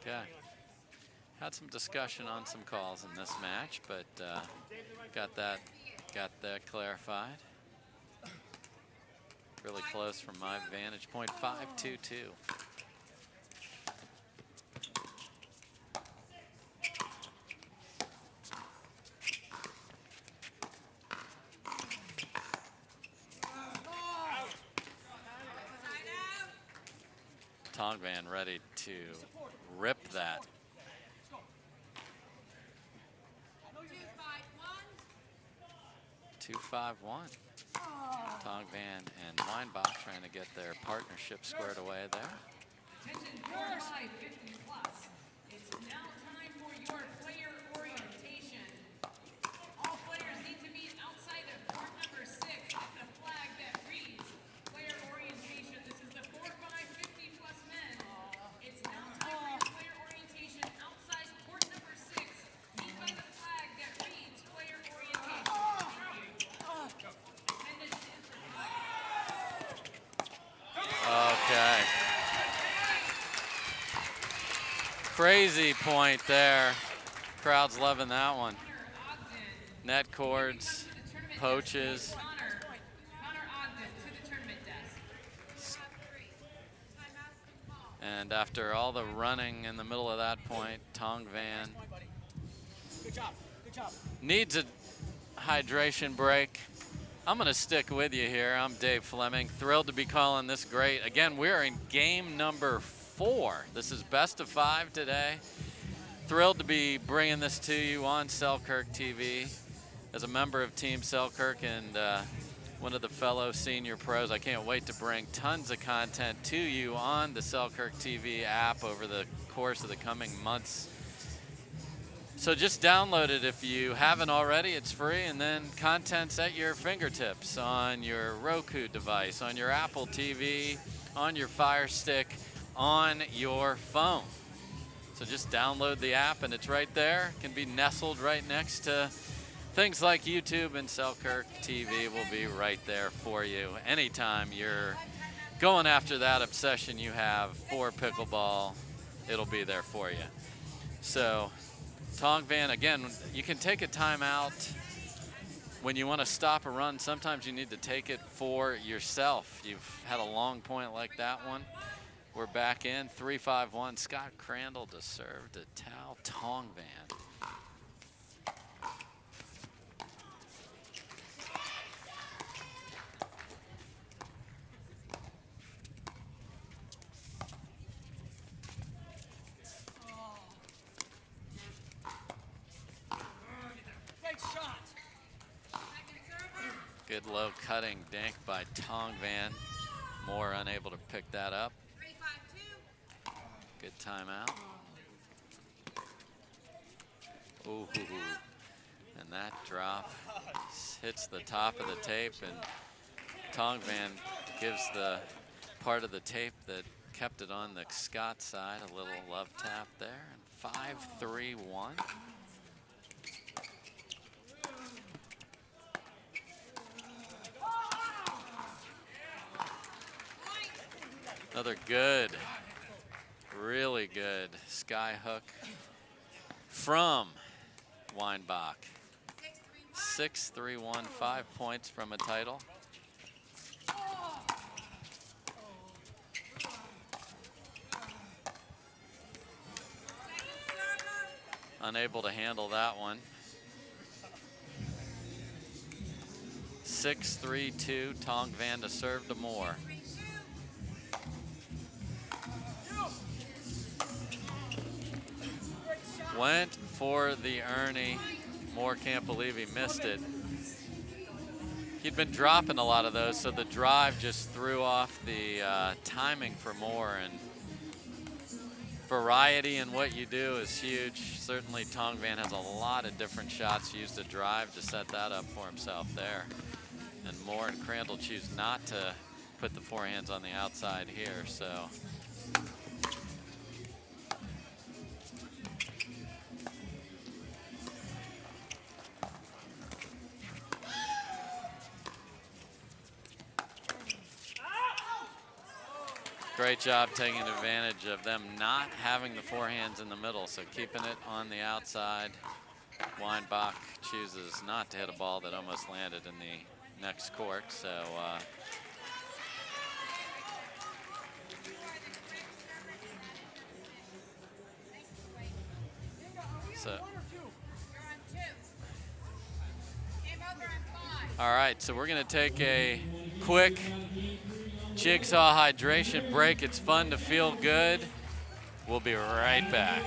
Okay. Had some discussion on some calls in this match, but got that clarified. Really close from my vantage point, 5-2-2. Tongvan ready to rip that. 2-5-1. Tongvan and Weinbach trying to get their partnership squared away there. Attention, 4-5-50 plus. It's now time for your player orientation. All players need to meet outside of court number 6 at the flag that reads player orientation. This is the 4-5-50 plus men. It's now time for your player orientation outside court number 6. Meet by the flag that reads player orientation. Okay. Crazy point there. Crowd's loving that one. Net cords, poaches. And after all the running in the middle of that point, Tongvan needs a hydration break. I'm going to stick with you here. I'm Dave Fleming. Thrilled to be calling this great. Again, we're in game number 4. This is best of 5 today. Thrilled to be bringing this to you on Selkirk TV. As a member of Team Selkirk and one of the fellow senior pros, I can't wait to bring tons of content to you on the Selkirk TV app over the course of the coming months. So just download it if you haven't already. It's free, and then content's at your fingertips on your Roku device, on your Apple TV, on your Fire Stick, on your phone. So just download the app, and it's right there. It can be nestled right next to things like YouTube, and Selkirk TV will be right there for you. Anytime you're going after that obsession you have for pickleball, it'll be there for you. So Tongvan, again, you can take a timeout when you want to stop a run. Sometimes you need to take it for yourself. You've had a long point like that one. We're back in 3-5-1. Scott Crandall to serve to Tao Tongvan. Good low cutting dink by Tongvan. Moore unable to pick that up. Good timeout. Ooh, and that drop hits the top of the tape, and Tongvan gives the part of the tape that kept it on the Scott side a little love tap there. And 5-3-1. Another good, really good sky hook from Weinbach. 6-3-1, 5 points from a title. Unable to handle that one. 6-3-2, Tongvan to serve to Moore. Went for the Ernie. Moore can't believe he missed it. He'd been dropping a lot of those, so the drive just threw off the timing for Moore. And variety in what you do is huge. Certainly Tongvan has a lot of different shots. Used a drive to set that up for himself there. And Moore and Crandall choose not to put the forehands on the outside here, so. Great job taking advantage of them not having the forehands in the middle, so keeping it on the outside. Weinbach chooses not to hit a ball that almost landed in the next court, so all right, so we're gonna take a quick jigsaw hydration break. It's fun to feel good. We'll be right back.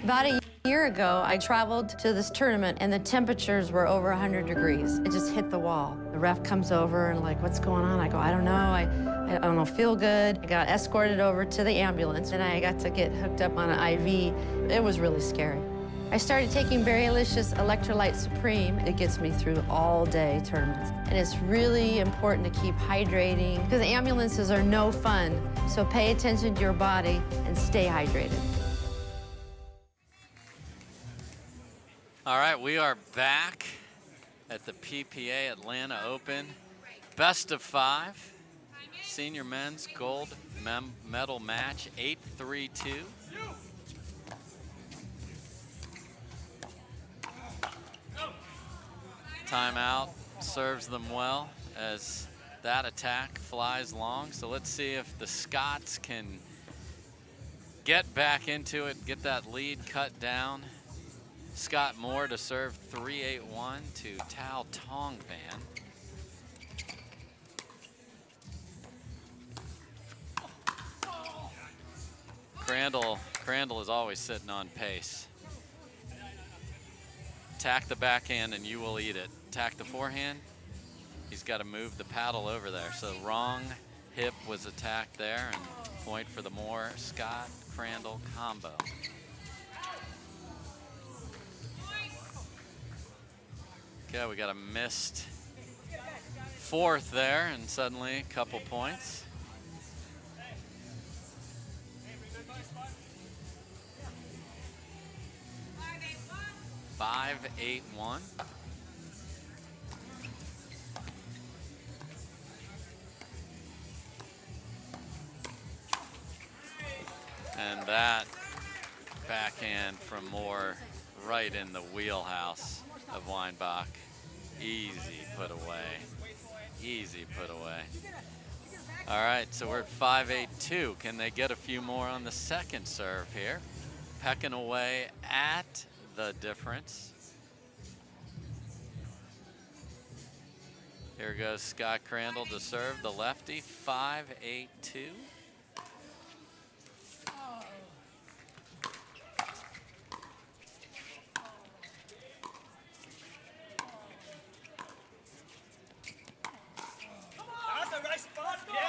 About a year ago, I traveled to this tournament and the temperatures were over 100 degrees. It just hit the wall. The ref comes over and like, what's going on? I go, I don't know. I don't feel good. I got escorted over to the ambulance and I got to get hooked up on an IV. It was really scary. I started taking Berrylicious Electrolyte Supreme. It gets me through all day tournaments. And it's really important to keep hydrating because ambulances are no fun. So pay attention to your body and stay hydrated. All right, we are back at the PPA Atlanta Open. Best of 5. Senior men's gold medal match, 8-3-2. Timeout serves them well as that attack flies long. So let's see if the Scots can get back into it, get that lead cut down. Scott Moore to serve 3-8-1 to Tao Tongvan. Crandall is always sitting on pace. Attack the backhand and you will eat it. Attack the forehand, he's got to move the paddle over there. So wrong hip was attacked there, and point for the Moore Scott Crandall combo. Okay, we got a missed fourth there, and suddenly a couple points. Five, 8-1. And that backhand from Moore right in the wheelhouse of Weinbach. Easy put away. Easy put away. All right, so we're at 5-8-2. Can they get a few more on the second serve here? Pecking away at the difference. Here goes Scott Crandall to serve the lefty, 5-8-2.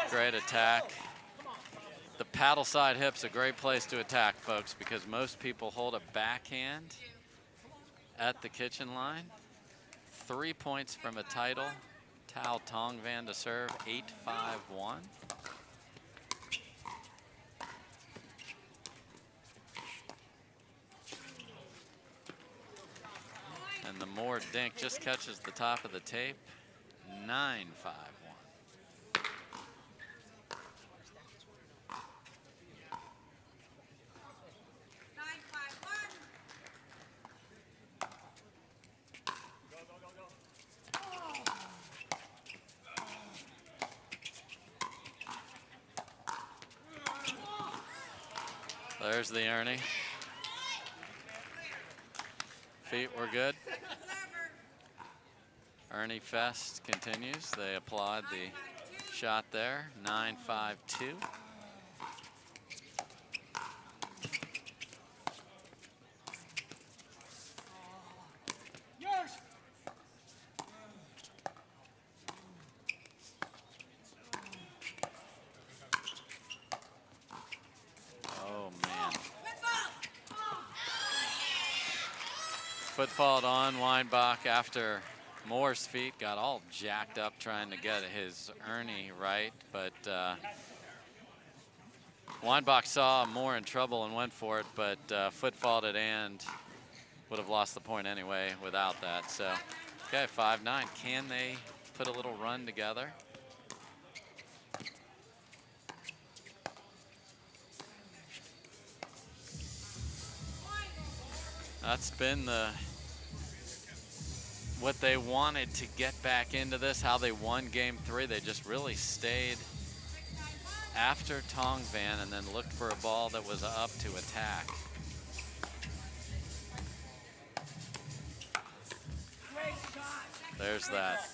Great attack. The paddle side hip's a great place to attack, folks, because most people hold a backhand at the kitchen line. 3 points from a title. Tao Tongvan to serve, 8-5-1. And the Moore dink just catches the top of the tape, 9-5-1. There's the Ernie. Feet were good. Ernie Fest continues. They applaud the shot there. 9-5-2. Foot fault on Weinbach after Moore's feet got all jacked up trying to get his Ernie right, but Weinbach saw Moore in trouble and went for it, but foot faulted and would have lost the point anyway without that. So, okay, 5-9. Can they put a little run together? That's been what they wanted to get back into this, how they won game 3. They just really stayed after Tongvan and then looked for a ball that was up to attack. There's that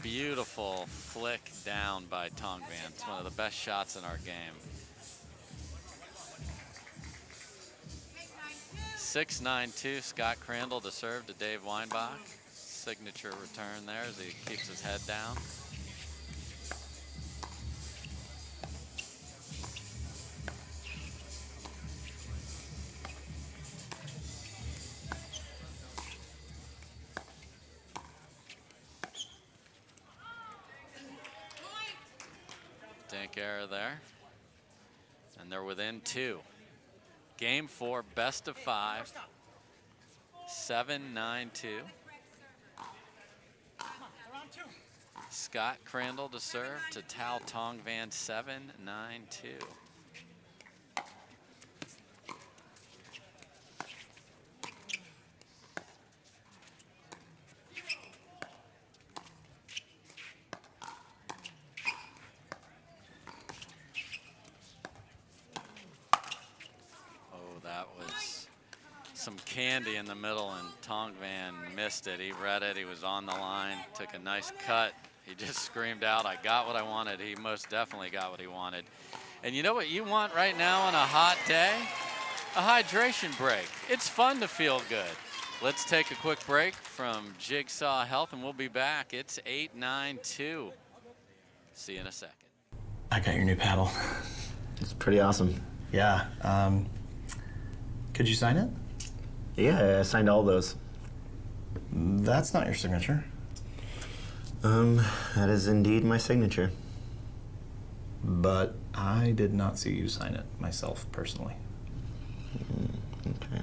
beautiful flick down by Tongvan. It's one of the best shots in our game. 6-9-2, Scott Crandall to serve to Dave Weinbach. Signature return there as he keeps his head down. Dink error there. And they're within 2. Game 4, best of 5. 7-9-2. Scott Crandall to serve to Tao Tongvan. 7-9-2. That was some candy in the middle, and Tongvan missed it. He read it. He was on the line, took a nice cut. He just screamed out, "I got what I wanted." He most definitely got what he wanted. And you know what you want right now on a hot day? A hydration break. It's fun to feel good. Let's take a quick break from Jigsaw Health, and we'll be back. It's 8-9-2. See you in a second. I got your new paddle. It's pretty awesome. Yeah. Could you sign it? Yeah, I signed all those. That's not your signature. That is indeed my signature. But I did not see you sign it myself, personally. Okay.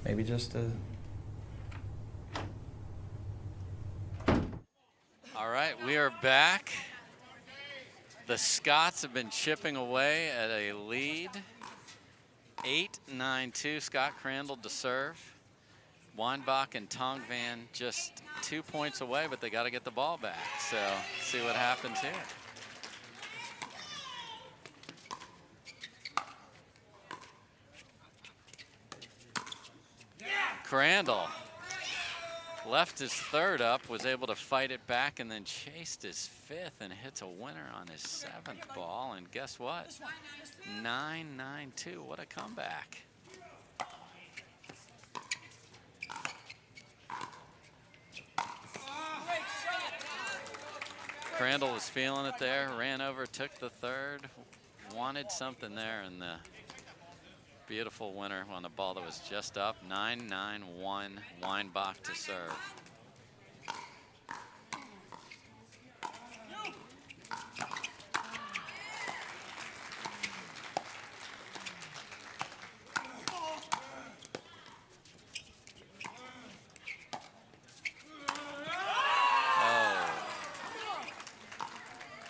Maybe just a... All right, we are back. The Scots have been chipping away at a lead. 8-9-2, Scott Crandall to serve. Weinbach and Tongvan just 2 points away, but they got to get the ball back. So see what happens here. Crandall left his third up, was able to fight it back, and then chased his 5th and hits a winner on his 7th ball. And guess what? 9-9-2. What a comeback. Crandall was feeling it there, ran over, took the third, wanted something there, and the beautiful winner on the ball that was just up. 9-9-1, Weinbach to serve.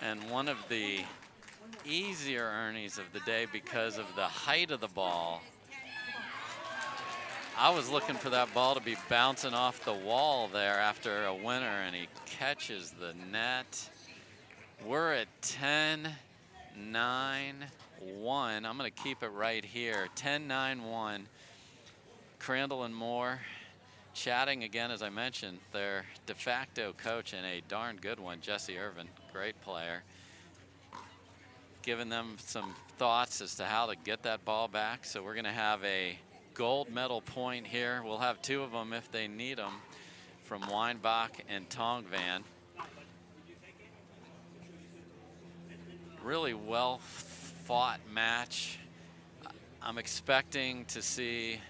And one of the easier earnings of the day because of the height of the ball. I was looking for that ball to be bouncing off the wall there after a winner, and he catches the net. We're at 10-9-1. I'm going to keep it right here. 10-9-1. Crandall and Moore chatting again, as I mentioned, their de facto coach, and a darn good one, Jesse Irvin, great player, giving them some thoughts as to how to get that ball back. So we're going to have a gold medal point here. We'll have 2 of them if they need them, from Weinbach and Tongvan. Really well fought match. I'm expecting to see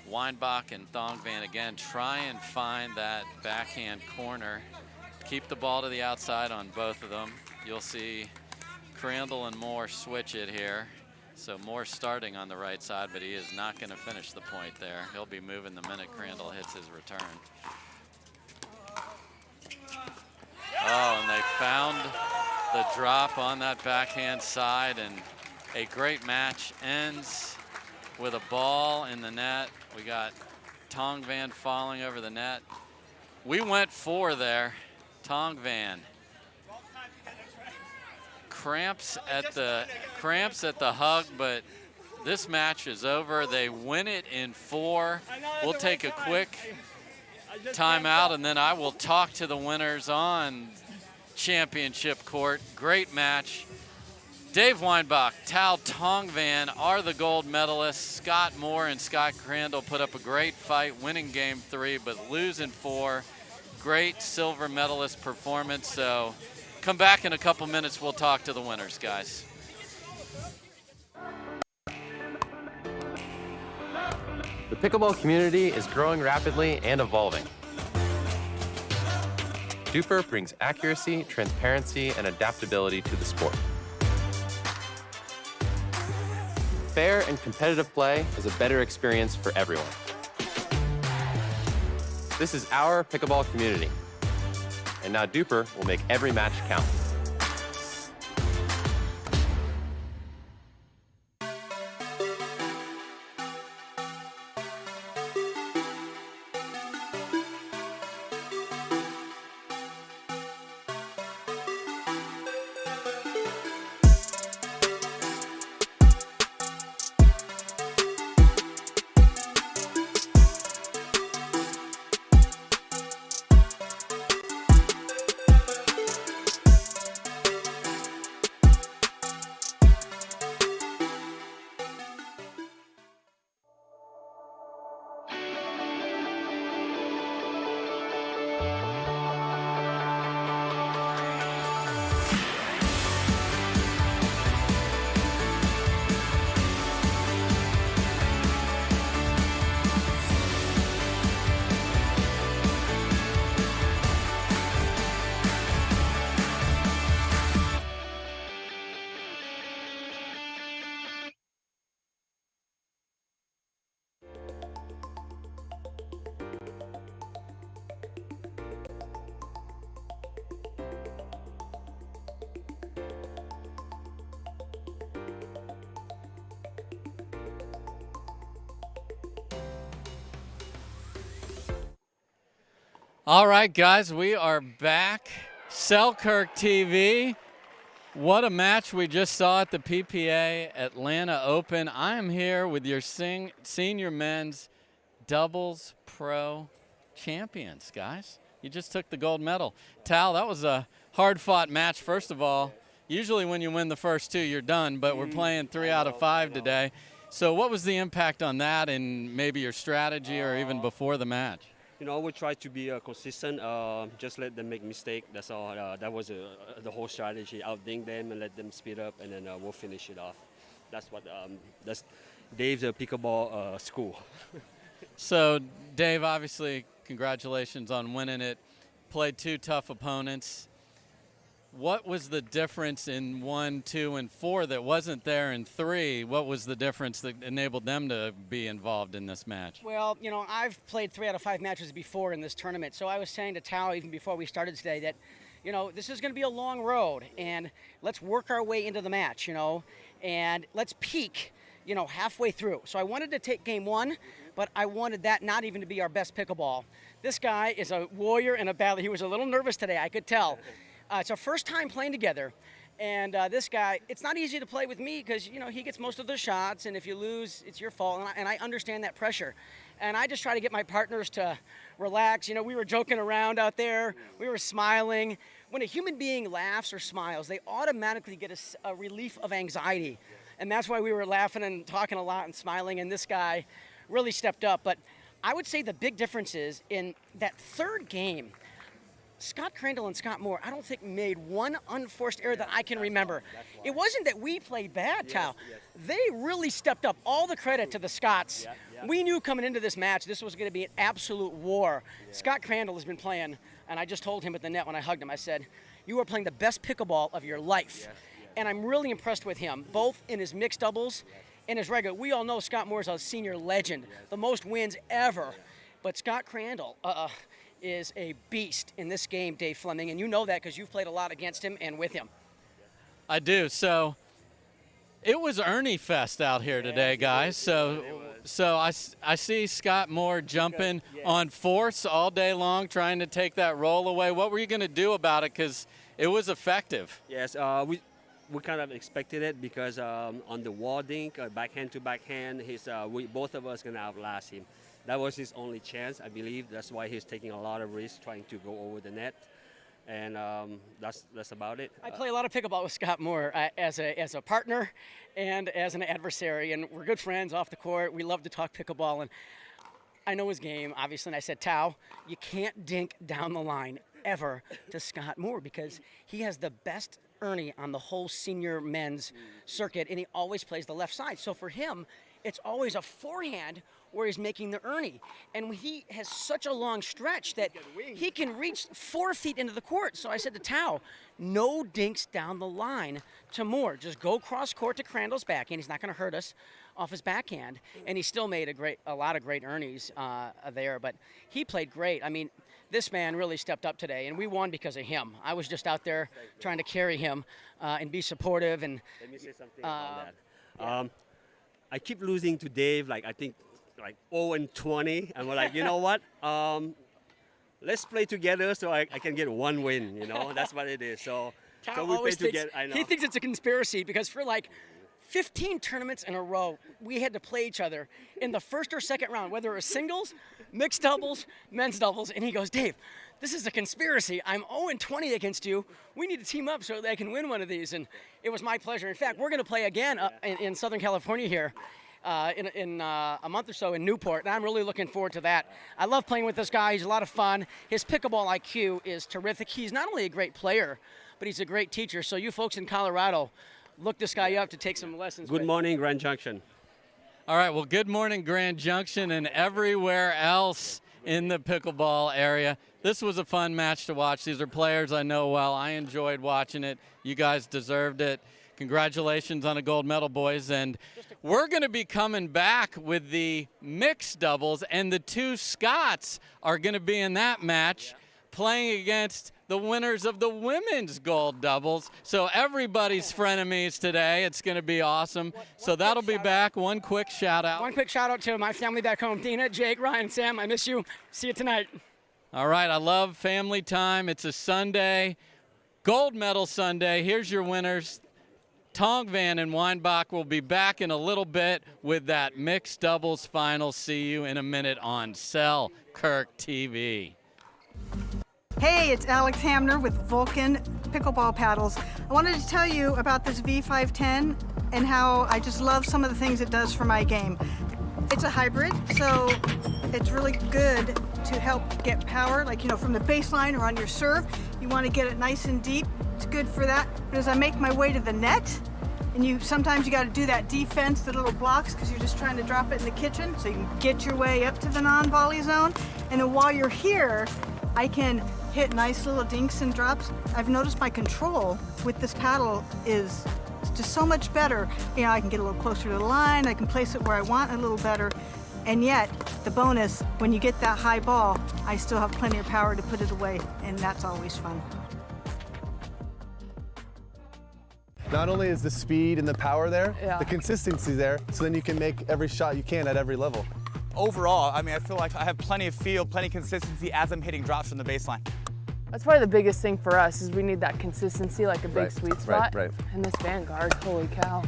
Weinbach and Tongvan again try and find that backhand corner. Keep the ball to the outside on both of them. You'll see Crandall and Moore switch it here. So Moore starting on the right side, but he is not going to finish the point there. He'll be moving the minute Crandall hits his return. Oh, and they found the drop on that backhand side, and A great match ends with a ball in the net. We got Tong Van falling over the net. We went 4 there. Tong Van. Cramps at the hug, but this match is over. They win it in 4. We'll take a quick timeout, and then I will talk to the winners on championship court. Great match. Dave Weinbach, Tal Tong Van are the gold medalists. Scott Moore and Scott Crandall put up a great fight, winning game 3, but losing 4. Great silver medalist performance. So come back in a couple minutes. We'll talk to the winners, guys. The pickleball community is growing rapidly and evolving. Duper brings accuracy, transparency, and adaptability to the sport. Fair and competitive play is a better experience for everyone. This is our pickleball community. And now Duper will make every match count. All right, guys, we are back. Selkirk TV. What a match we just saw at the PPA Atlanta Open. I am here with your senior men's doubles pro champions, guys. You just took the gold medal. Tal, that was a hard-fought match, first of all. Usually when you win the first 2, you're done, but we're playing 3 out of 5 today. So what was the impact on that and maybe your strategy or even before the match? You know, we try to be consistent. Just let them make mistake. That's all. That was the whole strategy. Outthink them and let them speed up, and then we'll finish it off. That's what. That's Dave's pickleball school. So, Dave, obviously, congratulations on winning it. Played 2 tough opponents. What was the difference in 1, 2, and 4 that wasn't there in 3? What was the difference that enabled them to be involved in this match? Well, you know, I've played 3 out of 5 matches before in this tournament, so I was saying to Tal even before we started today that, you know, this is going to be a long road, and let's work our way into the match, you know, and let's peak, you know, halfway through. So I wanted to take game 1, but I wanted that not even to be our best pickleball. This guy is a warrior and a battler. He was a little nervous today, I could tell. It's our first time playing together, and this guy, it's not easy to play with me because, you know, he gets most of the shots, and if you lose, it's your fault, and I understand that pressure. And I just try to get my partners to relax. You know, we were joking around out there. We were smiling. When a human being laughs or smiles, they automatically get a relief of anxiety, and that's why we were laughing and talking a lot and smiling, and this guy really stepped up. But I would say the big difference is in that 3rd game, Scott Crandall and Scott Moore, I don't think made one unforced error that I can remember. It wasn't that we played bad, Tal. They really stepped up. All the credit to the Scots. We knew coming into this match this was going to be an absolute war. Scott Crandall has been playing, and I just told him at the net when I hugged him, I said, you are playing the best pickleball of your life. And I'm really impressed with him, both in his mixed doubles and his regular. We all know Scott Moore is a senior legend, the most wins ever. But Scott Crandall, is a beast in this game, Dave Fleming, and you know that because you've played a lot against him and with him. I do. So It was Ernie Fest out here today, guys. So I see Scott Moore jumping on force all day long, trying to take that roll away. What were you going to do about it? Because it was effective. Yes, we kind of expected it because on the wall dink, backhand to backhand, both of us going to outlast him. That was his only chance, I believe. That's why he's taking a lot of risks trying to go over the net. And that's about it. I play a lot of pickleball with Scott Moore as a partner and as an adversary, and we're good friends off the court. We love to talk pickleball, and I know his game, obviously. And I said, Tao, you can't dink down the line ever to Scott Moore because he has the best Ernie on the whole senior men's circuit, and he always plays the left side. So for him, it's always a forehand where he's making the Ernie. And he has such a long stretch that he can reach 4 feet into the court. So I said to Tao, no dinks down the line to Moore. Just go cross court to Crandall's backhand. He's not going to hurt us off his backhand. And he still made a lot of great Ernies there. But he played great. I mean, this man really stepped up today, and we won because of him. I was just out there trying to carry him and be supportive. And let me say something about that. I keep losing to Dave, I think 0-20, and we're like, you know what? Let's play together so I can get one win. That's what it is. So we play together. I know. He thinks it's a conspiracy because for 15 tournaments in a row, we had to play each other in the first or second round, whether it was singles, mixed doubles, men's doubles. And he goes, Dave, this is a conspiracy. I'm 0-20 against you. We need to team up so that I can win one of these. And it was my pleasure. In fact, we're going to play again in Southern California here in a month or so in Newport. And I'm really looking forward to that. I love playing with this guy. He's a lot of fun. His pickleball IQ is terrific. He's not only a great player, but he's a great teacher. So you folks in Colorado, look this guy up to take some lessons. Good morning, Grand Junction. All right, well, good morning, Grand Junction, and everywhere else in the pickleball area. This was a fun match to watch. These are players I know well. I enjoyed watching it. You guys deserved it. Congratulations on a gold medal, boys. And we're going to be coming back with the mixed doubles, and the two Scots are going to be in that match playing against the winners of the women's gold doubles. So everybody's frenemies today. It's going to be awesome. So that'll be back. One quick shout out. One quick shout out to my family back home. Dina, Jake, Ryan, Sam, I miss you. See you tonight. All right, I love family time. It's a Sunday, gold medal Sunday. Here's your winners. Tongvan and Weinbach will be back in a little bit with that mixed doubles final. See you in a minute on Selkirk TV. Hey, it's Alex Hamner with Vulcan Pickleball Paddles. I wanted to tell you about this V510 and how I just love some of the things it does for my game. It's a hybrid, so it's really good to help get power, from the baseline or on your serve. You want to get it nice and deep. It's good for that. But as I make my way to the net, and sometimes you got to do that defense, the little blocks, because you're just trying to drop it in the kitchen, so you can get your way up to the non-volley zone. And then while you're here, I can hit nice little dinks and drops. I've noticed my control with this paddle is just so much better. I can get a little closer to the line, I can place it where I want a little better, and yet, the bonus, when you get that high ball, I still have plenty of power to put it away, and that's always fun. Not only is the speed and the power there, the consistency there, so then you can make every shot you can at every level. Overall, I feel like I have plenty of feel, plenty of consistency as I'm hitting drops from the baseline. That's probably the biggest thing for us is we need that consistency, like a big sweet spot. Right. And this Vanguard, holy cow.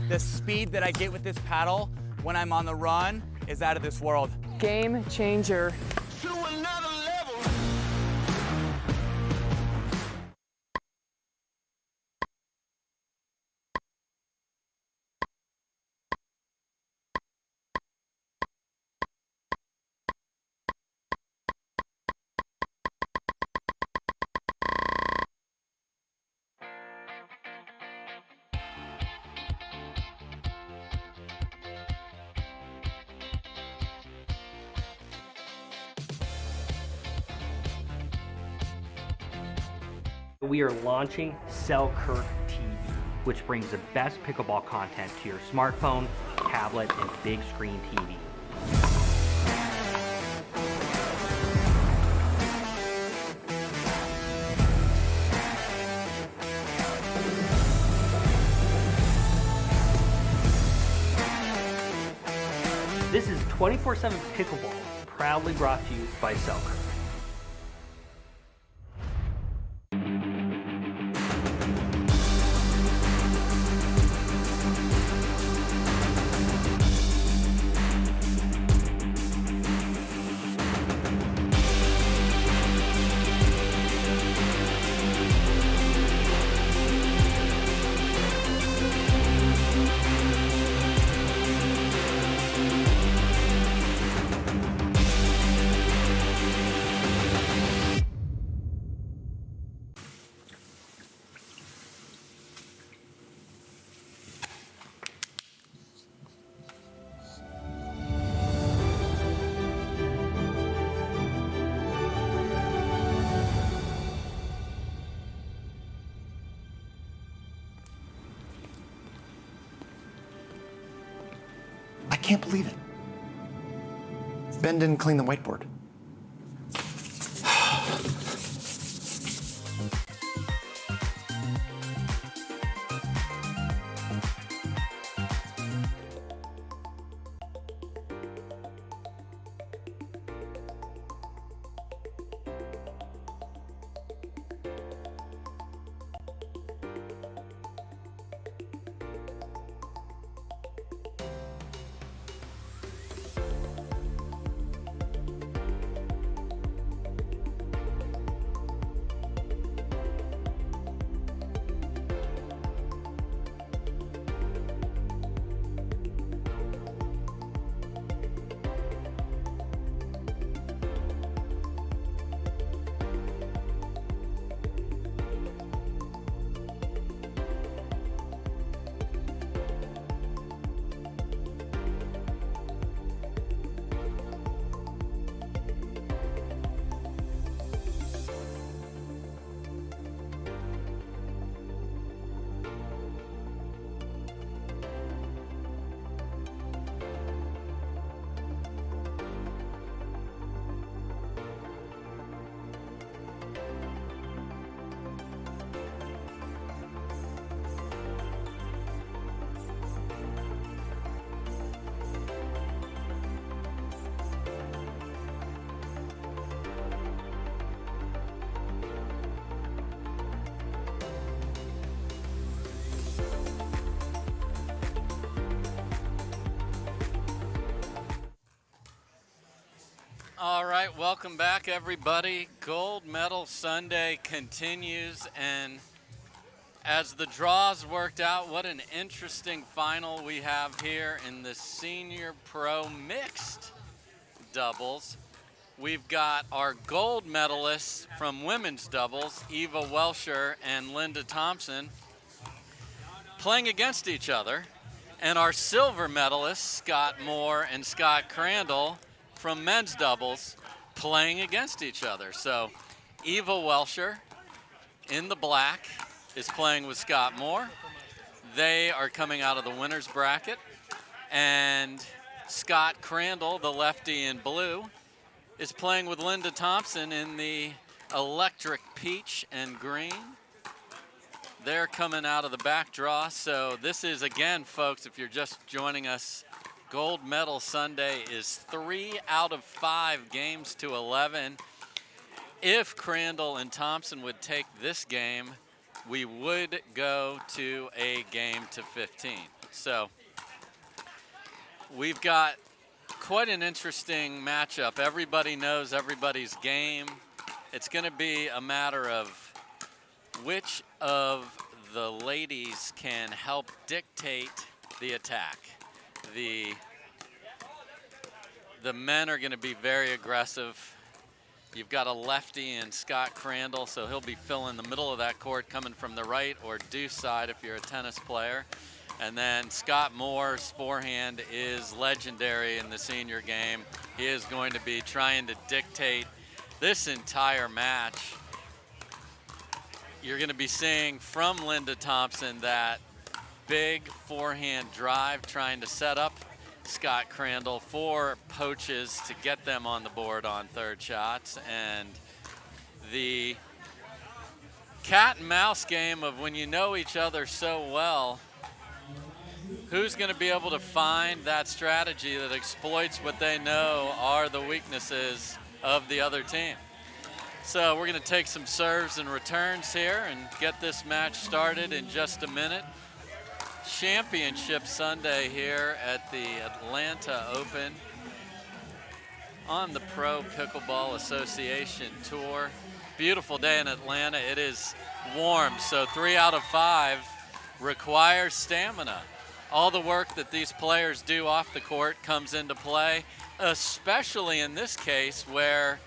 The speed that I get with this paddle when I'm on the run is out of this world. Game changer. We are launching Selkirk TV, which brings the best pickleball content to your smartphone, tablet, and big screen TV. 24/7 Pickleball, proudly brought to you by Selkirk. I can't believe it. Ben didn't clean the whiteboard. All right, welcome back, everybody. Gold Medal Sunday continues, and as the draws worked out, what an interesting final we have here in the Senior Pro Mixed Doubles. We've got our gold medalists from women's doubles, Eva Welsher and Linda Thompson, playing against each other, and our silver medalists, Scott Moore and Scott Crandall, from men's doubles, playing against each other. So Eva Welsher in the black is playing with Scott Moore. They are coming out of the winner's bracket. And Scott Crandall, the lefty in blue, is playing with Linda Thompson in the electric peach and green. They're coming out of the back draw. So this is, again, folks, if you're just joining us, Gold Medal Sunday is 3 out of 5 games to 11. If Crandall and Thompson would take this game, we would go to a game to 15. So we've got quite an interesting matchup. Everybody knows everybody's game. It's going to be a matter of which of the ladies can help dictate the attack. The men are going to be very aggressive. You've got a lefty in Scott Crandall, so he'll be filling the middle of that court, coming from the right or deuce side if you're a tennis player. And then Scott Moore's forehand is legendary in the senior game. He is going to be trying to dictate this entire match. You're going to be seeing from Linda Thompson that big forehand drive, trying to set up Scott Crandall for poaches to get them on the board on third shots. And the cat and mouse game of when you know each other so well, who's going to be able to find that strategy that exploits what they know are the weaknesses of the other team. So we're going to take some serves and returns here and get this match started in just a minute. Championship Sunday here at the Atlanta Open on the Pro Pickleball Association Tour. Beautiful day in Atlanta. It is warm, so 3 out of 5 requires stamina. All the work that these players do off the court comes into play, especially in this case where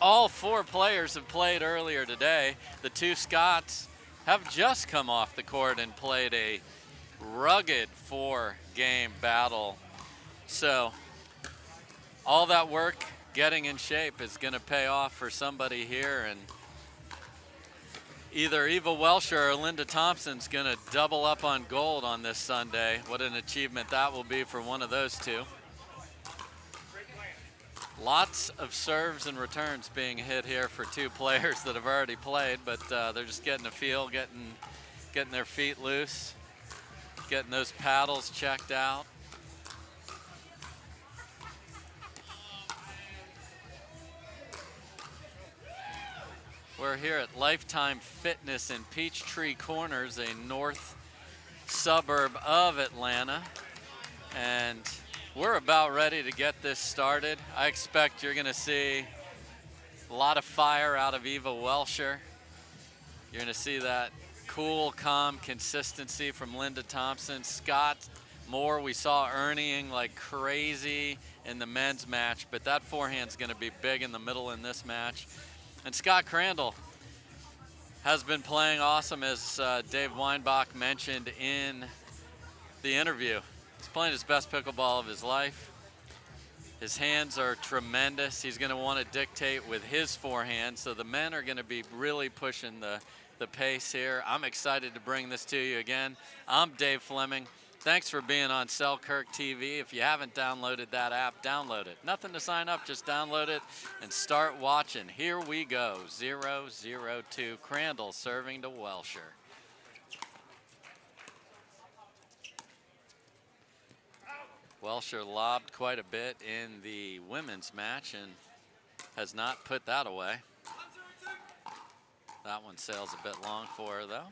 all 4 players have played earlier today. The 2 Scots have just come off the court and played a rugged 4-game battle. So all that work getting in shape is going to pay off for somebody here, and either Eva Welsher or Linda Thompson's going to double up on gold on this Sunday. What an achievement that will be for one of those two. Lots of serves and returns being hit here for 2 players that have already played, but they're just getting a feel, getting their feet loose, getting those paddles checked out. We're here at Lifetime Fitness in Peachtree Corners, a north suburb of Atlanta, and we're about ready to get this started. I expect you're going to see a lot of fire out of Eva Welsher. You're going to see that cool, calm consistency from Linda Thompson. Scott Moore, we saw earning like crazy in the men's match, but that forehand's going to be big in the middle in this match. And Scott Crandall has been playing awesome, as Dave Weinbach mentioned in the interview. He's playing his best pickleball of his life. His hands are tremendous. He's going to want to dictate with his forehand, so the men are going to be really pushing the pace here. I'm excited to bring this to you again. I'm Dave Fleming. Thanks for being on Selkirk TV. If you haven't downloaded that app, download it. Nothing to sign up, just download it and start watching. Here we go, 0-0-2. Crandall serving to Welsher. Welsher lobbed quite a bit in the women's match and has not put that away. That one sails a bit long for her, though.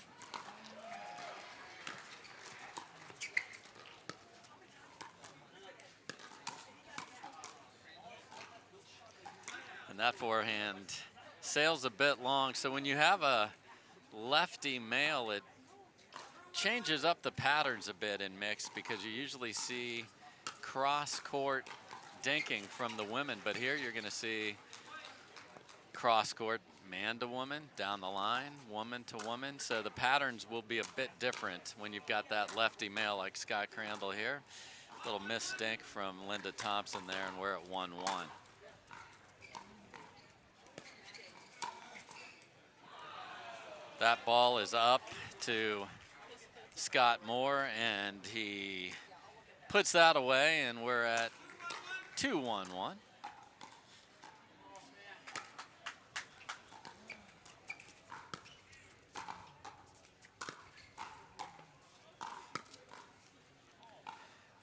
And that forehand sails a bit long. So when you have a lefty male, it changes up the patterns a bit in mixed, because you usually see cross-court dinking from the women. But here you're going to see cross-court man to woman, down the line, woman to woman. So the patterns will be a bit different when you've got that lefty male like Scott Crandall here. Little miss dink from Linda Thompson there, and we're at 1-1. That ball is up to Scott Moore, and he puts that away, and we're at 2-1-1.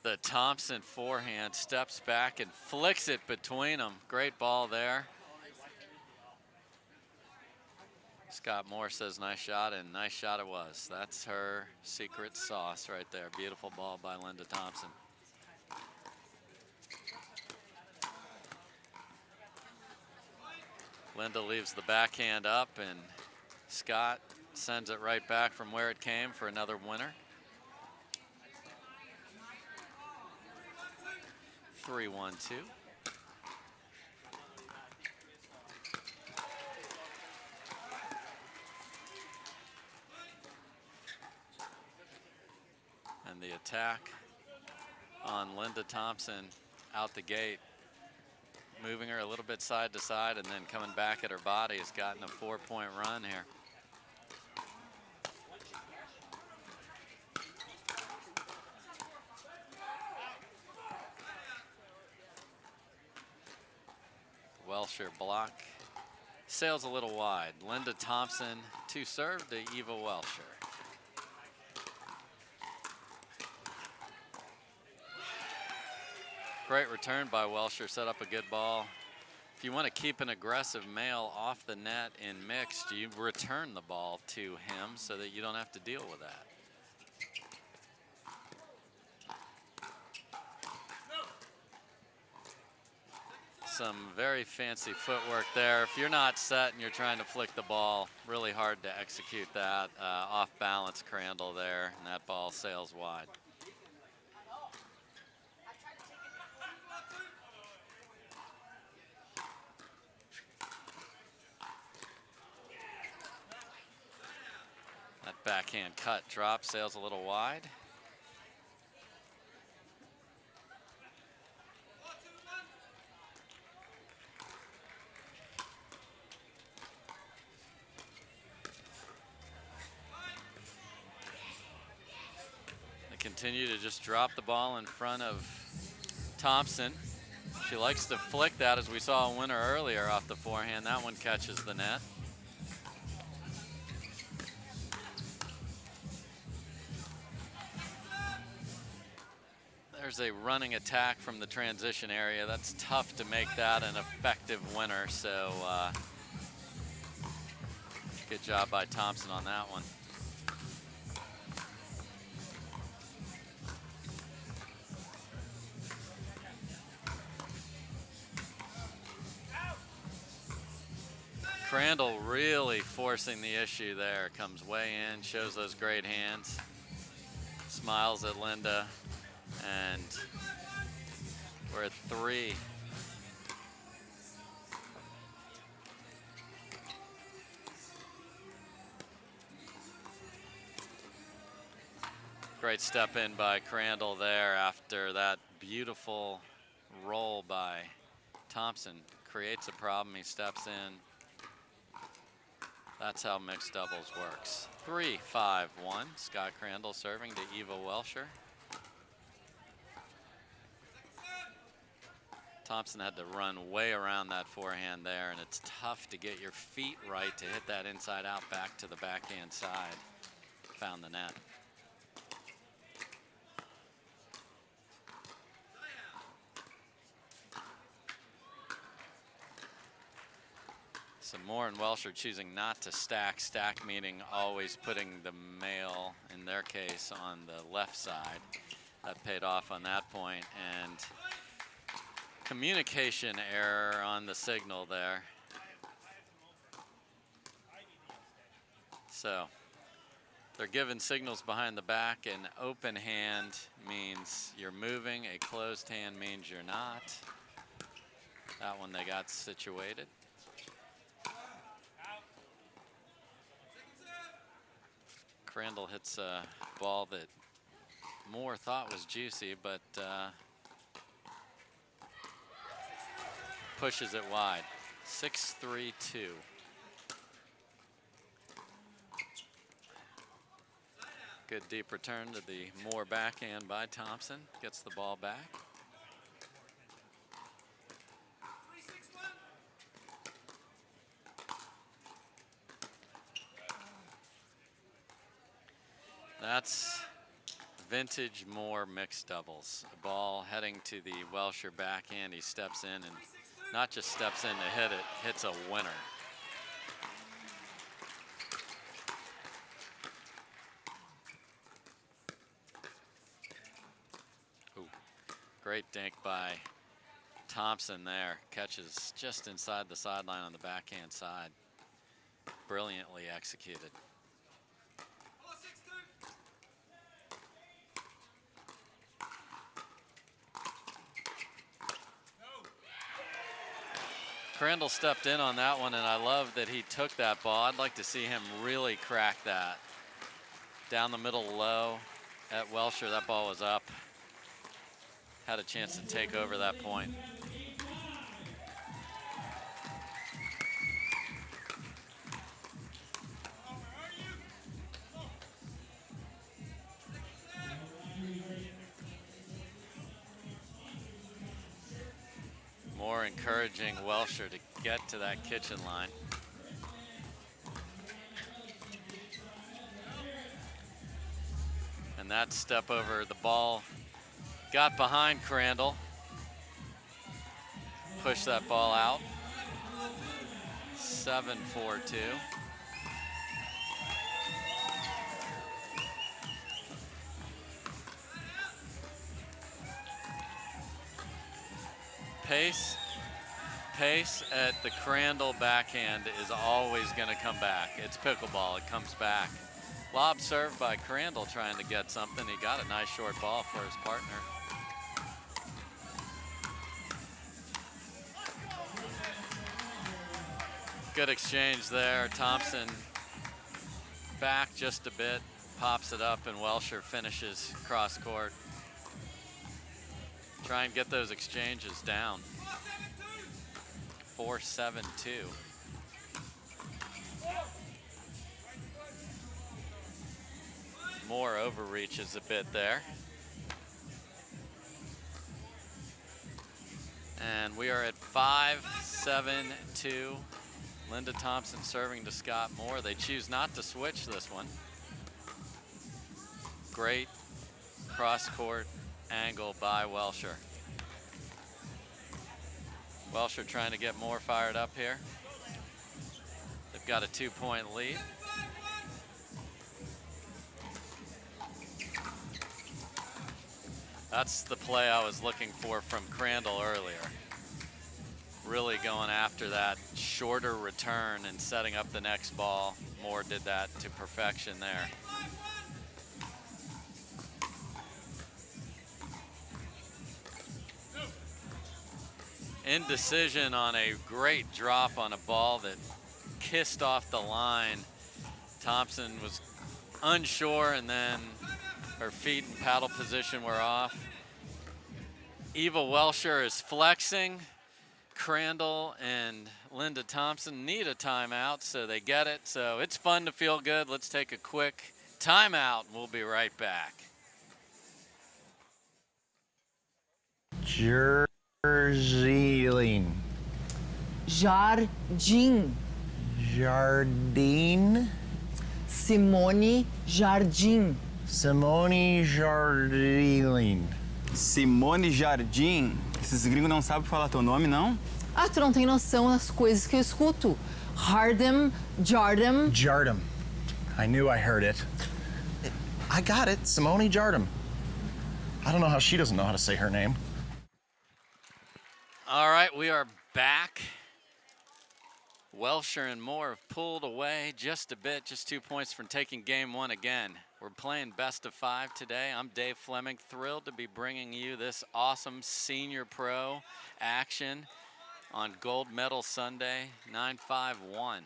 The Thompson forehand steps back and flicks it between them. Great ball there. Scott Moore says nice shot, and nice shot it was. That's her secret sauce right there. Beautiful ball by Linda Thompson. Linda leaves the backhand up, and Scott sends it right back from where it came for another winner. 3-1-2. And the attack on Linda Thompson out the gate, moving her a little bit side to side and then coming back at her body, has gotten a 4-point run here. Welsher block sails a little wide. Linda Thompson to serve to Eva Welsher. Great return by Welsher, set up a good ball. If you want to keep an aggressive male off the net in mixed, you return the ball to him so that you don't have to deal with that. Some very fancy footwork there. If you're not set and you're trying to flick the ball, really hard to execute that. Off balance Crandall there, and that ball sails wide. That backhand cut drop sails a little wide. Continue to just drop the ball in front of Thompson. She likes to flick that, as we saw a winner earlier off the forehand. That one catches the net. There's a running attack from the transition area. That's tough to make that an effective winner, so good job by Thompson on that one. Crandall really forcing the issue there. Comes way in, shows those great hands, smiles at Linda, and we're at 3. Great step in by Crandall there after that beautiful roll by Thompson. Creates a problem, he steps in. That's how mixed doubles works. 3-5-1. Scott Crandall serving to Eva Welsher. Thompson had to run way around that forehand there, and it's tough to get your feet right to hit that inside out back to the backhand side. Found the net. Some more, and Welsher choosing not to stack. Stack meaning always putting the male, in their case, on the left side. That paid off on that point, and communication error on the signal there. So they're given signals behind the back. An open hand means you're moving. A closed hand means you're not. That one they got situated. Crandall hits a ball that Moore thought was juicy, but pushes it wide. 6-3-2. Good deep return to the Moore backhand by Thompson. Gets the ball back. That's vintage Moore mixed doubles. A ball heading to the Welsher backhand. He steps in, and not just steps in to hit it, hits a winner. Ooh, great dink by Thompson there. Catches just inside the sideline on the backhand side. Brilliantly executed. Crandall stepped in on that one, and I love that he took that ball. I'd like to see him really crack that. Down the middle low at Welsher, that ball was up. Had a chance to take over that point. More encouraging Welsher to get to that kitchen line. And that step over the ball got behind Crandall. push that ball out. 7-4-2. Pace at the Crandall backhand is always going to come back. It's pickleball, it comes back. Lob served by Crandall trying to get something. He got a nice short ball for his partner. Good exchange there. Thompson back just a bit, pops it up, and Welsher finishes cross court. Try and get those exchanges down. 4-7-2. More overreaches a bit there. And we are at 5-7-2. Linda Thompson serving to Scott Moore. They choose not to switch this one. Great cross-court angle by Welsher. Welsher trying to get Moore fired up here. They've got a 2-point lead. That's the play I was looking for from Crandall earlier. Really going after that shorter return and setting up the next ball. Moore did that to perfection there. Indecision on a great drop on a ball that kissed off the line. Thompson was unsure, and then her feet and paddle position were off. Eva Welsher is flexing. Crandall and Linda Thompson need a timeout, so they get it. So it's fun to feel good. Let's take a quick timeout. We'll be right back. Jardim. Jardim. Jardine. Simone Jardim. Simone Jardim. Simone Jardim. Esses gringos não sabem falar teu nome, não? Ah, tu não tem noção das coisas que eu escuto. Jardim, Jardim. Jardim. I knew I heard it. I got it. Simone Jardim. I don't know how she doesn't know how to say her name. All right, we are back. Welsher and Moore have pulled away just a bit, just 2 points from taking game one again. We're playing best of 5 today. I'm Dave Fleming, thrilled to be bringing you this awesome senior pro action on Gold Medal Sunday, 9-5-1.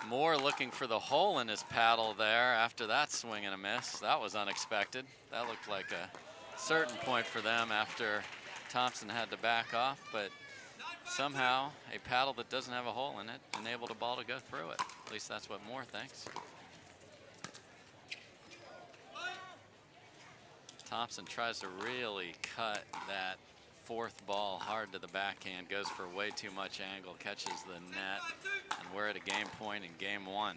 Moore looking for the hole in his paddle there after that swing and a miss. That was unexpected. That looked like a certain point for them after Thompson had to back off, but somehow a paddle that doesn't have a hole in it enabled a ball to go through it. At least that's what Moore thinks. Thompson tries to really cut that fourth ball hard to the backhand, goes for way too much angle, catches the net, and we're at a game point in game one.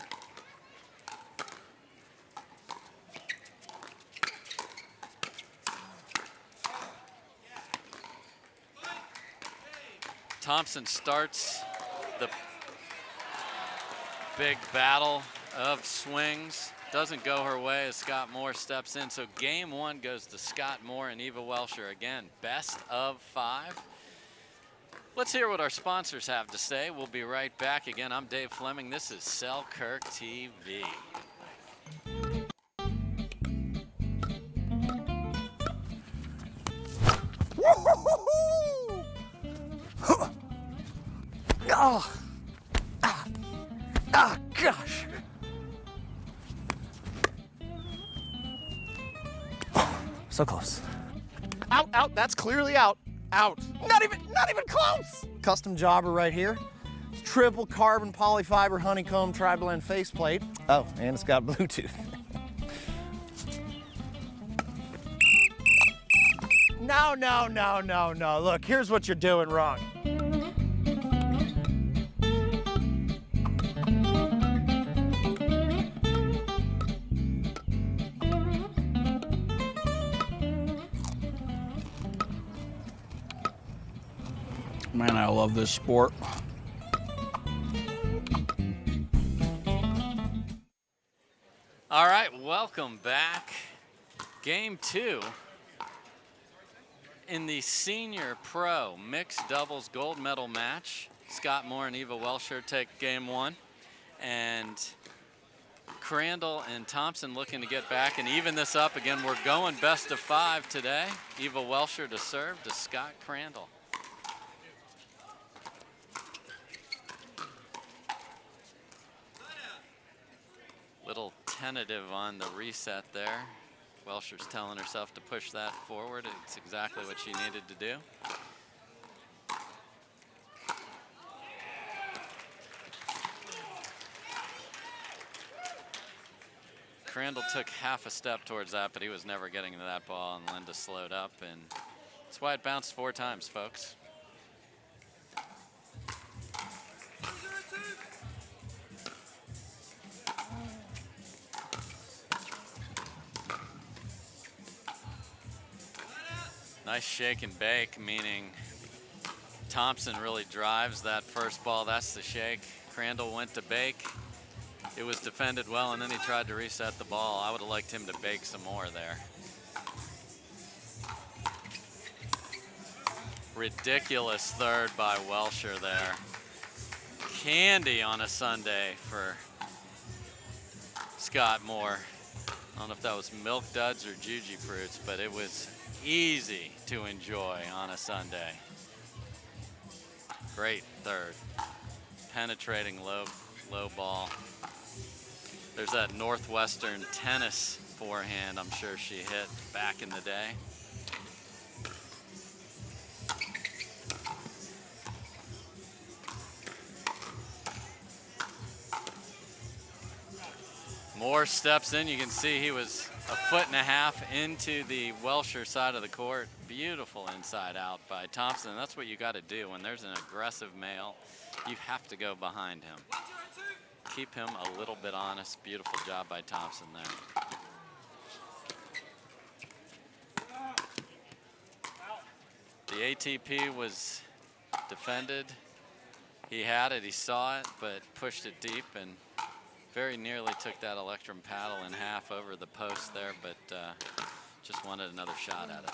Thompson starts the big battle of swings. Doesn't go her way as Scott Moore steps in. So game one goes to Scott Moore and Eva Welsher. Again, best of 5. Let's hear what our sponsors have to say. We'll be right back. Again, I'm Dave Fleming. This is Selkirk TV. Oh, gosh. So close. Out, that's clearly out. Out. Not even close. Custom jobber right here. It's triple carbon polyfiber honeycomb tri-blend faceplate. Oh, and it's got Bluetooth. No. Look, here's what you're doing wrong. Man, I love this sport. All right, welcome back. Game 2 in the Senior Pro Mixed Doubles Gold Medal match. Scott Moore and Eva Welsher take Game 1. And Crandall and Thompson looking to get back and even this up. Again, we're going best of 5 today. Eva Welsher to serve to Scott Crandall. Little tentative on the reset there. Welsher's telling herself to push that forward. It's exactly what she needed to do. Crandall took half a step towards that, but he was never getting to that ball, and Linda slowed up, and that's why it bounced 4 times, folks. Nice shake and bake, meaning Thompson really drives that first ball. That's the shake. Crandall went to bake. It was defended well, and then he tried to reset the ball. I would have liked him to bake some more there. Ridiculous third by Welsher there. Candy on a Sunday for Scott Moore. I don't know if that was Milk Duds or Juji Fruits, but it was easy to enjoy on a Sunday. Great third. Penetrating low ball. There's that Northwestern tennis forehand I'm sure she hit back in the day. Moore steps in. You can see he was a 1.5 feet into the Welsher side of the court. Beautiful inside out by Thompson. That's what you got to do when there's an aggressive male. You have to go behind him. Keep him a little bit honest. Beautiful job by Thompson there. The ATP was defended. He had it, he saw it, but pushed it deep and very nearly took that Electrum paddle in half over the post there, but just wanted another shot at it.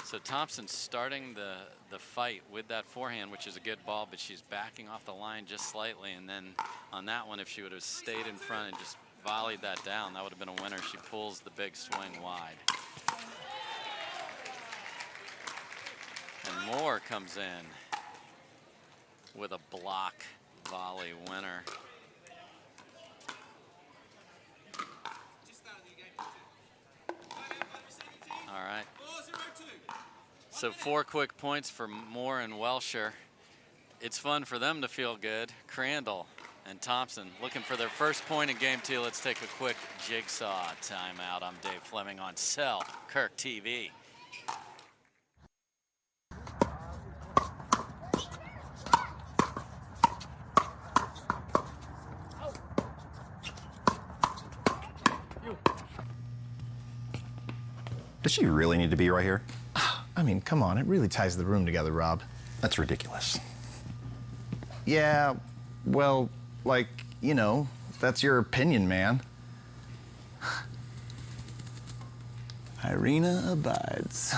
So Thompson starting the fight with that forehand, which is a good ball, but she's backing off the line just slightly. And then on that one, if she would have stayed in front and just volleyed that down, that would have been a winner. She pulls the big swing wide. And Moore comes in with a block volley winner. All right. So 4 quick points for Moore and Welsher. It's fun for them to feel good. Crandall and Thompson looking for their first point in game 2. Let's take a quick jigsaw timeout. I'm Dave Fleming on Selkirk TV. Does she really need to be right here? I mean, come on, it really ties the room together, Rob. That's ridiculous. Yeah, well, like, you know, that's your opinion, man. Irina abides.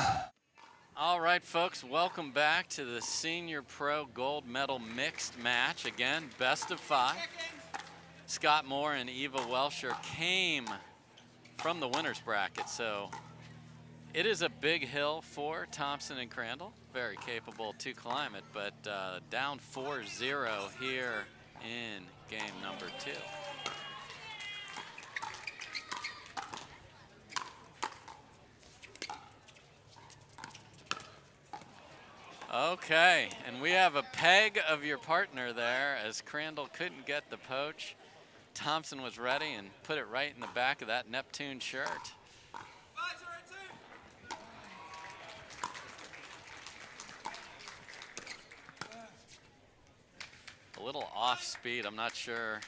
All right, folks, welcome back to the Senior Pro Gold Medal Mixed match. Again, best of 5. Scott Moore and Eva Welsher came from the winner's bracket, so it is a big hill for Thompson and Crandall. Very capable to climb it, but down 4-0 here in game number 2. Okay, and we have a peg of your partner there as Crandall couldn't get the poach. Thompson was ready and put it right in the back of that Neptune shirt. A little off speed. I'm not sure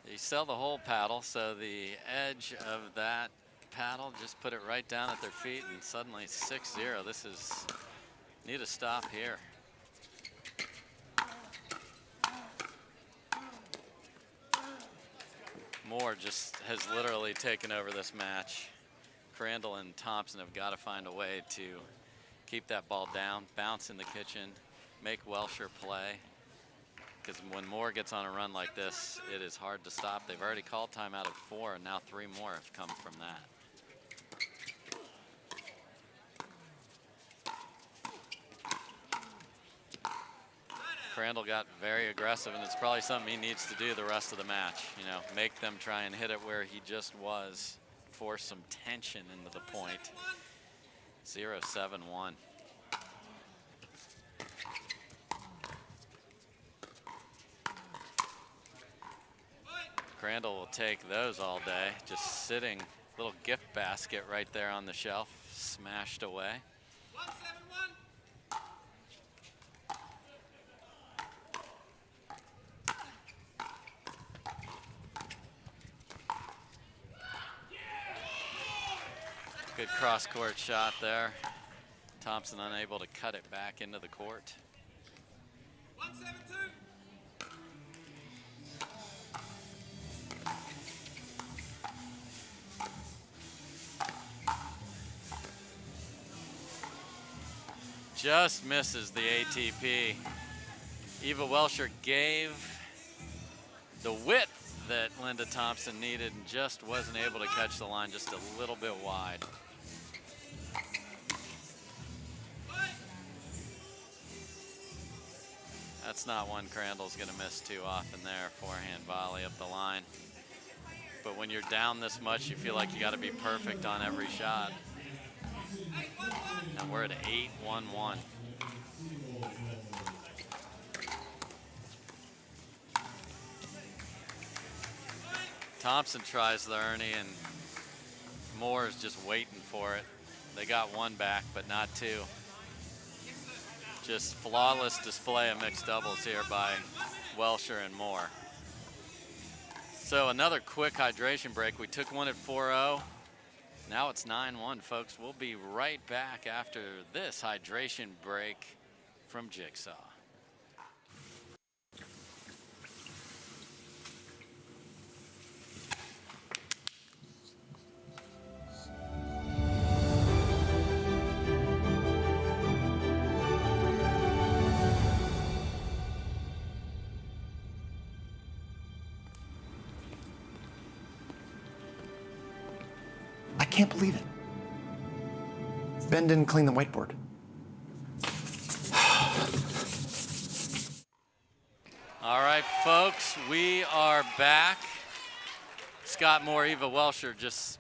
You sell the whole paddle, so the edge of that paddle, just put it right down at their feet, and suddenly 6-0. This is, need a stop here. Moore just has literally taken over this match. Crandall and Thompson have got to find a way to keep that ball down, bounce in the kitchen, make Welsher play. Because when Moore gets on a run like this, it is hard to stop. They've already called timeout at 4, and now 3 more have come from that. Crandall got very aggressive, and it's probably something he needs to do the rest of the match. You know, make them try and hit it where he just was, force some tension into the point. 0-7-1. Crandall will take those all day, just sitting, little gift basket right there on the shelf, smashed away. Good cross-court shot there. Thompson unable to cut it back into the court. 1-7-2. Just misses the ATP. Eva Welsher gave the width that Linda Thompson needed and just wasn't able to catch the line, just a little bit wide. That's not one Crandall's gonna miss too often there. Forehand volley up the line. But when you're down this much, you feel like you gotta be perfect on every shot. And we're at 8-1-1. Thompson tries the Ernie, and Moore is just waiting for it. They got one back, but not two. Just flawless display of mixed doubles here by Welsher and Moore. So another quick hydration break. We took one at 4-0. Now it's 9-1, folks. We'll be right back after this hydration break from Jigsaw. I can't believe it. Ben didn't clean the whiteboard. All right, folks, we are back. Scott Moore, Eva Welsher just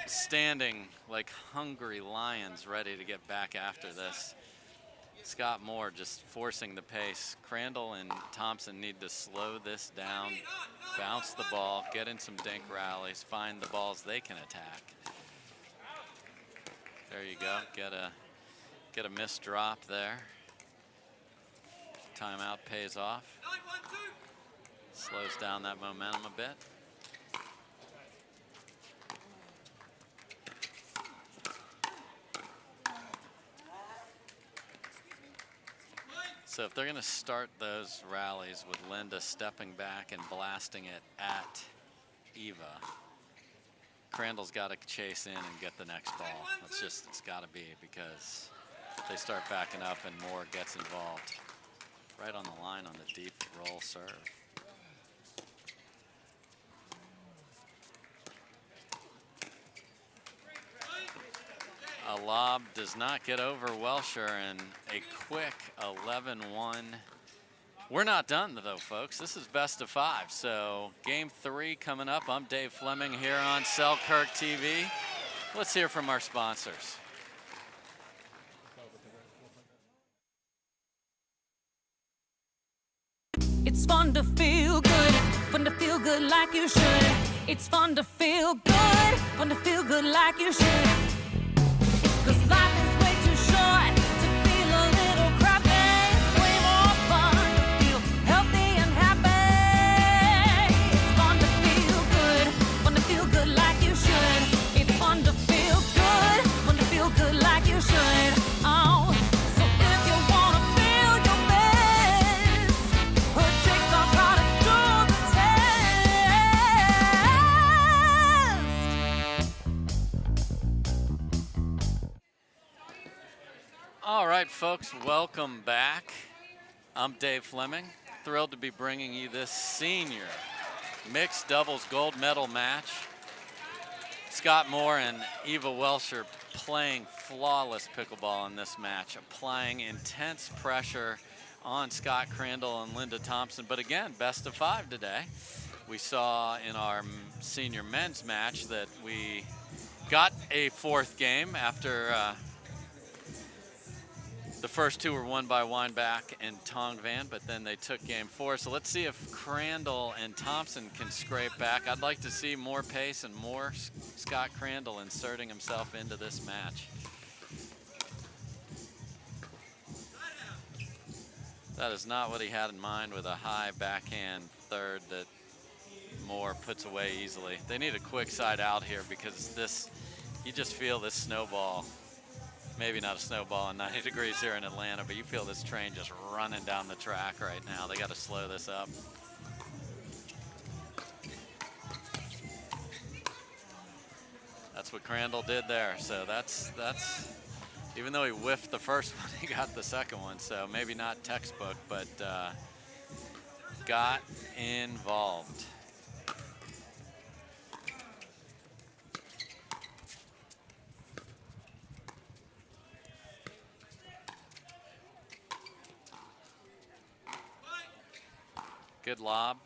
standing like hungry lions ready to get back after this. Scott Moore just forcing the pace. Crandall and Thompson need to slow this down, bounce the ball, get in some dink rallies, find the balls they can attack. There you go, get a missed drop there. Timeout pays off. Slows down that momentum a bit. So if they're gonna start those rallies with Linda stepping back and blasting it at Eva, Crandall's got to chase in and get the next ball. It's got to be, because if they start backing up and Moore gets involved. Right on the line on the deep roll serve. A lob does not get over Welsher, and a quick 11-1. We're not done though, folks. This is best of 5. So game 3 coming up. I'm Dave Fleming here on Selkirk TV. Let's hear from our sponsors. It's fun to feel good like you should. It's fun to feel good like you should. 'Cause life is way too short to feel a little crappy. It's way more fun to feel healthy and happy. It's fun to feel folks, welcome back. I'm Dave Fleming, thrilled to be bringing you this senior mixed doubles gold medal match. Scott Moore and Eva Welsher playing flawless pickleball in this match, applying intense pressure on Scott Crandall and Linda Thompson. But again, best of 5 today. We saw in our senior men's match that we got a 4th game after the first 2 were won by Weinbach and Tongvan, but then they took game 4. So let's see if Crandall and Thompson can scrape back. I'd like to see more pace and more Scott Crandall inserting himself into this match. That is not what he had in mind with a high backhand third that Moore puts away easily. They need a quick side out here because this, you just feel this snowball. Maybe not a snowball in 90 degrees here in Atlanta, but you feel this train just running down the track right now. They got to slow this up. That's what Crandall did there. So that's even though he whiffed the first one, he got the second one. So maybe not textbook, but got involved. Good lob.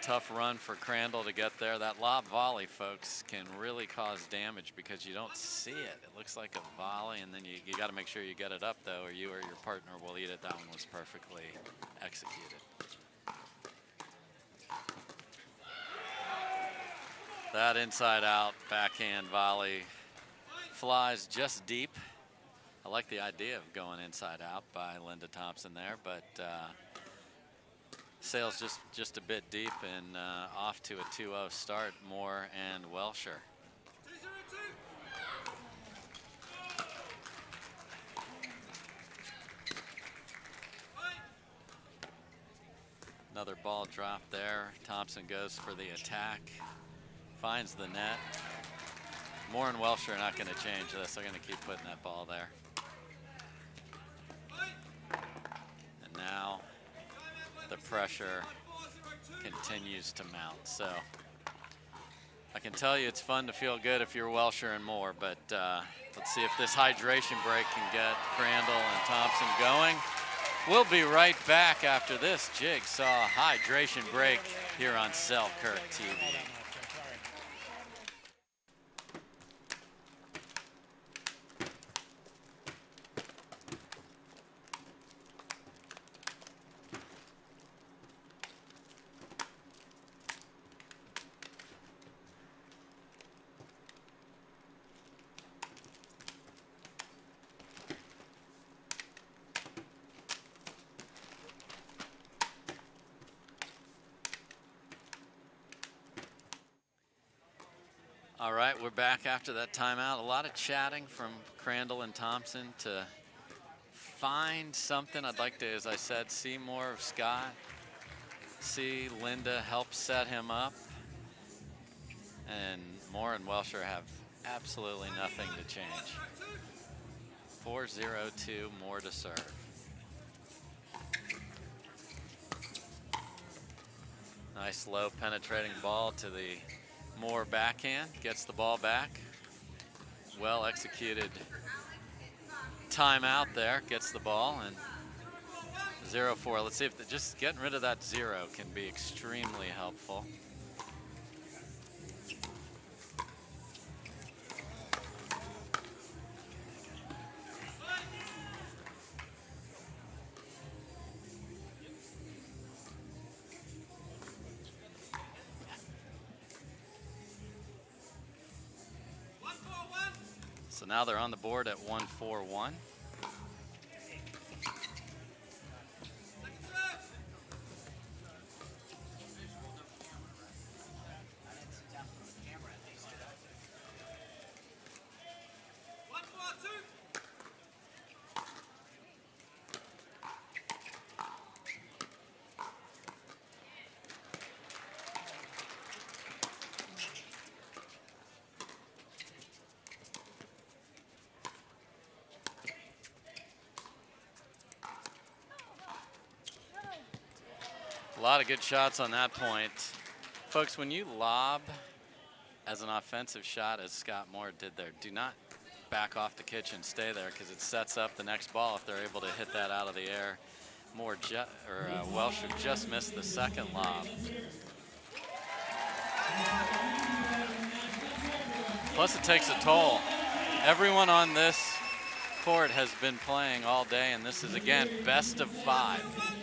Tough run for Crandall to get there. That lob volley, folks, can really cause damage because you don't see it. It looks like a volley, and then you got to make sure you get it up, though, or you or your partner will eat it. That one was perfectly executed. That inside-out backhand volley flies just deep. I like the idea of going inside-out by Linda Thompson there, but sails just a bit deep and off to a 2-0 start, Moore and Welsher. Another ball drop there. Thompson goes for the attack, finds the net. Moore and Welsher are not going to change this. They're going to keep putting that ball there. And now the pressure continues to mount. So I can tell you it's fun to feel good if you're Welsher and Moore, but let's see if this hydration break can get Crandall and Thompson going. We'll be right back after this Jigsaw hydration break here on Selkirk TV. All right, we're back after that timeout. A lot of chatting from Crandall and Thompson to find something. I'd like to, as I said, see more of Scott, see Linda help set him up. And Moore and Welsher have absolutely nothing to change. 4-0-2, Moore to serve. Nice low penetrating ball to the Moore backhand, gets the ball back. Well executed timeout there, gets the ball, and 0-4. Let's see if just getting rid of that 0 can be extremely helpful. So now they're on the board at 1-4-1. A lot of good shots on that point. Folks, when you lob as an offensive shot, as Scott Moore did there, do not back off the kitchen, stay there, because it sets up the next ball if they're able to hit that out of the air. Welsher just missed the second lob. Plus it takes a toll. Everyone on this court has been playing all day, and this is, again, best of 5.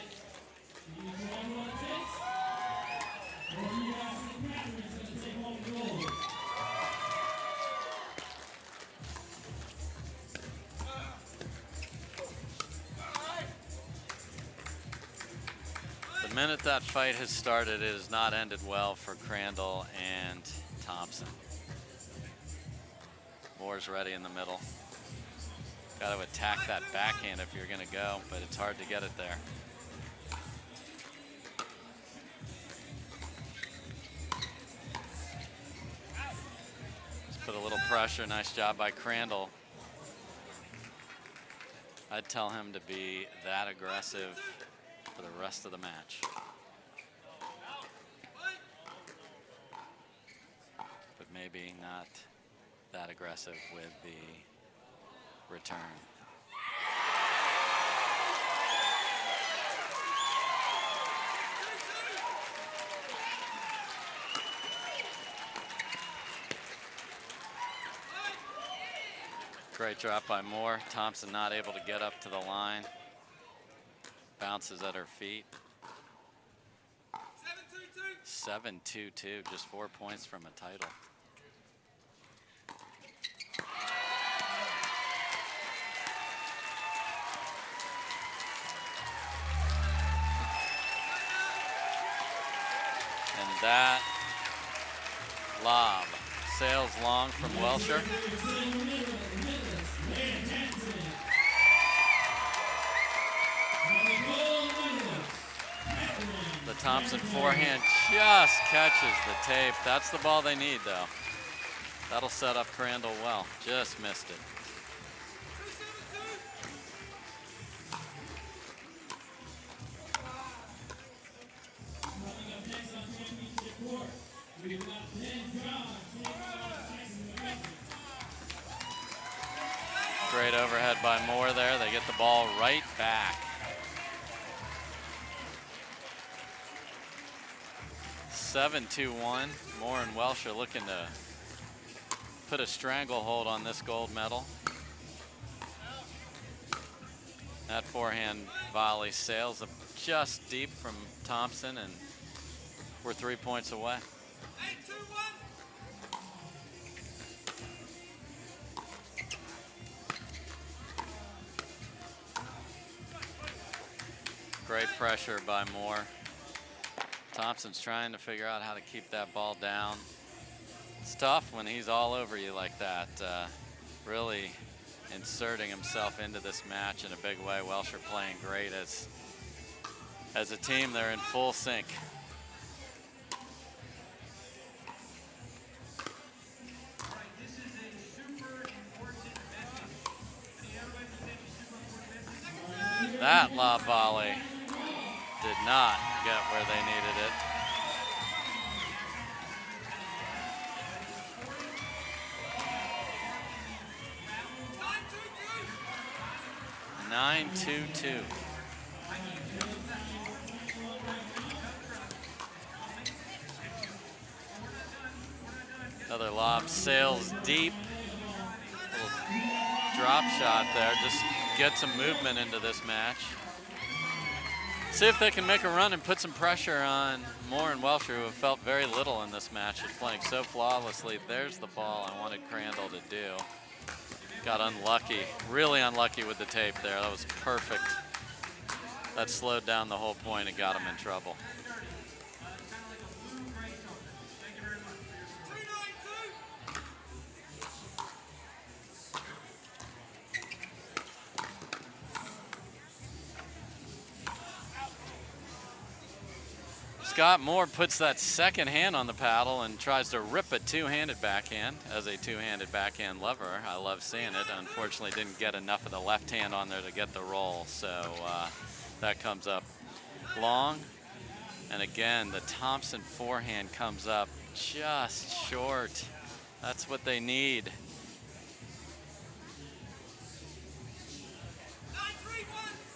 The minute that fight has started, it has not ended well for Crandall and Thompson. Moore's ready in the middle. Got to attack that backhand if you're going to go, but it's hard to get it there. Just put a little pressure. Nice job by Crandall. I'd tell him to be that aggressive for the rest of the match. But maybe not that aggressive with the return. Great drop by Moore. Thompson not able to get up to the line. Bounces at her feet. 7-2-2, just 4 points from a title. And that lob sails long from Welsher. The Thompson forehand just catches the tape. That's the ball they need, though. That'll set up Crandall well. Just missed it. Great overhead by Moore there. They get the ball right back. 7-2-1. Moore and Welsher looking to put a stranglehold on this gold medal. That forehand volley sails up just deep from Thompson, and we're 3 points away. Great pressure by Moore. Thompson's trying to figure out how to keep that ball down. It's tough when he's all over you like that. Really inserting himself into this match in a big way. Welsher playing great as a team. They're in full sync. That lob volley did not get where they needed it. Nine, 2-2. Another lob sails deep. Little drop shot there. Just get some movement into this match. See if they can make a run and put some pressure on Moore and Welsher, who have felt very little in this match, is playing so flawlessly. There's the ball I wanted Crandall to do. Got unlucky, really unlucky with the tape there. That was perfect. That slowed down the whole point and got him in trouble. Scott Moore puts that second hand on the paddle and tries to rip a two-handed backhand. As a two-handed backhand lover, I love seeing it. Unfortunately, didn't get enough of the left hand on there to get the roll, so that comes up long. And again, the Thompson forehand comes up just short. That's what they need.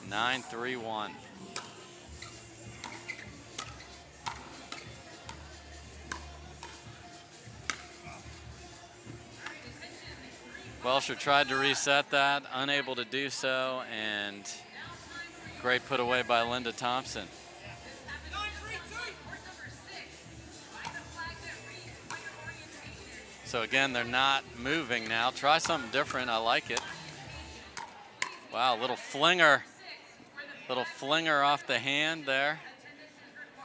9-3-1. Welsher tried to reset that, unable to do so, and great put away by Linda Thompson. So again, they're not moving now. Try something different, I like it. Wow, little flinger off the hand there.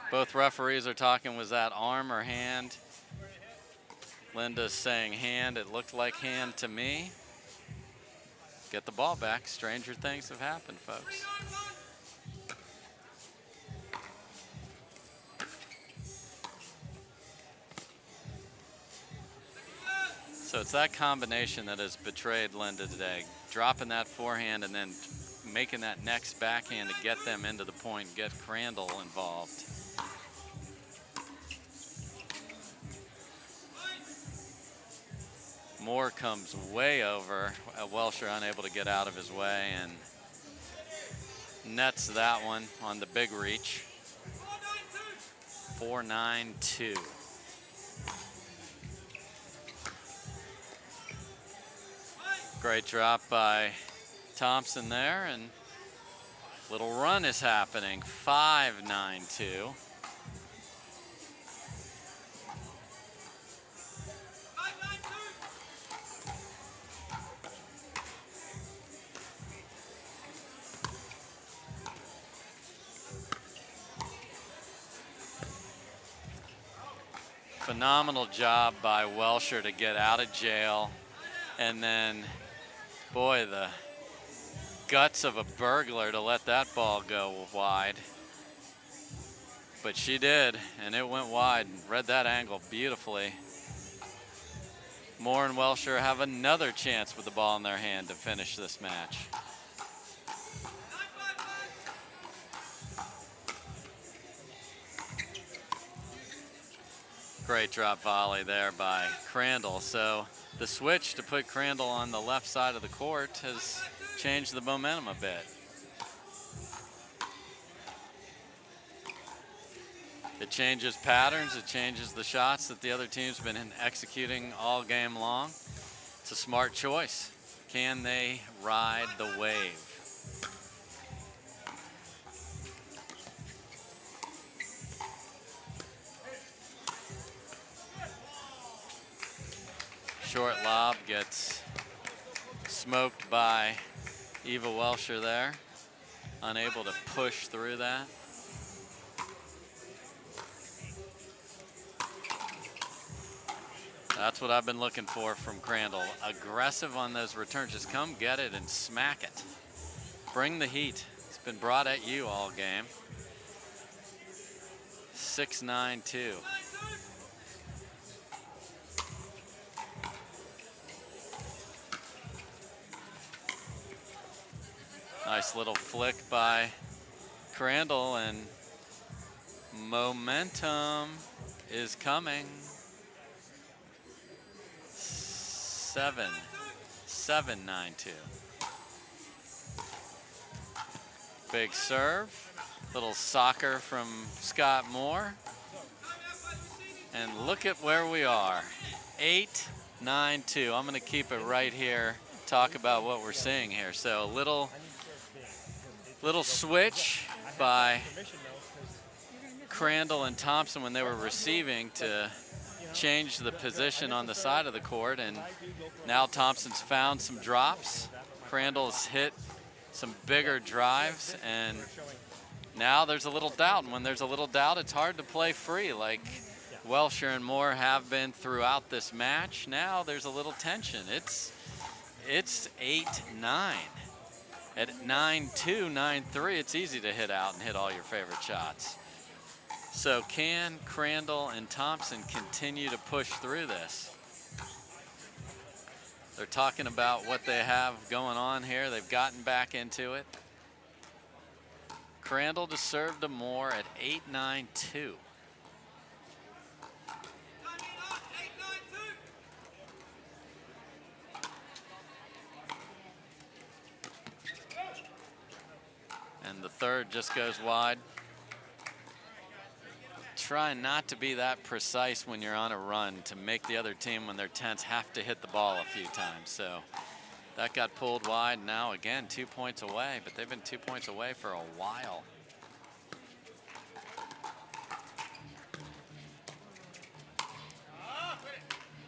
Both referees are talking, was that arm or hand? Linda's saying hand, it looked like hand to me. Get the ball back, stranger things have happened, folks. So it's that combination that has betrayed Linda today. Dropping that forehand and then making that next backhand to get them into the point and get Crandall involved. Moore comes way over. Welsher unable to get out of his way and nets that one on the big reach. 4-9-2. Great drop by Thompson there, and little run is happening. 5-9-2. Phenomenal job by Welsher to get out of jail, and then boy, the guts of a burglar to let that ball go wide. But she did, and it went wide. Read that angle beautifully. Moore and Welsher have another chance with the ball in their hand to finish this match. Great drop volley there by Crandall. So the switch to put Crandall on the left side of the court has changed the momentum a bit. It changes patterns, it changes the shots that the other team's been executing all game long. It's a smart choice. Can they ride the wave? Short lob gets smoked by Eva Welsher there. Unable to push through that. That's what I've been looking for from Crandall. Aggressive on those returns. Just come get it and smack it. Bring the heat. It's been brought at you all game. 6-9-2. Nice little flick by Crandall, and momentum is coming. 7-9-2. Big serve, little soccer from Scott Moore. And look at where we are, 8-9-2. I'm gonna keep it right here, talk about what we're seeing here. So a little switch by Crandall and Thompson when they were receiving to change the position on the side of the court, and now Thompson's found some drops. Crandall's hit some bigger drives, and now there's a little doubt. And when there's a little doubt, it's hard to play free like Welsher and Moore have been throughout this match. Now there's a little tension. It's 8-9. At 9-2, 9-3, it's easy to hit out and hit all your favorite shots. So can Crandall and Thompson continue to push through this? They're talking about what they have going on here. They've gotten back into it. Crandall to serve to Moore at 8-9-2. And the third just goes wide. Try not to be that precise when you're on a run to make the other team, when they're tense, have to hit the ball a few times. So that got pulled wide. Now again, 2 points away, but they've been 2 points away for a while.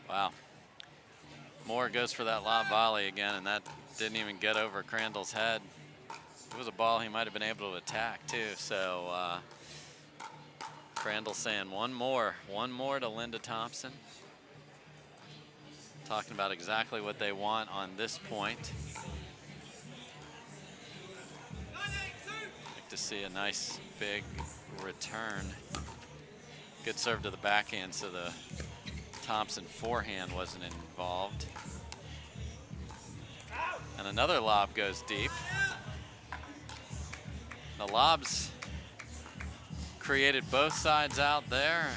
Wow. Moore goes for that lob volley again, and that didn't even get over Crandall's head. It was a ball he might have been able to attack too. So Crandall saying one more to Linda Thompson. Talking about exactly what they want on this point. Like to see a nice big return. Good serve to the backhand, so the Thompson forehand wasn't involved. And another lob goes deep. The lobs created both sides out there.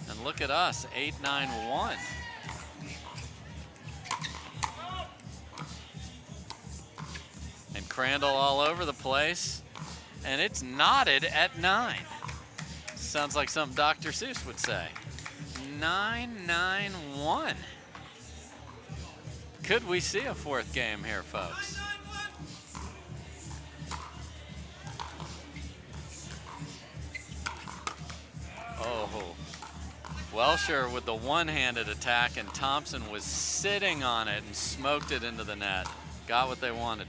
And look at us, 8-9-1. And Crandall all over the place. And it's knotted at 9. Sounds like something Dr. Seuss would say. 9-9-1. Could we see a fourth game here, folks? Oh, Welsher with the one-handed attack, and Thompson was sitting on it and smoked it into the net. Got what they wanted.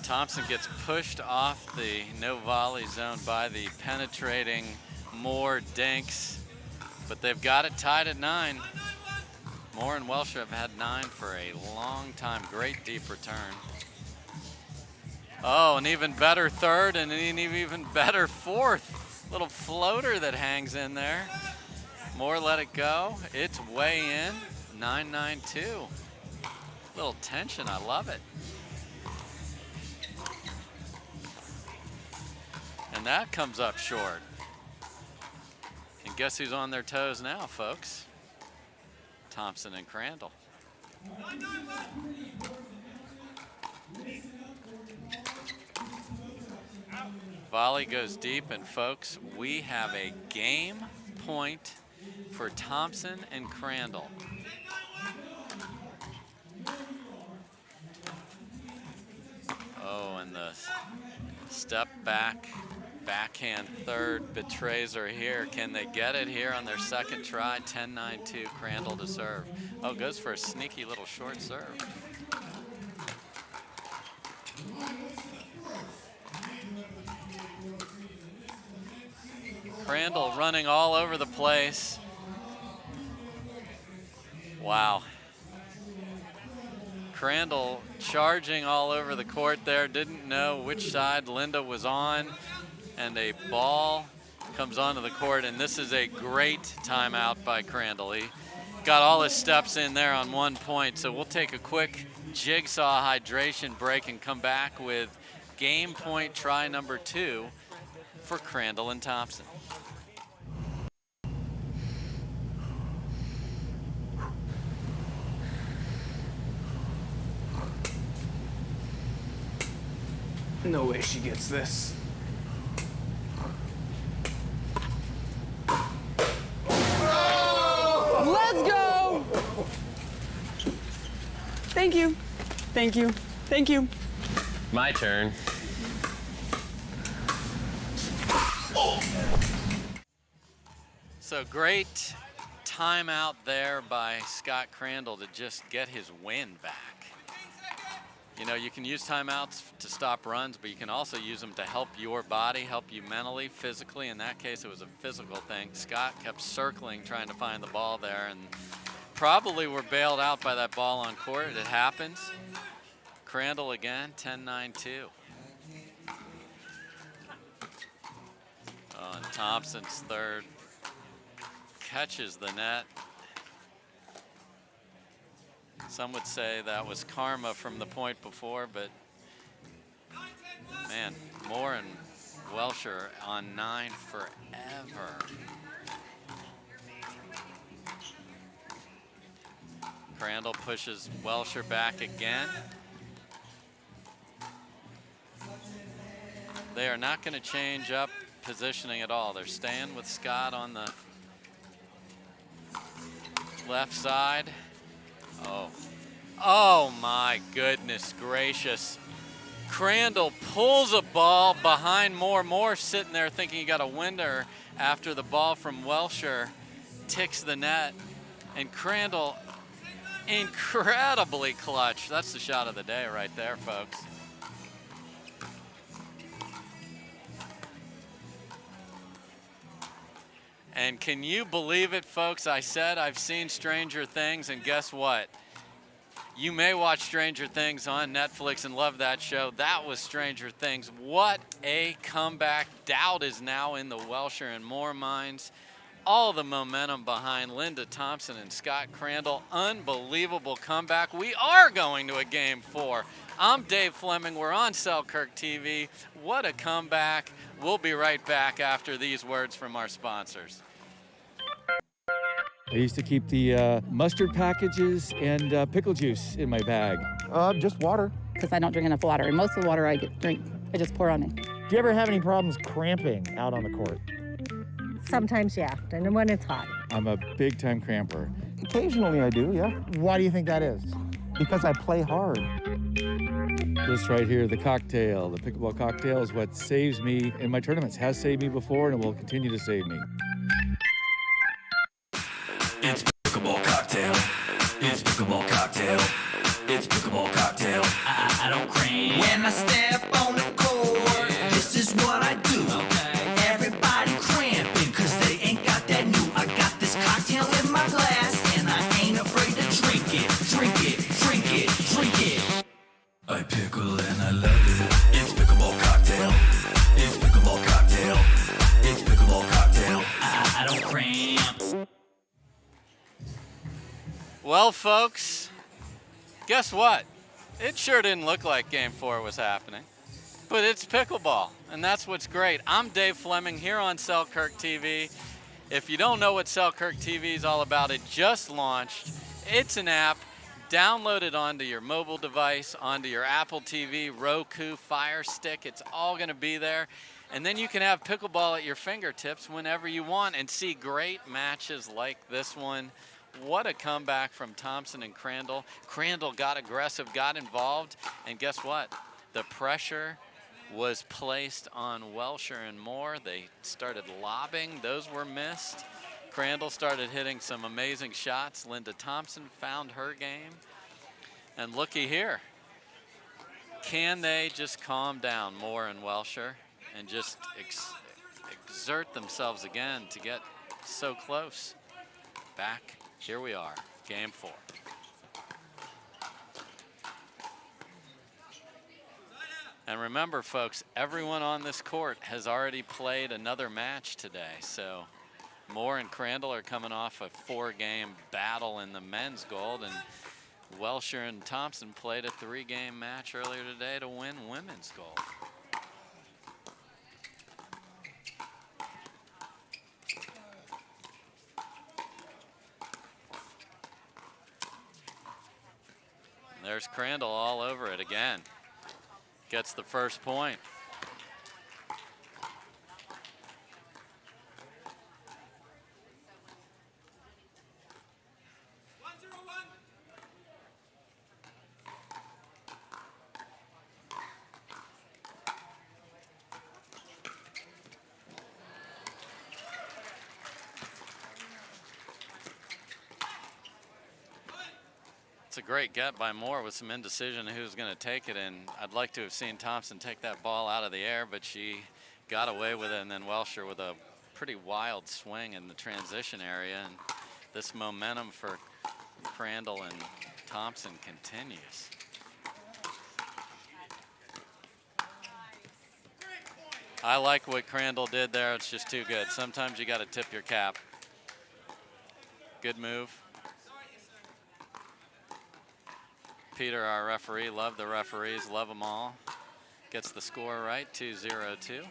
Thompson gets pushed off the no volley zone by the penetrating Moore Dinks, but they've got it tied at 9. Moore and Welsher have had 9 for a long time. Great deep return. Oh, an even better third and an even better fourth. Little floater that hangs in there. Moore let it go. It's way in. 9-9-2. Little tension, I love it. And that comes up short. And guess who's on their toes now, folks? Thompson and Crandall. Volley goes deep, and folks, we have a game point for Thompson and Crandall. Oh, and the step back. Backhand third betrays her here. Can they get it here on their second try? 10-9-2, Crandall to serve. Oh, goes for a sneaky little short serve. Crandall running all over the place. Wow. Crandall charging all over the court there. Didn't know which side Linda was on. And a ball comes onto the court, and this is a great timeout by Crandall. He got all his steps in there on 1 point, so we'll take a quick jigsaw hydration break and come back with game point try number 2 for Crandall and Thompson. No way she gets this. Let's go! Thank you. Thank you. Thank you. My turn. So great timeout there by Scott Crandall to just get his wind back. You know, you can use timeouts to stop runs, but you can also use them to help your body, help you mentally, physically. In that case, it was a physical thing. Scott kept circling, trying to find the ball there, and probably were bailed out by that ball on court. It happens. Crandall again, 10-9-2. Oh, and Thompson's third. Catches the net. Some would say that was karma from the point before, but man, Moore and Welsher on 9 forever. Crandall pushes Welsher back again. They are not going to change up positioning at all. They're staying with Scott on the left side. Oh my goodness gracious. Crandall pulls a ball behind Moore. Moore sitting there thinking he got a winner after the ball from Welsher ticks the net. And Crandall, incredibly clutch. That's the shot of the day right there, folks. And can you believe it, folks? I said I've seen Stranger Things, and guess what? You may watch Stranger Things on Netflix and love that show. That was Stranger Things. What a comeback. Doubt is now in the Welsher and Moore minds. All the momentum behind Linda Thompson and Scott Crandall. Unbelievable comeback. We are going to a Game 4. I'm Dave Fleming. We're on Selkirk TV. What a comeback. We'll be right back after these words from our sponsors. I used to keep the mustard packages and pickle juice in my bag. Just water. Because I don't drink enough water, and most of the water I drink, I just pour on me. Do you ever have any problems cramping out on the court? Sometimes, yeah, and when it's hot. I'm a big-time cramper. Occasionally I do, yeah. Why do you think that is? Because I play hard. This right here, the cocktail, the pickleball cocktail is what saves me in my tournaments. Has saved me before and it will continue to save me. It's pickleball cocktail. It's pickleball cocktail. It's pickleball cocktail. I don't cram. When I step on the court, this is what I do. Okay. Everybody cramping, cause they ain't got that new. I got this cocktail in my glass, and I ain't afraid to drink it. Drink it, drink it, drink it. I pickle and I love it. It's pickleball cocktail. It's pickleball cocktail. It's pickleball cocktail. I don't cramp. Well, folks, guess what? It sure didn't look like Game 4 was happening, but it's pickleball, and that's what's great. I'm Dave Fleming here on Selkirk TV. If you don't know what Selkirk TV is all about, it just launched. It's an app. Download it onto your mobile device, onto your Apple TV, Roku, Fire Stick. It's all going to be there. And then you can have pickleball at your fingertips whenever you want and see great matches like this one. What a comeback from Thompson and Crandall. Crandall got aggressive, got involved, and guess what? The pressure was placed on Welsher and Moore. They started lobbing. Those were missed. Crandall started hitting some amazing shots. Linda Thompson found her game. And looky here. Can they just calm down, Moore and Welsher, and just exert themselves again to get so close? Back. Here we are, Game 4. And remember, folks, everyone on this court has already played another match today. So Moore and Crandall are coming off a 4-game battle in the men's gold, and Welsher and Thompson played a 3-game match earlier today to win women's gold. There's Crandall all over it again. Gets the first point. It's a great get by Moore with some indecision who's going to take it, and I'd like to have seen Thompson take that ball out of the air, but she got away with it, and then Welsher with a pretty wild swing in the transition area, and this momentum for Crandall and Thompson continues. I like what Crandall did there. It's just too good. Sometimes you got to tip your cap. Good move. Peter, our referee, love the referees, love them all. Gets the score right, 2-0-2.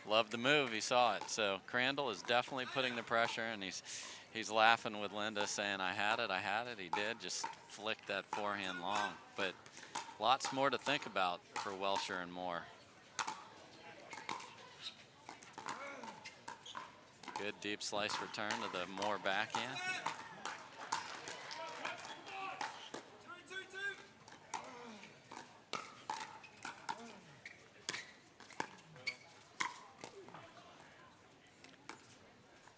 Love the move, he saw it. So Crandall is definitely putting the pressure, and he's laughing with Linda, saying, I had it. He did, just flick that forehand long. But lots more to think about for Welsher and Moore. Good deep slice return to the Moore backhand.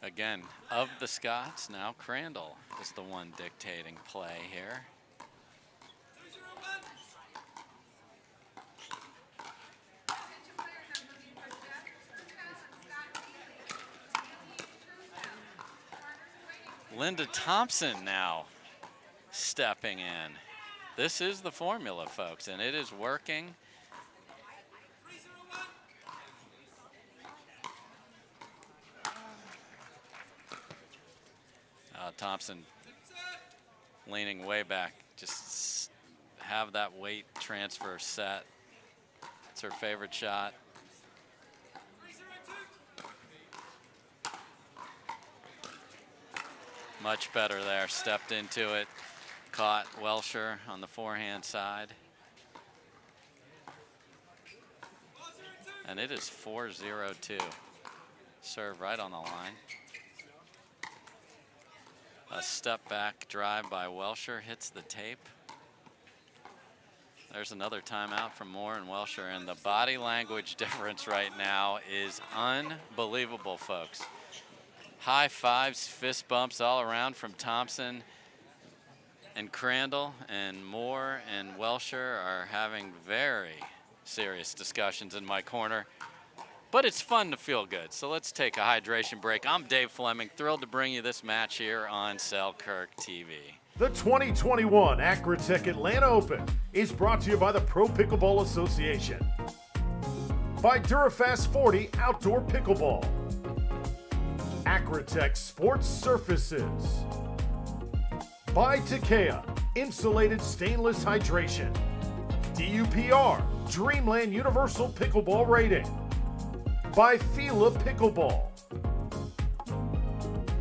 Again, of the Scots, now Crandall is the one dictating play here. Linda Thompson now stepping in. This is the formula, folks, and it is working. Thompson leaning way back. Just have that weight transfer set. It's her favorite shot. Much better there, stepped into it, caught Welsher on the forehand side. And it is 4-0-2. Serve right on the line. A step back drive by Welsher hits the tape. There's another timeout from Moore and Welsher, and the body language difference right now is unbelievable, folks. High fives, fist bumps all around from Thompson and Crandall, and Moore and Welsher are having very serious discussions in my corner. But it's fun to feel good, so let's take a hydration break. I'm Dave Fleming, thrilled to bring you this match here on Selkirk TV. The 2021 Acratech Atlanta Open is brought to you by the Pro Pickleball Association, by Durafast 40 Outdoor Pickleball, Acratech Sports Surfaces, by Takea Insulated Stainless Hydration, DUPR Dreamland Universal Pickleball Rating, by Fila Pickleball,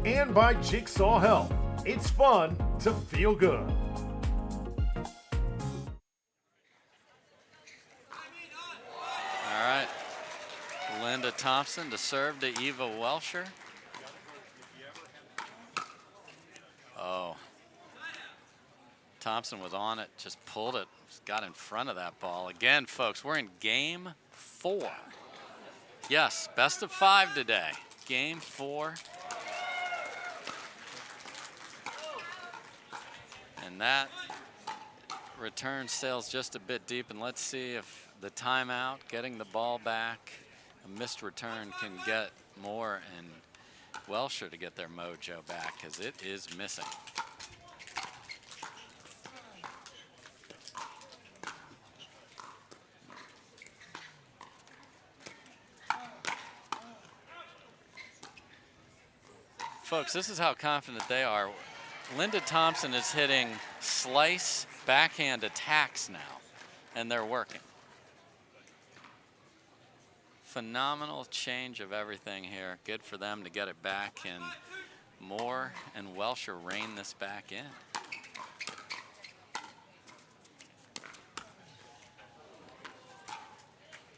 and by Jigsaw Health. It's fun to feel good. All right, Linda Thompson to serve to Eva Welsher. Oh, Thompson was on it, just pulled it, got in front of that ball. Again, folks, we're in game 4. Yes, best of 5 today. Game 4. And that return sails just a bit deep, and let's see if the timeout, getting the ball back, a missed return can get Moore and Welsher to get their mojo back, because it is missing. Folks, this is how confident they are. Linda Thompson is hitting slice backhand attacks now, and they're working. Phenomenal change of everything here. Good for them to get it back, and Moore and Welsher rein this back in.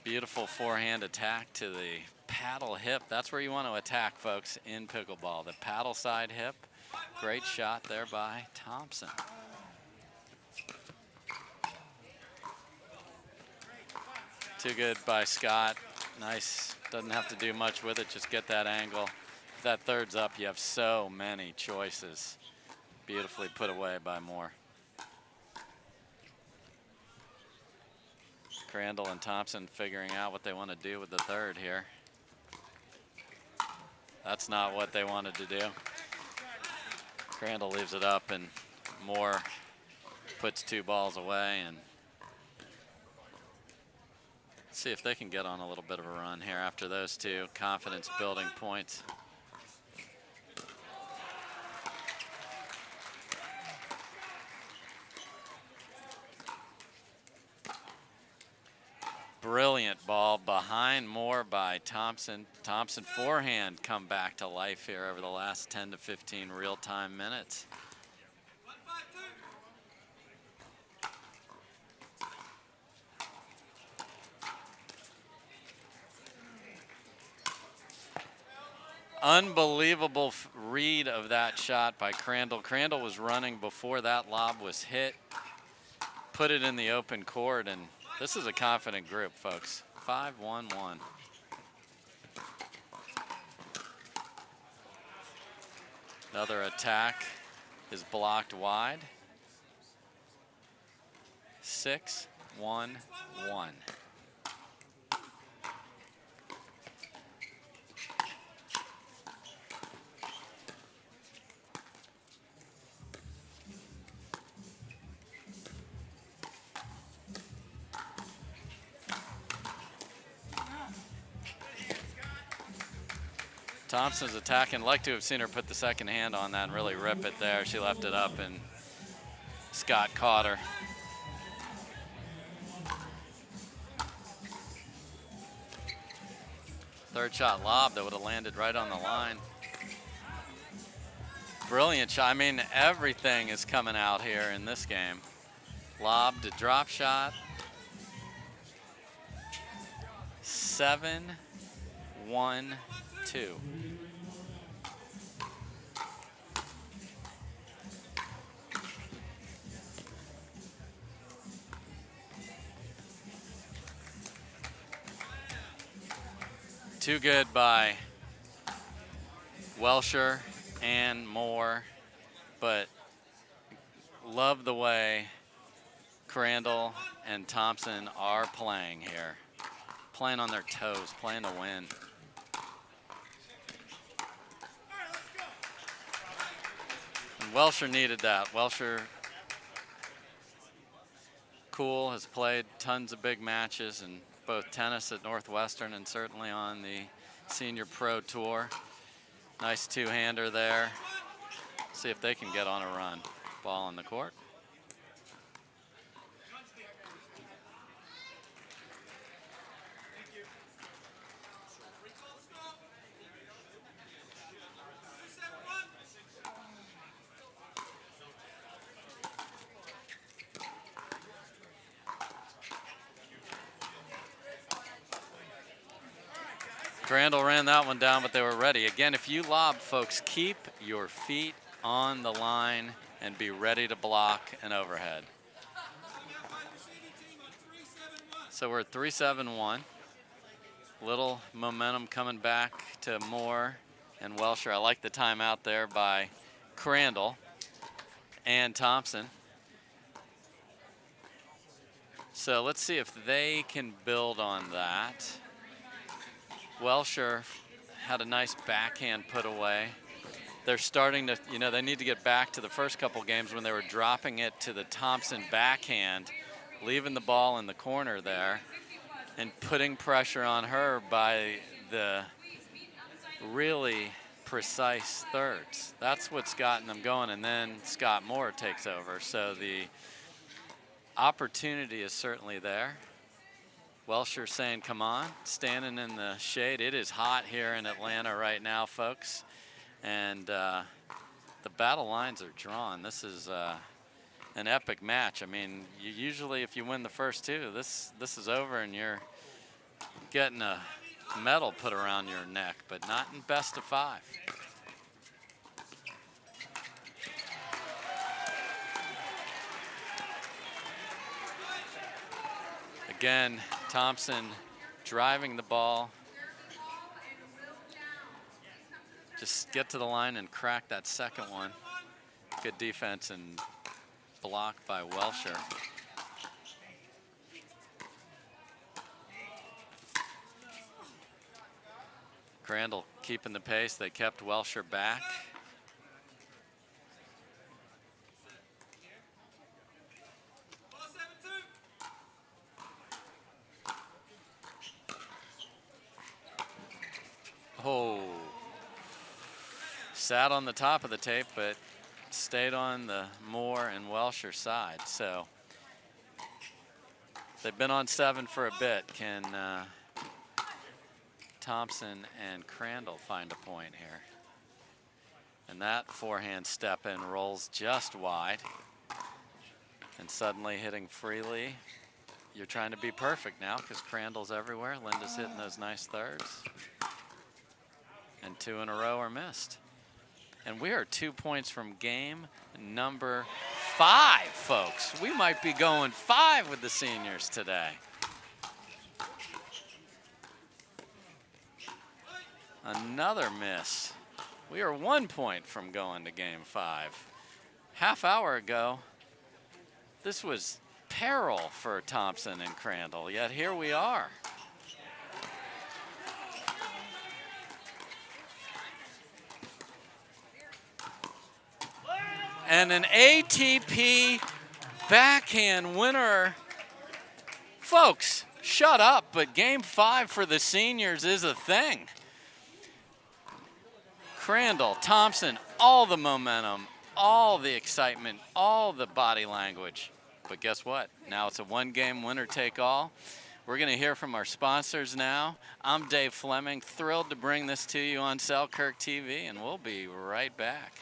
Beautiful forehand attack to the paddle hip. That's where you want to attack, folks, in pickleball. The paddle side hip. Great shot there by Thompson. Too good by Scott. Nice. Doesn't have to do much with it. Just get that angle. If that third's up, you have so many choices. Beautifully put away by Moore. Crandall and Thompson figuring out what they want to do with the third here. That's not what they wanted to do. Crandall leaves it up, and Moore puts 2 balls away, and see if they can get on a little bit of a run here after those 2 confidence building points. Brilliant ball behind Moore by Thompson. Thompson forehand come back to life here over the last 10 to 15 real-time minutes. Unbelievable read of that shot by Crandall. Crandall was running before that lob was hit, put it in the open court, and this is a confident group, folks. 5-1-1. Another attack is blocked wide. 6-1-1. Thompson's attacking. Like to have seen her put the second hand on that and really rip it there. She left it up, and Scott caught her. Third shot lob that would have landed right on the line. Brilliant shot. I mean, everything is coming out here in this game. Lob to drop shot. 7-1-2. Too good by Welsher and Moore, but love the way Crandall and Thompson are playing here. Playing on their toes, playing to win. And Welsher needed that. Welsher, cool, has played tons of big matches and both tennis at Northwestern and certainly on the Senior Pro Tour. Nice two-hander there. See if they can get on a run. Ball on the court. Crandall ran that one down, but they were ready. Again, if you lob, folks, keep your feet on the line and be ready to block an overhead. So we're at 3-7-1. Little momentum coming back to Moore and Welsher. I like the timeout there by Crandall and Thompson. So let's see if they can build on that. Welsher had a nice backhand put away. They're starting to, you know, they need to get back to the first couple games when they were dropping it to the Thompson backhand, leaving the ball in the corner there, and putting pressure on her by the really precise thirds. That's what's gotten them going, and then Scott Moore takes over. So the opportunity is certainly there. Welsher saying, come on, standing in the shade. It is hot here in Atlanta right now, folks. And the battle lines are drawn. This is an epic match. I mean, you usually, if you win the first two, this is over and you're getting a medal put around your neck, but not in best of 5. Again, Thompson driving the ball. Just get to the line and crack that second one. Good defense and block by Welsher. Crandall keeping the pace. They kept Welsher back. Oh, sat on the top of the tape, but stayed on the Moore and Welsher side. So they've been on 7 for a bit. Can Thompson and Crandall find a point here? And that forehand step in rolls just wide. And suddenly hitting freely. You're trying to be perfect now because Crandall's everywhere. Linda's hitting those nice thirds. And 2 in a row are missed. And we are 2 points from game number 5, folks. We might be going 5 with the seniors today. Another miss. We are 1 point from going to game 5. Half hour ago, this was peril for Thompson and Crandall, yet here we are. And an ATP backhand winner. Folks, shut up, but game 5 for the seniors is a thing. Crandall, Thompson, all the momentum, all the excitement, all the body language. But guess what? Now it's a 1-game winner take all. We're going to hear from our sponsors now. I'm Dave Fleming, thrilled to bring this to you on Selkirk TV, and we'll be right back.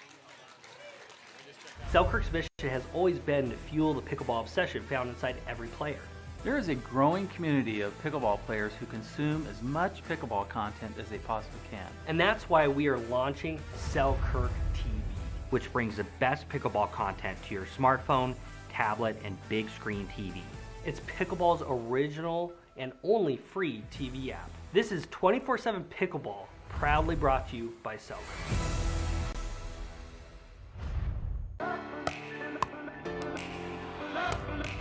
Selkirk's mission has always been to fuel the pickleball obsession found inside every player. There is a growing community of pickleball players who consume as much pickleball content as they possibly can. And that's why we are launching Selkirk TV, which brings the best pickleball content to your smartphone, tablet, and big screen TV. It's pickleball's original and only free TV app. This is 24/7 Pickleball, proudly brought to you by Selkirk.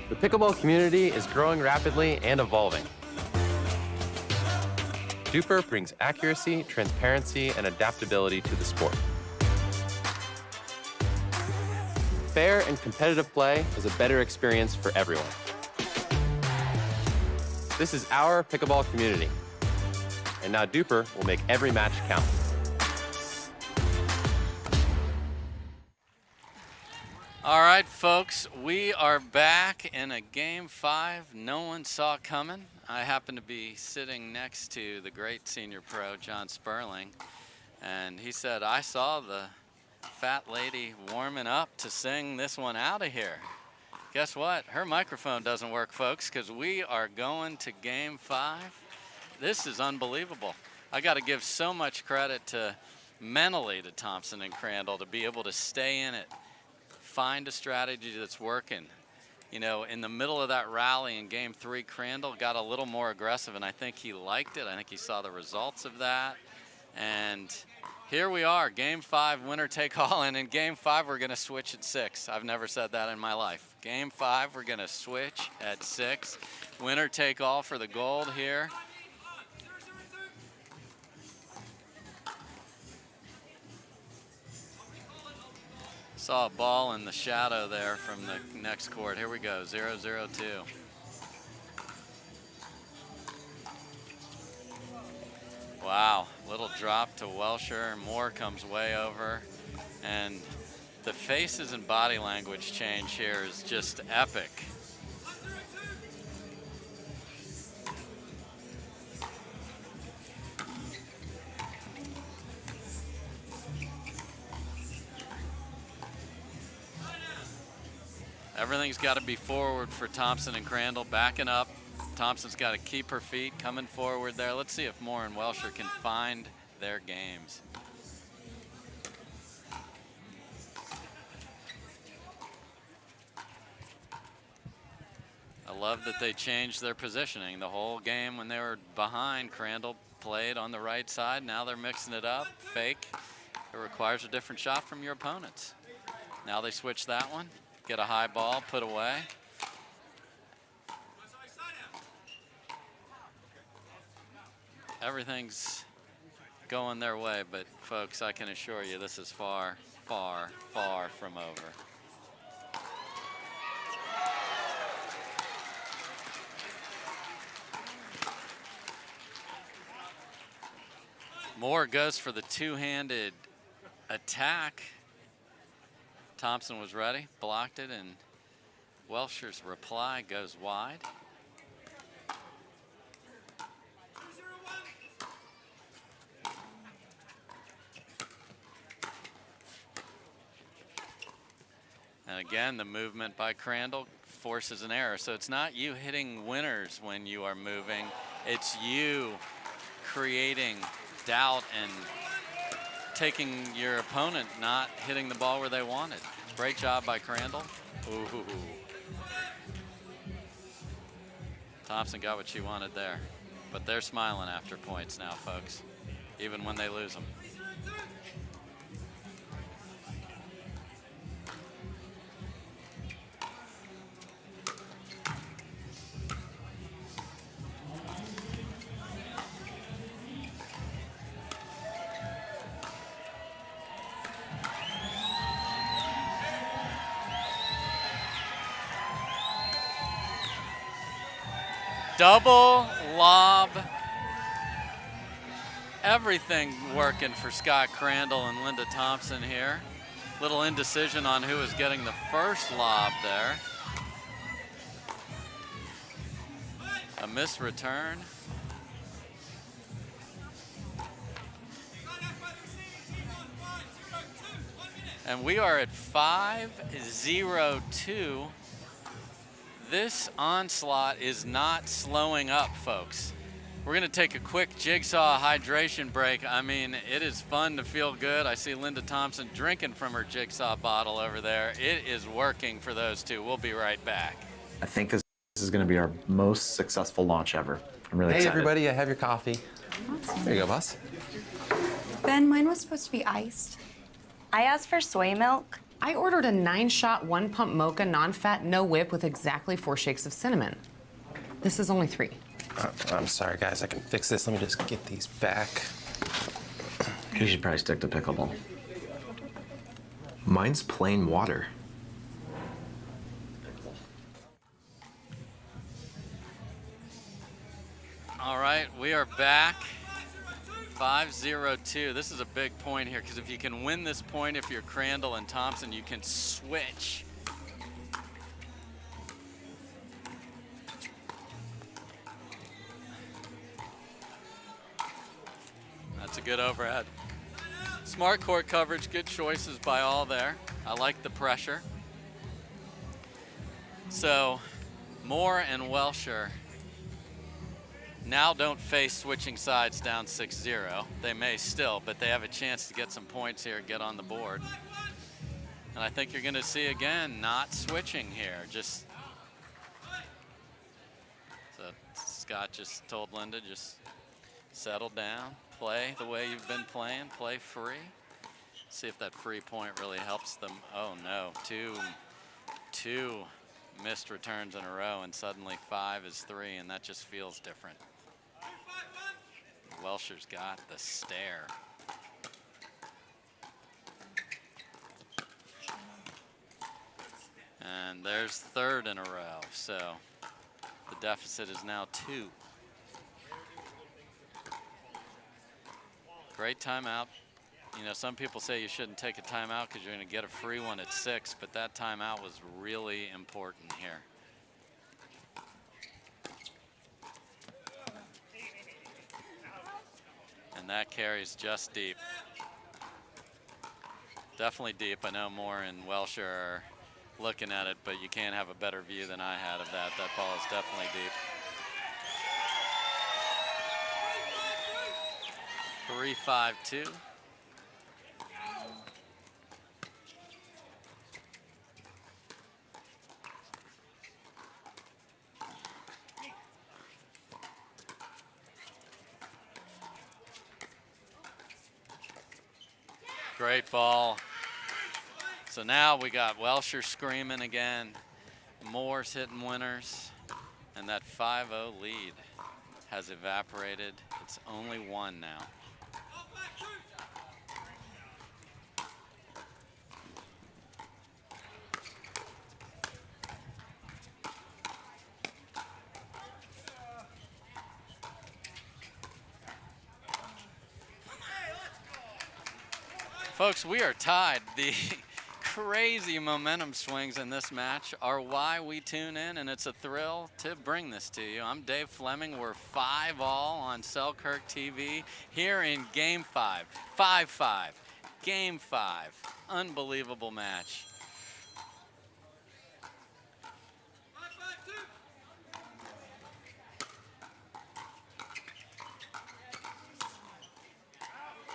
The pickleball community is growing rapidly and evolving. Duper brings accuracy, transparency, and adaptability to the sport. Fair and competitive play is a better experience for everyone. This is our pickleball community. And now Duper will make every match count. All right, folks, we are back in a game 5 no one saw coming. I happen to be sitting next to the great senior pro, John Sperling, and he said, I saw the fat lady warming up to sing this one out of here. Guess what? Her microphone doesn't work, folks, because we are going to game 5. This is unbelievable. I got to give so much credit mentally to Thompson and Crandall to be able to stay in it. Find a strategy that's working. You know, in the middle of that rally in game 3, Crandall got a little more aggressive, and I think he liked it. I think he saw the results of that. And here we are, game 5, winner take all. And in game 5, we're going to switch at 6. I've never said that in my life. Game 5, we're going to switch at 6. Winner take all for the gold here. Saw a ball in the shadow there from the next court. Here we go, 0-0-2. Wow, little drop to Welsher. Moore comes way over. And the faces and body language change here is just epic. Everything's got to be forward for Thompson and Crandall, backing up. Thompson's got to keep her feet coming forward there. Let's see if Moore and Welsher can find their games. I love that they changed their positioning. The whole game when they were behind, Crandall played on the right side. Now they're mixing it up, fake. It requires a different shot from your opponents. Now they switch that one. Get a high ball, put away. Everything's going their way, but folks, I can assure you this is far, far, far from over. Moore goes for the two-handed attack. Thompson was ready, blocked it, and Welsher's reply goes wide. And again, the movement by Crandall forces an error. So it's not you hitting winners when you are moving, it's you creating doubt and taking your opponent not hitting the ball where they wanted. Great job by Crandall. Ooh. Thompson got what she wanted there. But they're smiling after points now, folks, even when they lose them. Double lob. Everything working for Scott Crandall and Linda Thompson here. Little indecision on who was getting the first lob there. A missed return. And we are at 5-0-2. This onslaught is not slowing up, folks. We're gonna take a quick jigsaw hydration break. I mean, it is fun to feel good. I see Linda Thompson drinking from her jigsaw bottle over there. It is working for those two. We'll be right back. I think this is going to be our most successful launch ever. I'm really Hey, excited. everybody, I have your coffee. There you go, boss. Ben, mine was supposed to be iced. I asked for soy milk. I ordered a 9-shot, 1-pump mocha, non-fat, no whip with exactly 4 shakes of cinnamon. This is only 3. I'm sorry, guys. I can fix this. Let me just get these back. You should probably stick to pickleball. Mine's plain water. All right, we are back. 5-0-2. This is a big point here because if you can win this point, if you're Crandall and Thompson, you can switch. That's a good overhead. Smart court coverage, good choices by all there. I like the pressure. So Moore and Welsher now don't face switching sides down 6-0. They may still, but they have a chance to get some points here, get on the board. And I think you're gonna see again, not switching here. Just, so Scott just told Linda, just settle down, play the way you've been playing, play free. See if that free point really helps them. Oh no, two missed returns in a row, and suddenly 5 is 3, and that just feels different. Welsher's got the stare. And there's 3rd in a row, so the deficit is now 2. Great timeout. You know, some people say you shouldn't take a timeout because you're going to get a free one at 6, but that timeout was really important here. And that carries just deep. Definitely deep. I know Moore and Welsher are looking at it, but you can't have a better view than I had of that. That ball is definitely deep. 3-5-2. Great ball. So now we got Welsher screaming again. Moore's hitting winners. And that 5-0 lead has evaporated. It's only 1 now. Folks, we are tied. The crazy momentum swings in this match are why we tune in, and it's a thrill to bring this to you. I'm Dave Fleming. We're 5-all on Selkirk TV here in Game 5. 5-5. Game 5. Unbelievable match.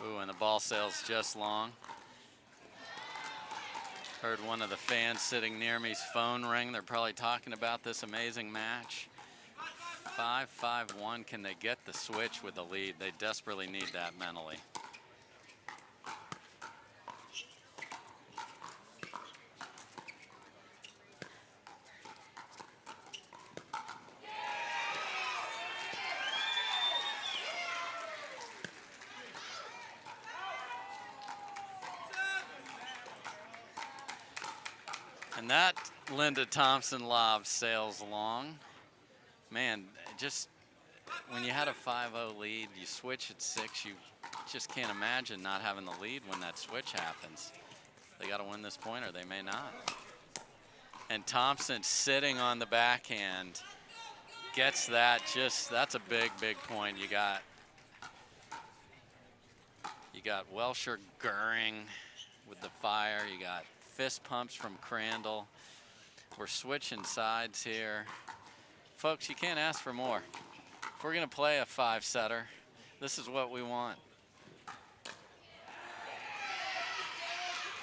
Ooh, and the ball sails just long. Heard one of the fans sitting near me's phone ring. They're probably talking about this amazing match. 5-5-1. Can they get the switch with the lead? They desperately need that mentally. And that Linda Thompson lob sails along. Man, just when you had a 5-0 lead, you switch at 6, you just can't imagine not having the lead when that switch happens. They got to win this point or they may not. And Thompson sitting on the backhand gets that. That's a big, big point. You got Welsher Goering with the fire. You got fist pumps from Crandall. We're switching sides here. Folks, you can't ask for more. If we're gonna play a 5-setter, this is what we want.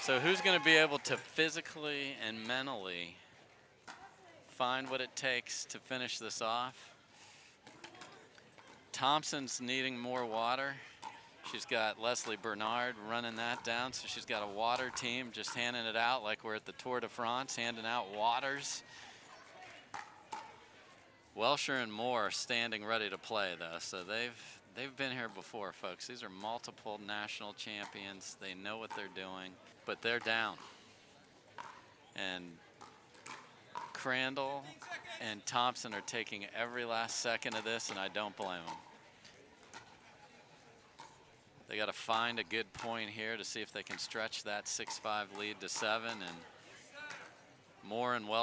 So who's gonna be able to physically and mentally find what it takes to finish this off? Thompson's needing more water. She's got Leslie Bernard running that down, so she's got a water team just handing it out like we're at the Tour de France, handing out waters. Welsher and Moore are standing ready to play, though, so they've been here before, folks. These are multiple national champions. They know what they're doing, but they're down. And Crandall and Thompson are taking every last second of this, and I don't blame them. They got to find a good point here to see if they can stretch that 6-5 lead to 7, and Moore and Welsh